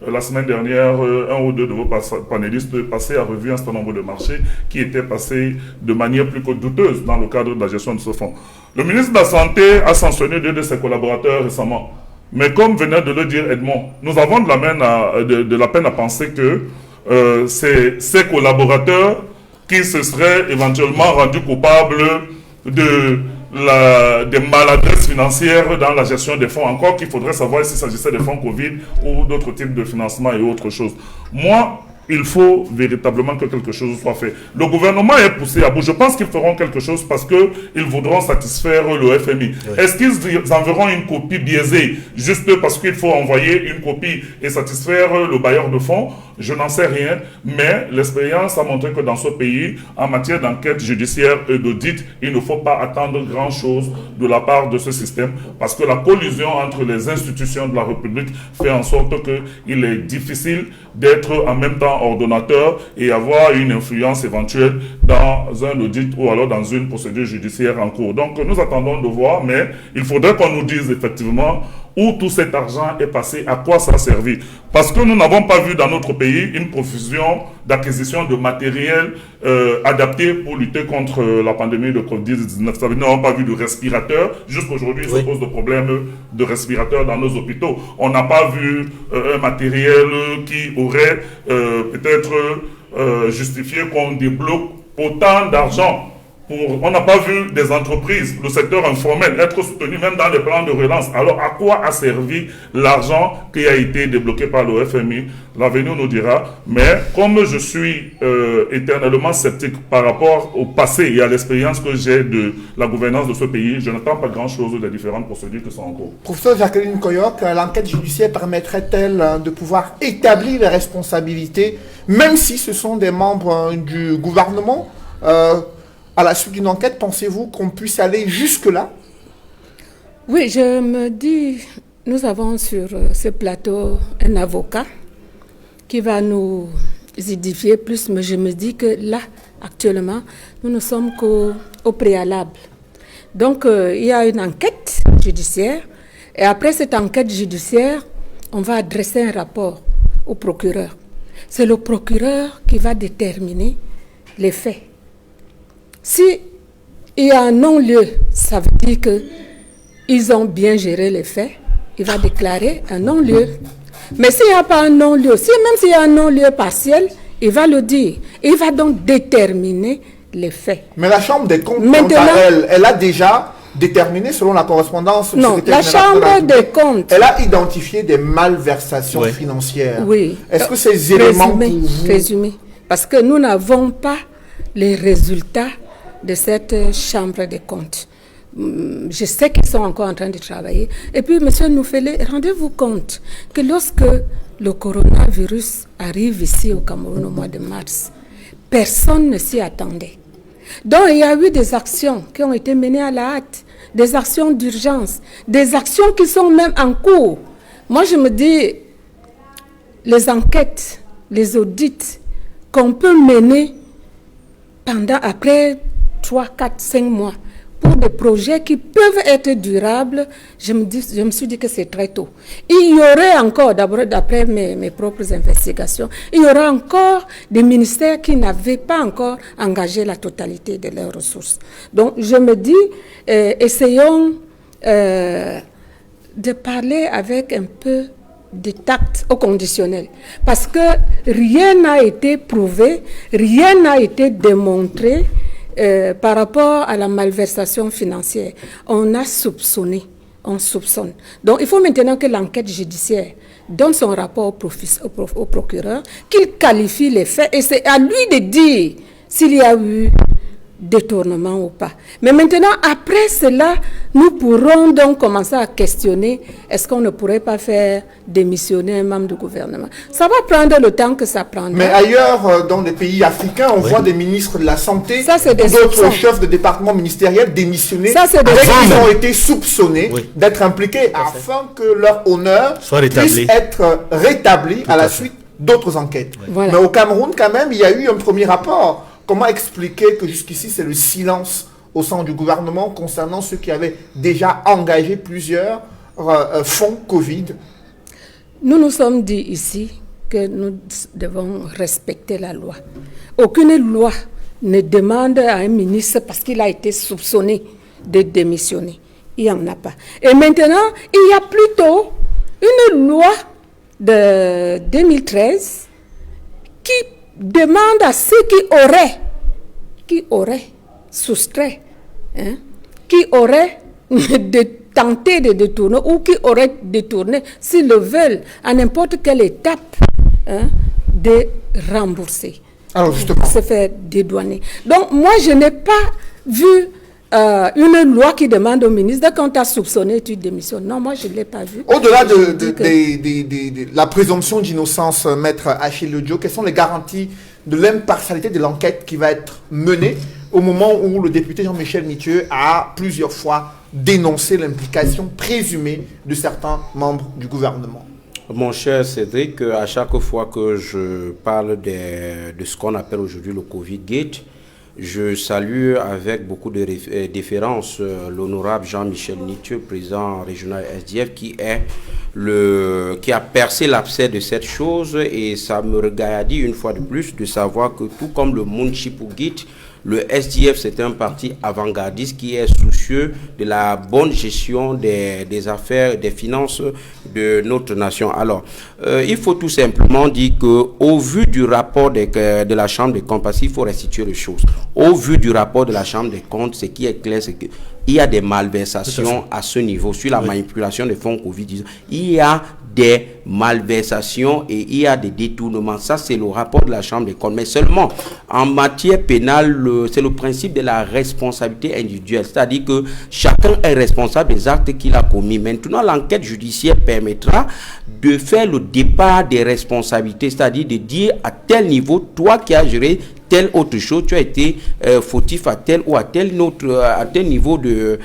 la semaine dernière un ou deux de vos panélistes passer à revue un certain nombre de marchés qui étaient passés de manière plus que douteuse dans le cadre de la gestion de ce fonds. Le ministre de la Santé a sanctionné 2 de ses collaborateurs récemment. Mais comme venait de le dire Edmond, nous avons de la peine à penser que ces collaborateurs qui se seraient éventuellement rendus coupables des maladresses financières dans la gestion des fonds. Encore qu'il faudrait savoir s'il s'agissait des fonds Covid ou d'autres types de financement et autres choses. Moi, il faut véritablement que quelque chose soit fait. Le gouvernement est poussé à bout. Je pense qu'ils feront quelque chose parce qu'ils voudront satisfaire le FMI. Oui. Est-ce qu'ils enverront une copie biaisée juste parce qu'il faut envoyer une copie et satisfaire le bailleur de fonds? Je n'en sais rien, mais l'expérience a montré que dans ce pays, en matière d'enquête judiciaire et d'audit, il ne faut pas attendre grand-chose de la part de ce système parce que la collusion entre les institutions de la République fait en sorte qu'il est difficile d'être en même temps ordonnateur et avoir une influence éventuelle dans un audit ou alors dans une procédure judiciaire en cours. Donc nous attendons de voir, mais il faudrait qu'on nous dise effectivement où tout cet argent est passé, à quoi ça a servi. Parce que nous n'avons pas vu dans notre pays une profusion d'acquisition de matériel adapté pour lutter contre la pandémie de Covid-19. Nous n'avons pas vu de respirateurs. Jusqu'aujourd'hui, il se pose de problèmes de respirateurs dans nos hôpitaux. On n'a pas vu un matériel qui aurait peut-être justifié qu'on débloque autant d'argent. On n'a pas vu des entreprises, le secteur informel, être soutenu même dans les plans de relance. Alors, à quoi a servi l'argent qui a été débloqué par le FMI? L'avenir nous dira. Mais comme je suis éternellement sceptique par rapport au passé et à l'expérience que j'ai de la gouvernance de ce pays, je n'attends pas grand-chose des différentes procédures qui sont en cours. Professeur Jacqueline Koyok, l'enquête judiciaire permettrait-elle de pouvoir établir les responsabilités, même si ce sont des membres du gouvernement à la suite d'une enquête, pensez-vous qu'on puisse aller jusque-là? Oui, je me dis, nous avons sur ce plateau un avocat qui va nous édifier plus, mais je me dis que là, actuellement, nous ne sommes qu'au préalable. Donc, il y a une enquête judiciaire, et après cette enquête judiciaire, on va adresser un rapport au procureur. C'est le procureur qui va déterminer les faits. Si il y a un non-lieu, ça veut dire qu'ils ont bien géré les faits. Il va déclarer un non-lieu. Mais s'il n'y a pas un non-lieu, même s'il y a un non-lieu partiel, il va le dire. Il va donc déterminer les faits. Mais la Chambre des comptes, elle a déjà déterminé, selon la correspondance... Non, la Chambre des comptes... Elle a identifié des malversations financières. Oui. Est-ce que ces éléments... Résumé. Parce que nous n'avons pas les résultats de cette Chambre des comptes. Je sais qu'ils sont encore en train de travailler. Et puis, monsieur Noufele, rendez-vous compte que lorsque le coronavirus arrive ici au Cameroun au mois de mars, personne ne s'y attendait. Donc, il y a eu des actions qui ont été menées à la hâte, des actions d'urgence, des actions qui sont même en cours. Moi, je me dis, les enquêtes, les audits qu'on peut mener après 3, 4, 5 mois, pour des projets qui peuvent être durables, je me suis dit que c'est très tôt. Il y aurait encore, d'abord d'après mes propres investigations, il y aura encore des ministères qui n'avaient pas encore engagé la totalité de leurs ressources. Donc je me dis, essayons de parler avec un peu de tact au conditionnel. Parce que rien n'a été prouvé, rien n'a été démontré par rapport à la malversation financière. On a soupçonné, on soupçonne. Donc il faut maintenant que l'enquête judiciaire donne son rapport au procureur, qu'il qualifie les faits et c'est à lui de dire s'il y a eu détournement ou pas. Mais maintenant, après cela, nous pourrons donc commencer à questionner est-ce qu'on ne pourrait pas faire démissionner un membre du gouvernement. Ça va prendre le temps que ça prendra. Mais ailleurs, dans les pays africains, on voit des ministres de la Santé, d'autres chefs de département ministériels démissionner dès qu'ils ont été soupçonnés d'être impliqués afin que leur honneur puisse être rétabli à la suite d'autres enquêtes. Mais au Cameroun, quand même, il y a eu un premier rapport. Comment expliquer que jusqu'ici, c'est le silence au sein du gouvernement concernant ceux qui avaient déjà engagé plusieurs fonds Covid? Nous nous sommes dit ici que nous devons respecter la loi. Aucune loi ne demande à un ministre, parce qu'il a été soupçonné de démissionner. Il n'y en a pas. Et maintenant, il y a plutôt une loi de 2013 qui demande à ceux qui auraient soustrait, qui auraient tenté de détourner ou qui auraient détourné, s'ils le veulent, à n'importe quelle étape, de rembourser. Alors justement. Se faire dédouaner. Donc moi, je n'ai pas vu une loi qui demande au ministre, dès qu'on t'a soupçonné, tu démissionnes. Non, moi, je ne l'ai pas vu. Au-delà de la présomption d'innocence, maître Achille Odio, quelles sont les garanties de l'impartialité de l'enquête qui va être menée au moment où le député Jean-Michel Nitieux a plusieurs fois dénoncé l'implication présumée de certains membres du gouvernement? Mon cher Cédric, à chaque fois que je parle de ce qu'on appelle aujourd'hui le Covid-Gate, je salue avec beaucoup de déférence l'honorable Jean-Michel Nitieux, président régional SDF, qui a percé l'abcès de cette chose, et ça me regaillardit une fois de plus de savoir que tout comme le Munchipugit, le SDF, c'est un parti avant-gardiste qui est soucieux de la bonne gestion des affaires, des finances de notre nation. Alors, il faut tout simplement dire qu'au vu du rapport de la Chambre des comptes, parce qu'il faut restituer les choses, au vu du rapport de la Chambre des comptes, ce qui est clair, c'est qu'il y a des malversations à ce niveau, sur la manipulation des fonds Covid-19. Il y a des malversations et il y a des détournements. Ça, c'est le rapport de la Chambre des comptes. Mais seulement, en matière pénale, c'est le principe de la responsabilité individuelle. C'est-à-dire que chacun est responsable des actes qu'il a commis. Maintenant, l'enquête judiciaire permettra de faire le départ des responsabilités. C'est-à-dire de dire à tel niveau, toi qui as géré telle autre chose, tu as été fautif à tel ou à tel niveau de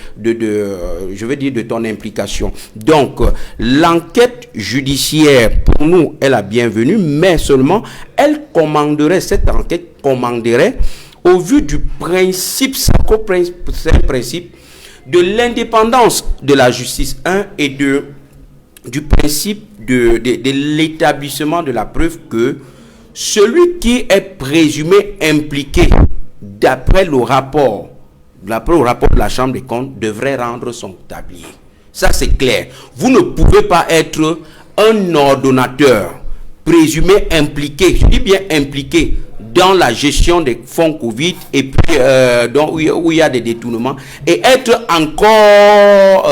ton implication. Donc, l'enquête judiciaire, pour nous, est la bienvenue, mais seulement, cette enquête commanderait, au vu du principe, c'est un principe de l'indépendance de la justice, et du principe de l'établissement de la preuve que celui qui est présumé impliqué, d'après le rapport de la Chambre des comptes, devrait rendre son tablier. Ça, c'est clair. Vous ne pouvez pas être un ordonnateur présumé impliqué, je dis bien impliqué, dans la gestion des fonds Covid et puis où il y a des détournements, et être encore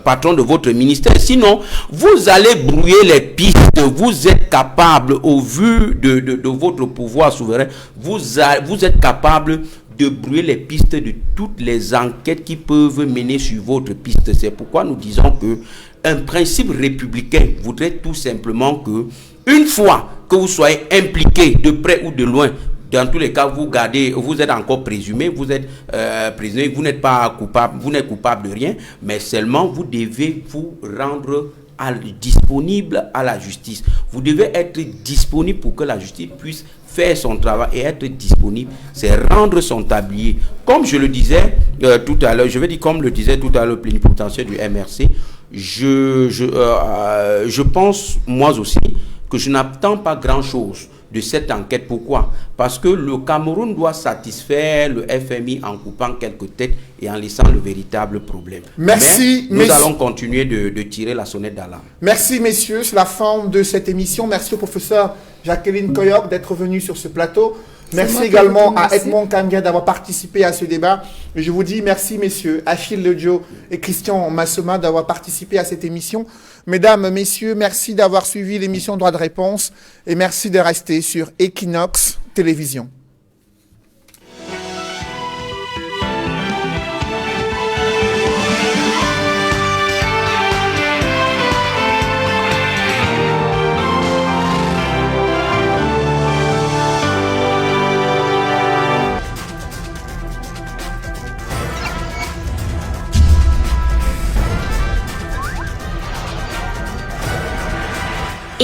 patron de votre ministère. Sinon, vous allez brouiller les pistes. Vous êtes capable, au vu de votre pouvoir souverain, vous êtes capable de brouiller les pistes de toutes les enquêtes qui peuvent mener sur votre piste. C'est pourquoi nous disons que un principe républicain voudrait tout simplement que, une fois que vous soyez impliqué de près ou de loin, dans tous les cas, vous êtes encore présumé, vous êtes prisonnier, vous n'êtes pas coupable, vous n'êtes coupable de rien, mais seulement vous devez vous rendre disponible à la justice. Vous devez être disponible pour que la justice puisse faire son travail, et être disponible, c'est rendre son tablier. Comme je le disais tout à l'heure, comme le disait tout à l'heure le plénipotentiaire du MRC, je pense, moi aussi, que je n'attends pas grand-chose de cette enquête. Pourquoi? Parce que le Cameroun doit satisfaire le FMI en coupant quelques têtes et en laissant le véritable problème. Merci. Mais nous allons continuer de tirer la sonnette d'alarme. Merci messieurs, c'est la fin de cette émission. Merci au professeur Jacqueline Koyok d'être venu sur ce plateau. Merci moi qui également vous à remercie. Edmond Kanga d'avoir participé à ce débat. Et je vous dis merci, messieurs, Achille Ledio et Christian Massoma d'avoir participé à cette émission. Mesdames, messieurs, merci d'avoir suivi l'émission Droit de réponse et merci de rester sur Equinox Télévision.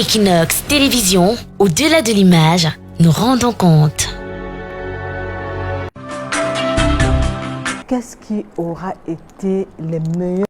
Equinox Télévision, au-delà de l'image, nous rendons compte. Qu'est-ce qui aura été les meilleurs